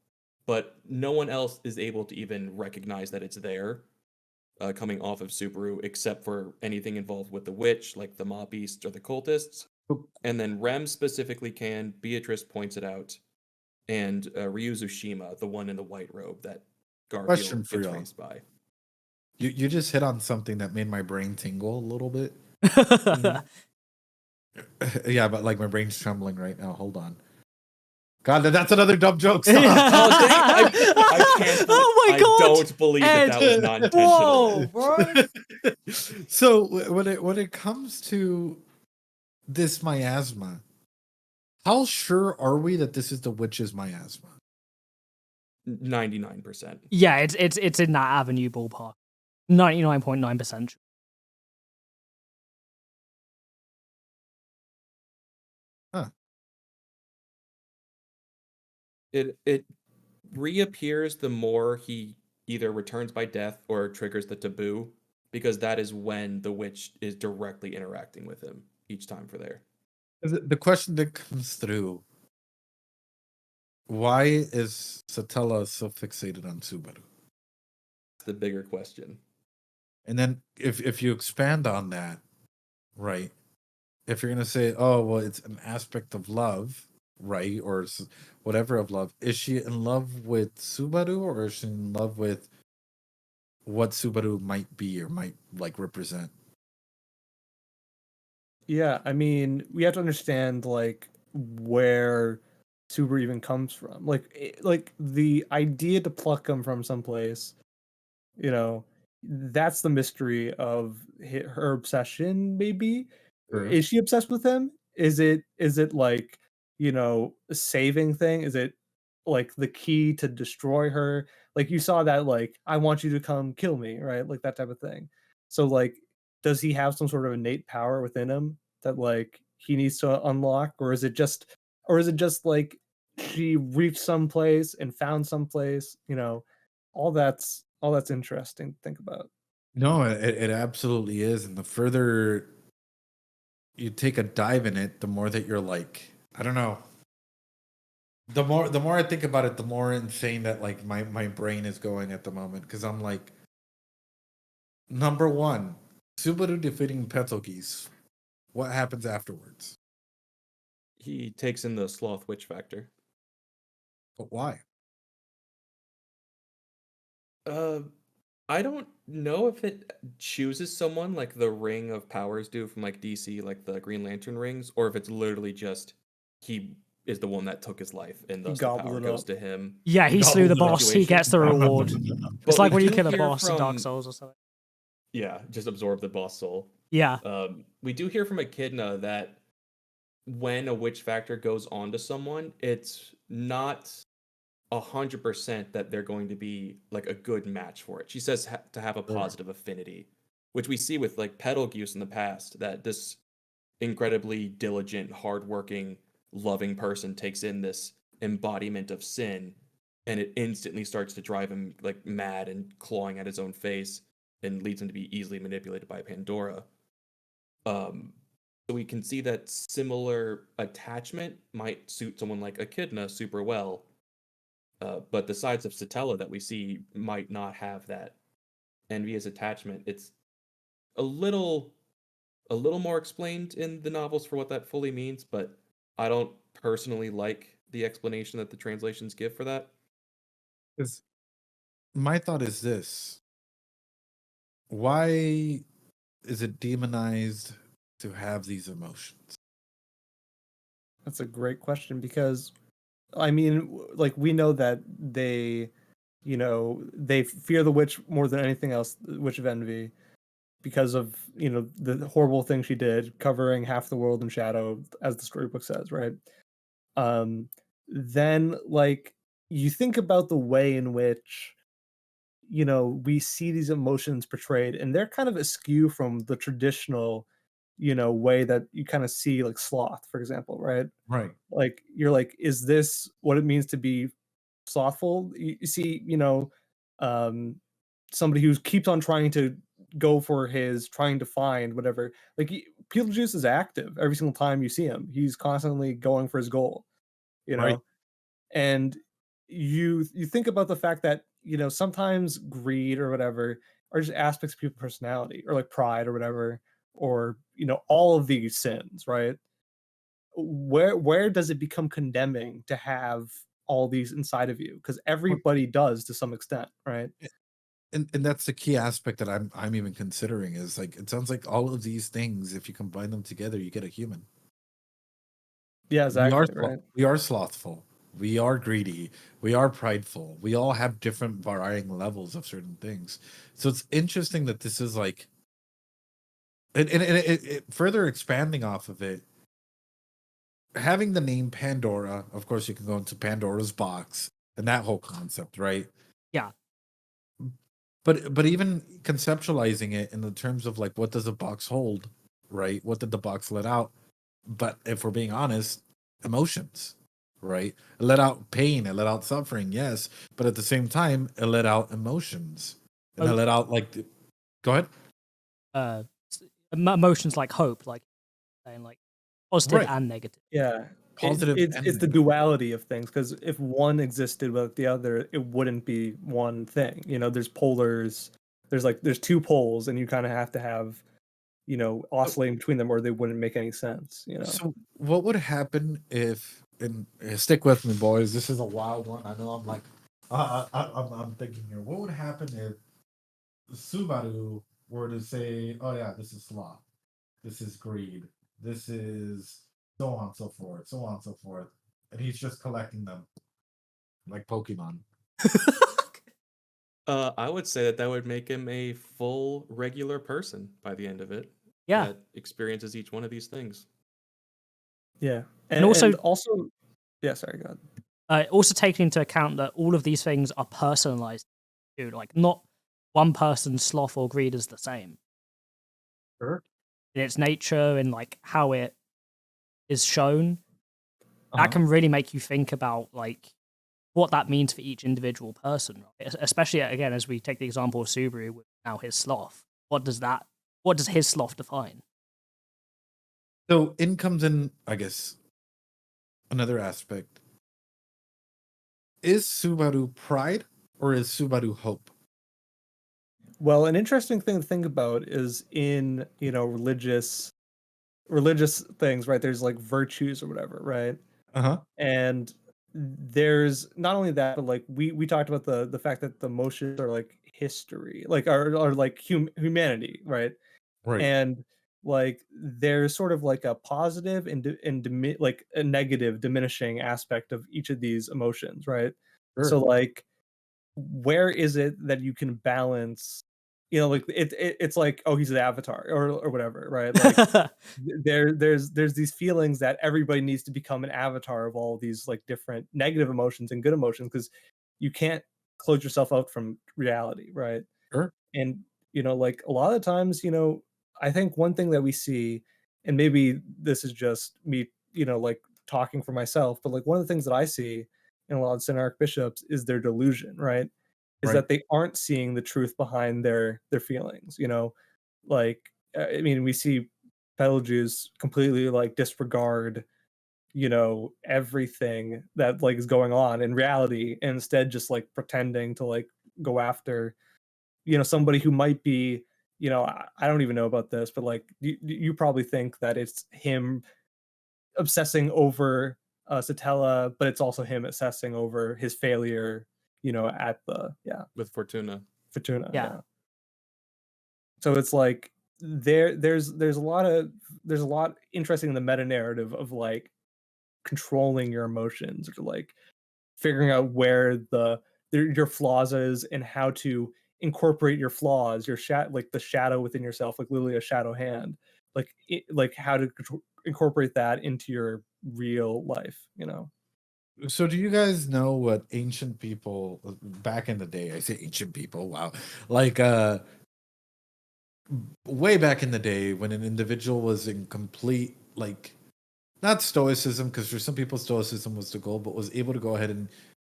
but no one else is able to even recognize that it's there. Coming off of Subaru, except for anything involved with the witch, like the mob beasts or the cultists. And then Rem specifically can. Beatrice points it out, and Ryuzu Shima, the one in the white robe that Question Garfield for gets y'all. raised by. You just hit on something that made my brain tingle a little bit. Yeah, but like my brain's trembling right now. Hold on. God, that's another dumb joke. Stop. I can't. Oh my I God, don't believe that was not intentional. Whoa, bro. So when it comes to this miasma, how sure are we that this is the witch's miasma? 99%. Yeah, it's in that avenue ballpark. 99.9%. It reappears the more he either returns by death or triggers the taboo, because that is when the witch is directly interacting with him each time for there. The question that comes through: why is Satella so fixated on Subaru? The bigger question. And then if you expand on that, right? If you're gonna say, oh well, it's an aspect of love, right, or whatever of love, is she in love with Subaru, or is she in love with what Subaru might be or might like represent? Yeah, I mean, we have to understand like where Subaru even comes from. Like the idea to pluck him from someplace, you know, that's the mystery of her obsession. Maybe Sure. is she obsessed with him? Is it like, a saving thing? Is it like the key to destroy her? Like you saw that, like, I want you to come kill me, right? Like that type of thing. So like, does he have some sort of innate power within him that like he needs to unlock, or is it just like she reached someplace and found someplace, all that's interesting to think about. No, it absolutely is. And the further you take a dive in it, the more that you're like, I don't know. The more I think about it, the more insane that like my brain is going at the moment. Because I'm like, number one, Subaru defeating Betelgeuse. What happens afterwards? He takes in the sloth witch factor. But why? I don't know if it chooses someone like the Ring of Powers do from like DC, like the Green Lantern rings, or if it's literally just he is the one that took his life and thus the gobbled power it goes up. to him. Yeah, he slew the Gobbled it up. boss. He gets the reward. It's But like we when you do kill a hear boss in Dark from- Souls or something. Yeah, just absorb the boss soul. Yeah. We do hear from Echidna that when a witch factor goes onto someone, it's not 100% that they're going to be like a good match for it. She says to have a Sure. positive affinity, which we see with like Pedalgoose in the past, that this incredibly diligent, hardworking, loving person takes in this embodiment of sin, and it instantly starts to drive him like mad and clawing at his own face and leads him to be easily manipulated by Pandora. So we can see that similar attachment might suit someone like Echidna super well. But the sides of Satella that we see might not have that envious attachment. It's a little more explained in the novels for what that fully means, but I don't personally like the explanation that the translations give for that. Because my thought is this: why is it demonized to have these emotions? That's a great question because, I mean, like we know that they, they fear the witch more than anything else, the Witch of Envy, because of the horrible thing she did, covering half the world in shadow, as the storybook says, right? Um, then like you think about the way in which we see these emotions portrayed, and they're kind of askew from the traditional, way that you kind of see like sloth, for example, right? Right. Like you're like, is this what it means to be slothful? You see, um, somebody who keeps on trying to go for his, trying to find whatever. Like Beetlejuice is active every single time you see him. He's constantly going for his goal, you Right. know. And you think about the fact that sometimes greed or whatever are just aspects of people's personality, or like pride or whatever, or all of these sins, right? Where does it become condemning to have all these inside of you? Because Well, everybody does to some extent, right? and that's the key aspect that I'm even considering is like it sounds like all of these things, if you combine them together, you get a human. Yeah, exactly, right. We are slothful. We are greedy. We are prideful. We all have different varying levels of certain things. So it's interesting that this is like, it further expanding off of it, having the name Pandora. Of course, you can go into Pandora's box and that whole concept, right? Yeah. But even conceptualizing it in the terms of like, what does a box hold, right? What did the box let out? But if we're being honest, emotions, right? It let out pain, it let out suffering, yes, but at the same time, it let out emotions, and it Oh, let out go ahead. Emotions like hope, like saying like positive Right, and negative. Yeah, positive and it's the duality of things, because if one existed without the other, it wouldn't be one thing. There's polars, there's two poles, and you kind of have to have so, oscillating between them, or they wouldn't make any sense. so what would happen if, and stick with me, boys, this is a wild one. I know I'm like, I'm thinking here. What would happen if Subaru were to say, "Oh yeah, this is sloth, this is greed, this is so on and so forth, so on and so forth," and he's just collecting them like Pokemon. I would say that would make him a full regular person by the end of it Yeah. that experiences each one of these things. Yeah, And also, and also, yeah. Sorry, go ahead. also taking into account that all of these things are personalized, too. Like, not one person's sloth or greed is the same Sure. in its nature and like how it is shown. That Uh-huh. can really make you think about like what that means for each individual person, right? Especially again as we take the example of Subaru with now his sloth. What does his sloth define? So in comes in, I guess, another aspect. Is Subaru pride or is Subaru hope? Well, an interesting thing to think about is in religious things, right? There's like virtues or whatever, right? Uh-huh. And there's not only that, but like we talked about the fact that the emotions are like history, like are like humanity, right? Right. And like there's sort of like a positive like a negative diminishing aspect of each of these emotions, right? So Sure. like where is it that you can balance, like it's like, oh, he's an avatar or whatever, right? Like there's these feelings that everybody needs to become an avatar of all these like different negative emotions and good emotions, because you can't close yourself out from reality, right? Sure. And like a lot of times, I think one thing that we see, and maybe this is just me, like talking for myself, but like one of the things that I see in a lot of Center archbishops is their delusion, right? Is Right. that they aren't seeing the truth behind their feelings, like I mean, we see Betelgeuse completely like disregard, everything that like is going on in reality, and instead just like pretending to like go after somebody who might be, I don't even know about this, but like you probably think that it's him obsessing over Satella, but it's also him obsessing over his failure, at the with Fortuna. Fortuna. Yeah. Yeah. So it's like there's a lot interesting in the meta narrative of like controlling your emotions, or like figuring out where your flaws is, and how to incorporate your flaws, your like the shadow within yourself, like literally a shadow hand, like how to incorporate that into your real life. So do you guys know what ancient people back in the day, I say ancient people, wow. Like way back in the day when an individual was in complete like not stoicism, because for some people stoicism was the goal, but was able to go ahead and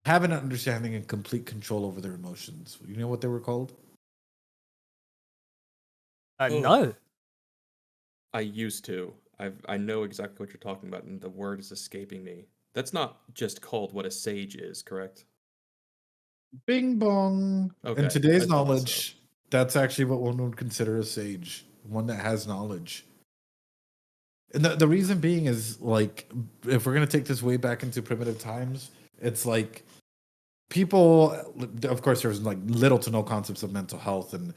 have an understanding and complete control over their emotions. You know what they were called? No. I used to. I know exactly what you're talking about, and the word is escaping me. That's not just called what a sage is, correct? Bing bong. In Okay, today's I thought so. knowledge, that's actually what one would consider a sage, one that has knowledge. And the reason being is like, if we're going to take this way back into primitive times, it's like people, of course, there's like little to no concepts of mental health, and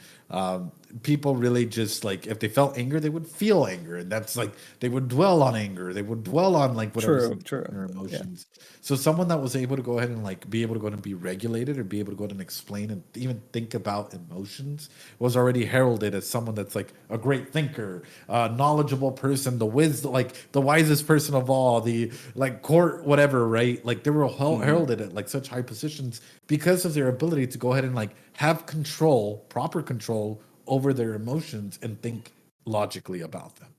people really just like if they felt anger, they would feel anger, and that's like they would dwell on anger, they would dwell on like whatever's in True. their Yeah. emotions. So someone that was able to go ahead and like be able to go ahead and be regulated, or be able to go ahead and explain and even think about emotions, was already heralded as someone that's like a great thinker, knowledgeable person, like the wisest person of all, the like court whatever, right? Like they were heralded at like such high positions because of their ability to go ahead and like have control, proper control over their emotions and think logically about them.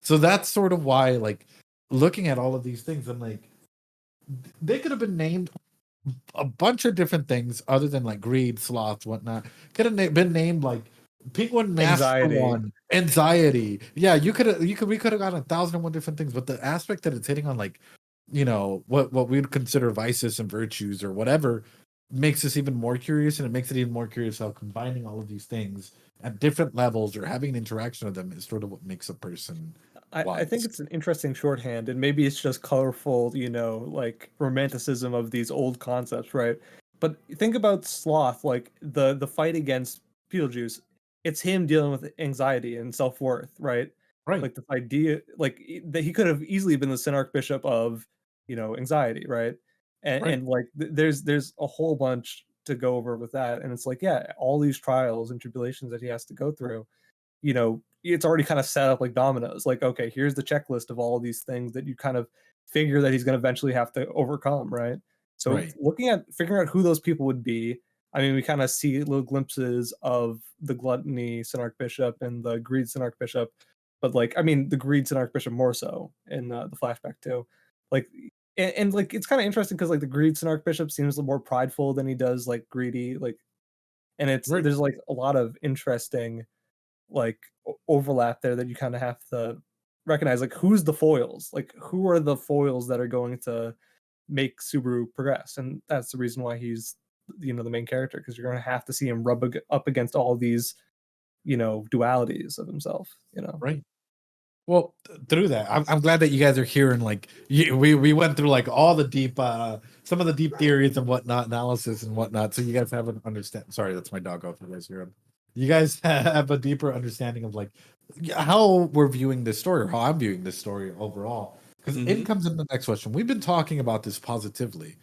So that's sort of why, like, looking at all of these things, I'm like, they could have been named a bunch of different things other than like greed, sloth, whatnot. Could have been named like Penguin Master Anxiety. One, anxiety. Yeah, we could have gotten 1,001 different things, but the aspect that it's hitting on, like, what we would consider vices and virtues or whatever, makes us even more curious, and it makes it even more curious how combining all of these things at different levels or having an interaction with them is sort of what makes a person I think wise. it's an interesting shorthand, and maybe it's just colorful, like romanticism of these old concepts, right? But think about sloth, like the fight against Beetlejuice. It's him dealing with anxiety and self worth, right? Right, Like the idea, like that he could have easily been the Synarch Bishop of, anxiety, right? And right, and like there's a whole bunch to go over with that, and it's like, yeah, all these trials and tribulations that he has to go through, it's already kind of set up like dominoes. Like, okay, here's the checklist of all of these things that you kind of figure that he's going to eventually have to overcome, right? So right, looking at figuring out who those people would be, I mean, we kind of see little glimpses of the gluttony Synarch Bishop and the greed Synarch Bishop, but like, I mean, the greed Synarch Bishop more so in the flashback too. Like, and like, it's kind of interesting because like the greed Synarch Bishop seems a little more prideful than he does like greedy, like, and right. there's like a lot of interesting like overlap there that you kind of have to recognize, like who's the foils, like who are the foils that are going to make Subaru progress, and that's the reason why he's the main character, because you're going to have to see him rub up against all these dualities of himself. Right. Well, through that, I'm glad that you guys are here, and like we went through like all the deep, some of the deep theories and whatnot, analysis and whatnot. So you guys have an understand. Sorry, that's my dog. If you guys hear him, you guys have a deeper understanding of like how we're viewing this story, or how I'm viewing this story overall. Because in comes in the next question. We've been talking about this positively,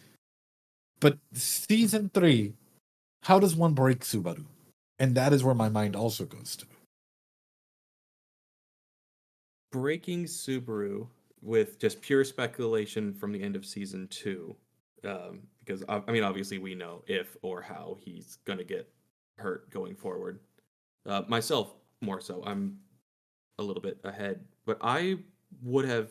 but season 3, how does one break Subaru? And that is where my mind also goes to. Breaking Subaru with just pure speculation from the end of season 2, because I mean, obviously we know if or how he's gonna get hurt going forward. Myself more so, I'm a little bit ahead, but I would have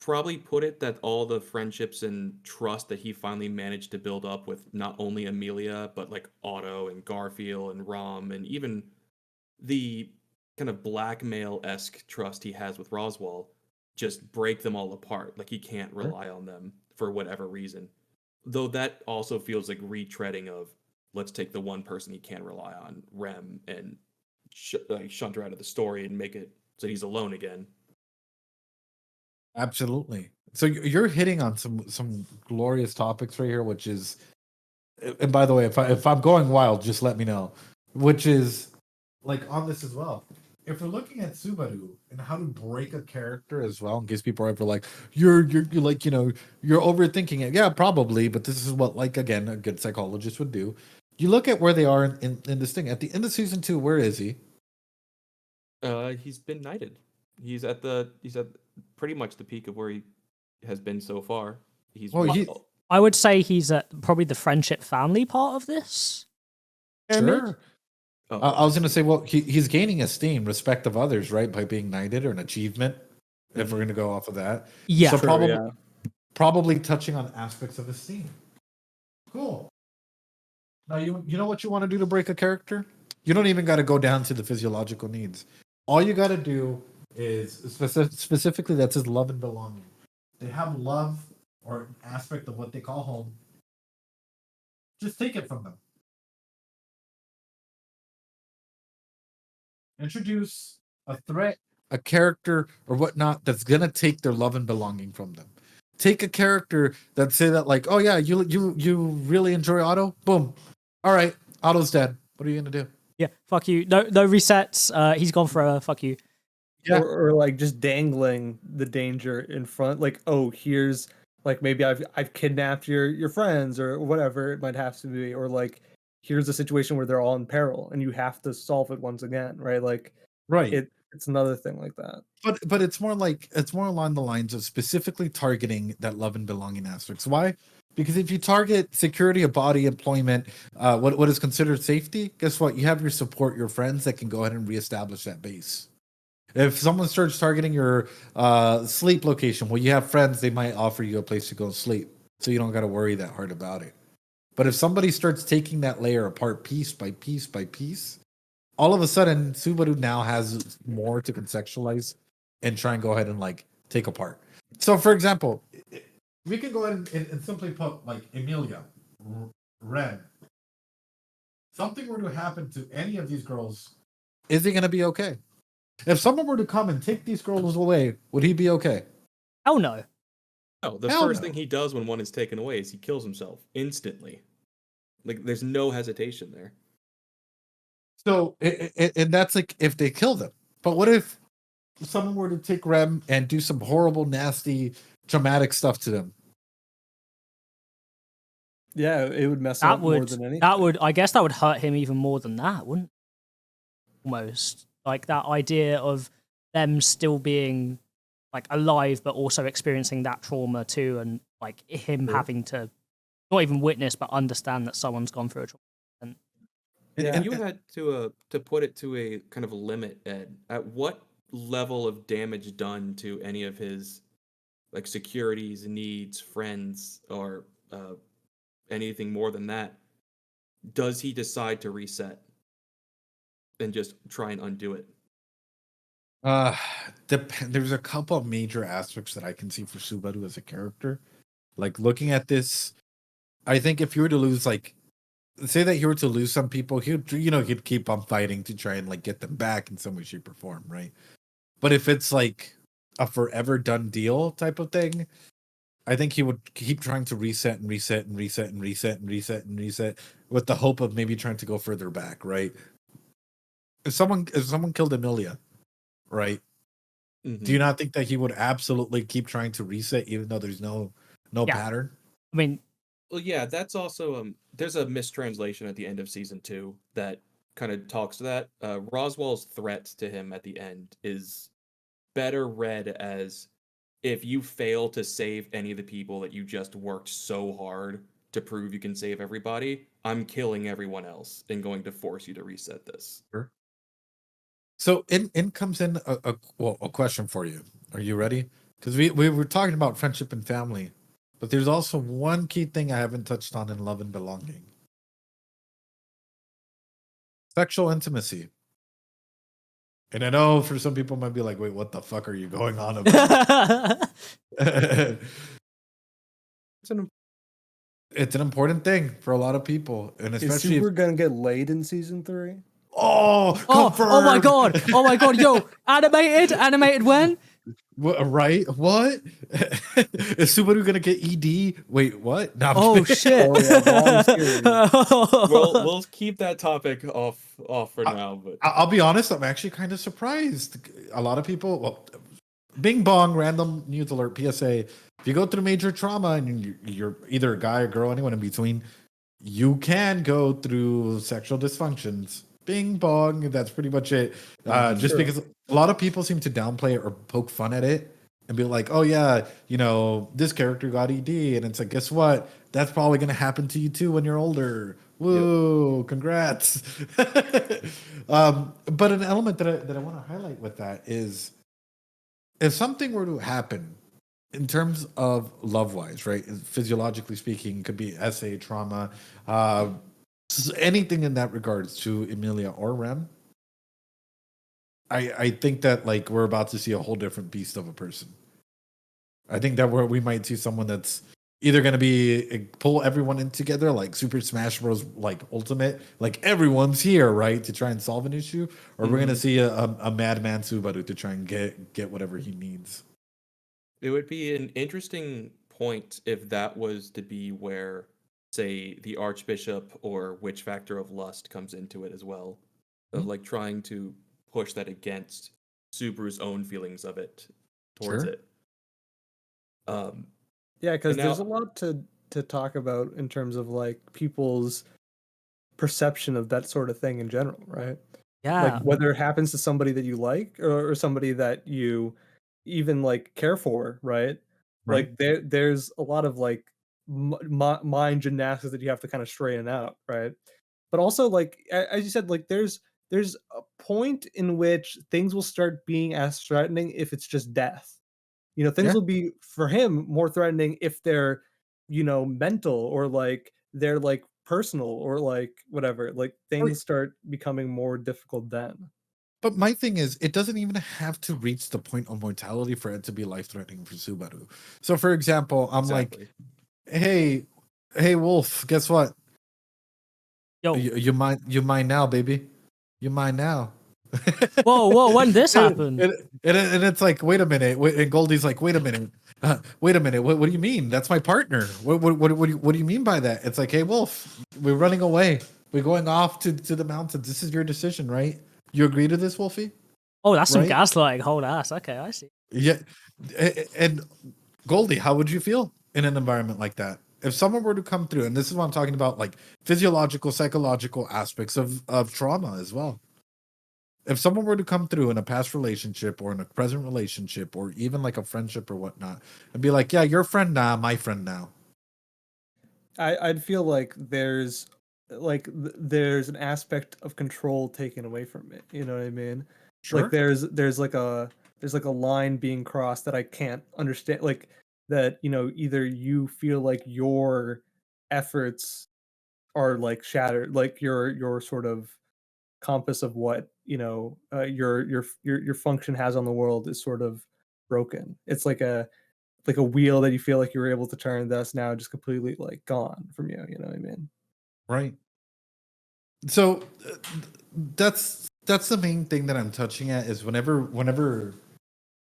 probably put it that all the friendships and trust that he finally managed to build up with not only Emilia, but like Otto and Garfield and Rom, and even the kind of blackmail-esque trust he has with Roswell, just break them all apart. Like he can't rely on them for whatever reason. Though that also feels like retreading of let's take the one person he can rely on, Rem, and shunt her out of the story and make it so he's alone again. Absolutely. So you're hitting on some glorious topics right here, which is, and by the way, if I'm going wild, just let me know. Which is like on this as well. If we're looking at Subaru and how to break a character as well, in case people are ever like, you're like, you're overthinking it. Yeah, probably, but this is what, like, again, a good psychologist would do. You look at where they are in this thing. At the end of season 2, where is he? He's been knighted. He's at pretty much the peak of where he has been so far. I would say he's at probably the friendship family part of this. Sure. Oh, I was going to say, well, he's gaining esteem, respect of others, right, by being knighted or an achievement. Mm-hmm. If we're going to go off of that, yeah, so probably touching on aspects of esteem. Cool. Now you know what you want to do to break a character? You don't even got to go down to the physiological needs. All you got to do is specifically that says love and belonging. They have love or an aspect of what they call home. Just take it from them. Introduce a threat, a character, or whatnot that's gonna take their love and belonging from them. Take a character that say that like, oh yeah, you really enjoy Otto. Boom. All right, Otto's dead. What are you gonna do? Yeah, fuck you. No resets. He's gone for a fuck you. Yeah. Or like just dangling the danger in front. Like, oh, here's like maybe I've kidnapped your friends or whatever it might have to be, or like here's a situation where they're all in peril and you have to solve it once again, right? Like, right. It's another thing like that. But it's more along the lines of specifically targeting that love and belonging aspects. Why? Because if you target security of body, employment, what is considered safety, guess what? You have your support, your friends that can go ahead and reestablish that base. If someone starts targeting your sleep location, well, you have friends, they might offer you a place to go sleep. So you don't got to worry that hard about it. But if somebody starts taking that layer apart piece by piece by piece, all of a sudden, Subaru now has more to contextualize and try and go ahead and like take apart. So, for example, we can go ahead and simply put like Emilia, Ren. Something were to happen to any of these girls, is he going to be okay? If someone were to come and take these girls away, would he be okay? Oh no. No, the first thing he does when one is taken away is he kills himself instantly. Like, there's no hesitation there. So, and that's like if they kill them. But what if someone were to take Rem and do some horrible, nasty, traumatic stuff to them? Yeah, it would mess up more than anything. I guess that would hurt him even more than that, wouldn't it? Almost. Like that idea of them still being like alive but also experiencing that trauma too, and like him having to not even witness but understand that someone's gone through a trauma. And you had to put it to a kind of a limit, Ed. At what level of damage done to any of his like securities, needs, friends, or anything more than that does he decide to reset and just try and undo it? There's a couple of major aspects that I can see for Subaru as a character. Like looking at this, I think if you were to lose, like, say that you were to lose some people, he'd keep on fighting to try and like get them back in some way, shape, or form, right? But if it's like a forever done deal type of thing, I think he would keep trying to reset and reset and reset and reset and reset and reset with the hope of maybe trying to go further back, right? If someone killed Emilia, right? Mm-hmm. Do you not think that he would absolutely keep trying to reset even though there's no pattern? I mean, well, yeah, that's also there's a mistranslation at the end of season 2 that kind of talks to that. Roswell's threat to him at the end is better read as, if you fail to save any of the people that you just worked so hard to prove you can save everybody, I'm killing everyone else and going to force you to reset this. Sure. So in comes in a question for you. Are you ready? Because we were talking about friendship and family, but there's also one key thing I haven't touched on in love and belonging. Sexual intimacy. And I know for some people might be like, wait, what the fuck are you going on about? It's an important thing for a lot of people, and Is especially Super gonna get laid in season 3? Oh my god! Oh my god! Yo, animated when? Right? What? Is Subaru gonna get ED? Wait, what? No, Oh shit! Oh yeah, wrong series. We'll keep that topic off for now. But I'll be honest, I'm actually kind of surprised. A lot of people, well, bing bong, random news alert, PSA. If you go through major trauma and you're either a guy or girl, anyone in between, you can go through sexual dysfunctions. Bing bong, that's pretty much it. Just because a lot of people seem to downplay it or poke fun at it and be like, oh yeah, this character got ED, and it's like, guess what? That's probably gonna happen to you too when you're older. Woo, congrats. But an element that I want to highlight with that is if something were to happen in terms of love wise, right? Physiologically speaking, could be SA trauma, anything in that regards to Emilia or Rem. I think that like we're about to see a whole different beast of a person. I think that we might see someone that's either going to be pull everyone in together like Super Smash Bros. Like Ultimate, like everyone's here, right, to try and solve an issue, or we're going to see a madman Subaru to try and get whatever he needs. it would be an interesting point if that was to be where, say, the Archbishop or Witch Factor of Lust comes into it as well, of like trying to push that against Subaru's own feelings of it towards Sure. it. Yeah, because now- there's a lot to talk about in terms of like people's perception of that sort of thing in general, right? Yeah. Like whether it happens to somebody that you like or somebody that you even like care for, right? Right. Like there's a lot of like mind gymnastics that you have to kind of straighten out, right? But also like as you said, like there's a point in which things will start being as threatening if it's just death. Things Yeah. will be for him more threatening if they're, mental or like they're like personal or like whatever. Like things start becoming more difficult then. But my thing is, it doesn't even have to reach the point of mortality for it to be life-threatening for Subaru. So, for example, I'm Exactly. like, hey, Wolf, guess what? Yo. You mine now, baby. You mine now. Whoa! When did this happen? And it's like, wait a minute. And Goldie's like, wait a minute. Wait a minute. What do you mean? That's my partner. What do you mean by that? It's like, hey, Wolf, we're running away. We're going off to the mountains. This is your decision, right? You agree to this, Wolfie? Oh, that's some Right? gaslighting. Hold ass. Okay, I see. Yeah. And Goldie, how would you feel in an environment like that? If someone were to come through, and this is what I'm talking about, like physiological, psychological aspects of trauma as well. If someone were to come through in a past relationship or in a present relationship or even like a friendship or whatnot and be like, yeah, your friend now, my friend now. I'd feel like there's an aspect of control taken away from it. You know what I mean? Sure. Like there's like a line being crossed that I can't understand. Like that, either you feel like your efforts are like shattered, like your sort of compass of what your function has on the world is sort of broken. It's like a wheel that you feel like you were able to turn that's now just completely like gone from you. You know what I mean? Right. So that's the main thing that I'm touching at is whenever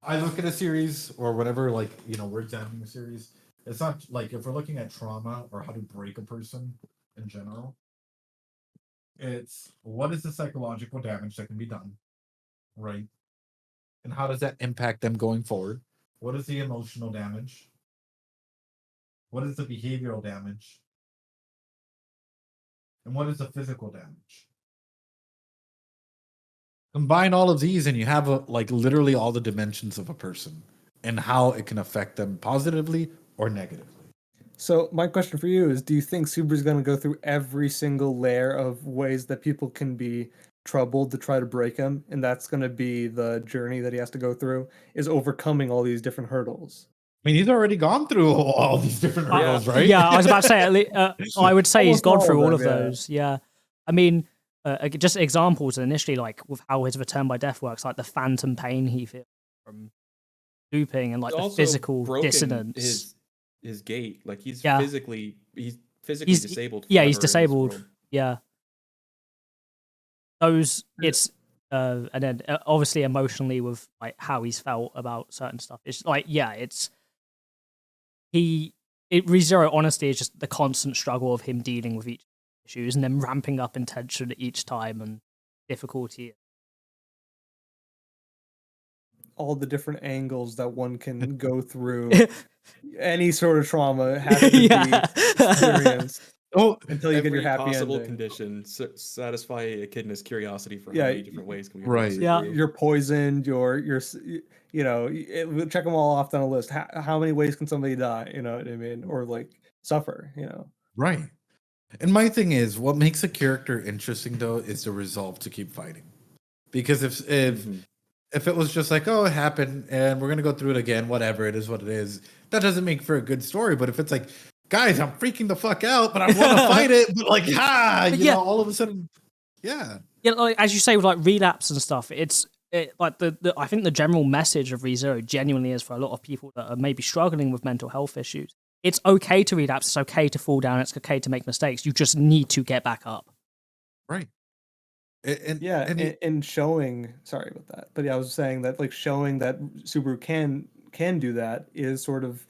I look at a series or whenever like we're examining a series, it's not like if we're looking at trauma or how to break a person in general. It's what is the psychological damage that can be done, right? And how does that impact them going forward? What is the emotional damage? What is the behavioral damage? And what is the physical damage? Combine all of these and you have like literally all the dimensions of a person and how it can affect them positively or negatively. So my question for you is, do you think Subaru's going to go through every single layer of ways that people can be troubled to try to break him, and that's going to be the journey that he has to go through, is overcoming all these different hurdles? I mean, he's already gone through all these different hurdles, right? Yeah, I was about to say. I would say he's Almost gone all through of all of them, yeah. those. Yeah, I mean, just examples initially, like with how his return by death works, like the phantom pain he feels from looping and like He's the also physical broken dissonance. his gait. Like he's Yeah. physically He's disabled. yeah, he's forever in this disabled. world. Yeah. It's and then obviously emotionally with like how he's felt about certain stuff. It's like ReZero honestly is just the constant struggle of him dealing with each issues and then ramping up in tension each time and difficulty. All the different angles that one can go through any sort of trauma has to Yeah. be experienced Oh, until you get your Every happy possible ending. condition satisfy Echidna's curiosity for Yeah, how many different ways can we right. sit Yeah. through. You're poisoned. We'll check them all off down a list. How many ways can somebody die? You know what I mean, or like suffer. You know. Right. And my thing is, what makes a character interesting though is the resolve to keep fighting. Because if it was just like, oh, it happened and we're gonna go through it again, whatever, it is what it is, that doesn't make for a good story. But if it's like, guys, I'm freaking the fuck out, but I want to fight it, but like, all of a sudden, yeah. Yeah, like as you say with like relapse and stuff, like the I think the general message of ReZero genuinely is for a lot of people that are maybe struggling with mental health issues. It's okay to relapse. It's okay to fall down. It's okay to make mistakes. You just need to get back up. Right. And showing, sorry about that, but yeah, I was saying that like showing that Subaru can do that is sort of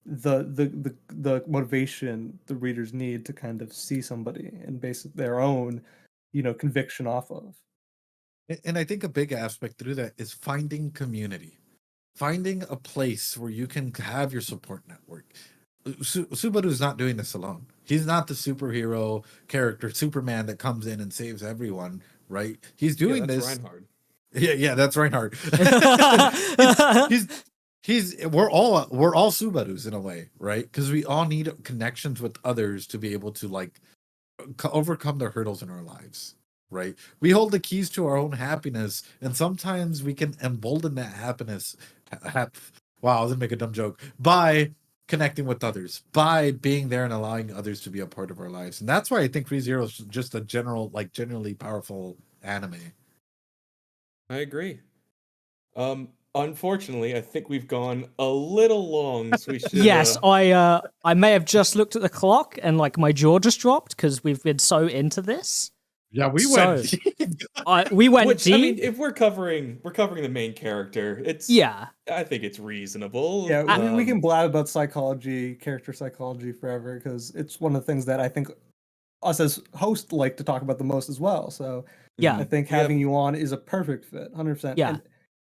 the motivation the readers need to kind of see somebody and base their own, conviction off of. And I think a big aspect through that is finding community, finding a place where you can have your support network. Subaru's not doing this alone. He's not the superhero character, Superman, that comes in and saves everyone, right? He's doing that's this. Reinhardt. Yeah, that's Reinhardt. We're all Subarus in a way, right? Because we all need connections with others to be able to like overcome the hurdles in our lives, right? We hold the keys to our own happiness, and sometimes we can embolden that happiness. Wow, I was gonna make a dumb joke by connecting with others, by being there and allowing others to be a part of our lives. And that's why I think ReZero is just a generally powerful anime. I agree. Unfortunately, I think we've gone a little long, so we should. Yes, I may have just looked at the clock and like my jaw just dropped because we've been so into this. Yeah, we went. We went Which, deep. I mean, if we're covering the main character, I think it's reasonable. Yeah, we can blab about character psychology forever because it's one of the things that I think us as hosts like to talk about the most as well. So yeah, I think having you on is a perfect fit, 100%. Yeah.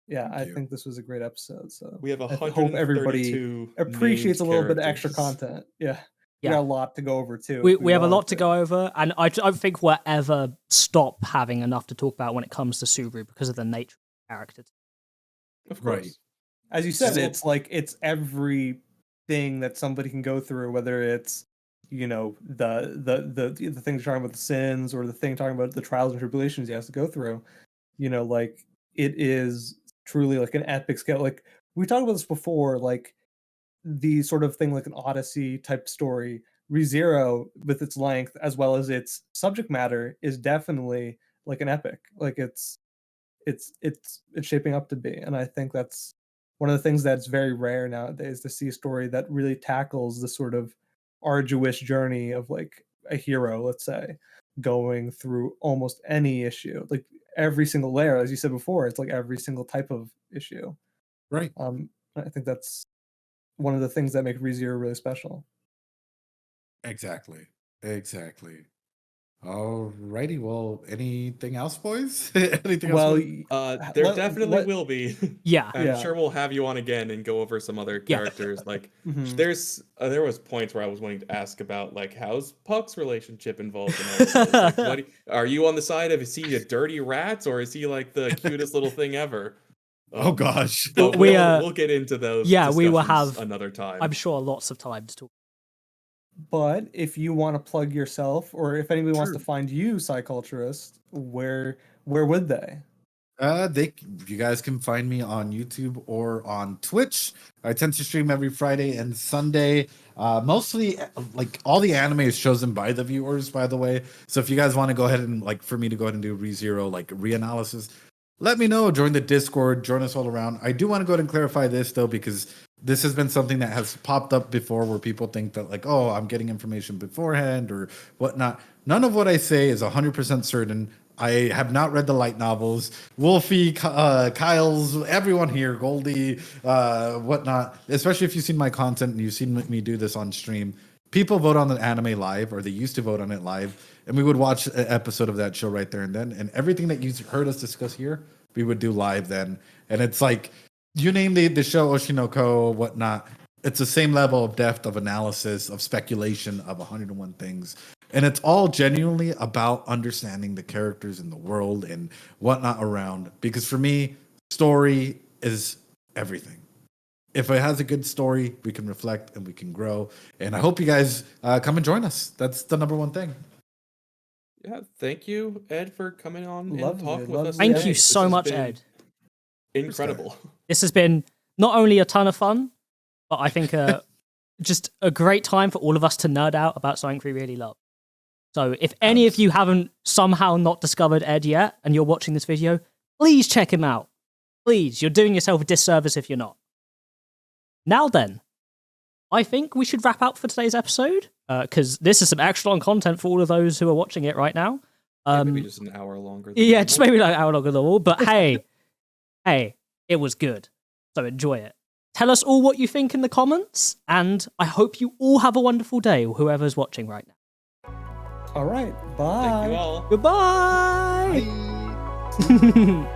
And I think this was a great episode. So we have I hope everybody appreciates a little bit of extra content. Yeah. We got a lot to go over too. We have a lot to go over, and I don't think we'll ever stop having enough to talk about when it comes to Subaru because of the nature of the character. Of course. Right. As you said, it's like it's everything that somebody can go through, whether it's the thing talking about the sins or the thing talking about the trials and tribulations he has to go through. Like it is truly like an epic scale. Like we talked about this before, like the sort of thing like an Odyssey type story. ReZero, with its length as well as its subject matter, is definitely like an epic. Like it's shaping up to be, and I think that's one of the things that's very rare nowadays, to see a story that really tackles the sort of arduous journey of like a hero, let's say, going through almost any issue, like every single layer, as you said before. It's like every single type of issue. Right. I think that's one of the things that make ReZero really special. Exactly. Alrighty. Well, anything else, boys? Anything else? There definitely will be. Yeah. I'm sure we'll have you on again and go over some other characters. Like there was points where I was wanting to ask about like how's Puck's relationship involved in all of this? Like, are you on the side of, is he a dirty rat or is he like the cutest little thing ever? Oh gosh. But we'll get into those. Yeah, we will have another time. I'm sure lots of time to talk. But if you want to plug yourself, or if anybody wants to find you, Psyculturist, where would they? You guys can find me on YouTube or on Twitch. I tend to stream every Friday and Sunday. Mostly, like all the anime is chosen by the viewers, by the way. So if you guys want to go ahead and like for me to go ahead and do ReZero like reanalysis, let me know. Join the Discord. Join us all around. I do want to go ahead and clarify this though, because this has been something that has popped up before, where people think that like, oh, I'm getting information beforehand or whatnot. None of what I say is 100% certain. I have not read the light novels. Wolfie, Kyle's, everyone here, Goldie, whatnot. Especially if you've seen my content and you've seen me do this on stream. People vote on the anime live, or they used to vote on it live, and we would watch an episode of that show right there and then. And everything that you heard us discuss here, we would do live then. And it's like, you name the show, Oshinoko, whatnot. It's the same level of depth of analysis, of speculation, of 101 things. And it's all genuinely about understanding the characters in the world and whatnot around. Because for me, story is everything. If it has a good story, we can reflect and we can grow. And I hope you guys come and join us. That's the number one thing. Yeah, thank you, Ed, for coming on and Lovely, talking with lovely. us. Thank today. you This so has much, been Ed. Incredible. This has been not only a ton of fun, but I think just a great time for all of us to nerd out about something we really love. So if any of you haven't somehow not discovered Ed yet and you're watching this video, please check him out. Please, you're doing yourself a disservice if you're not. Now then, I think we should wrap up for today's episode, because this is some extra long content for all of those who are watching it right now. Maybe just an hour longer. Yeah, just maybe like an hour longer than normal, but hey, it was good. So enjoy it. Tell us all what you think in the comments, and I hope you all have a wonderful day, whoever's watching right now. All right. Bye. Thank you all. Goodbye! Bye.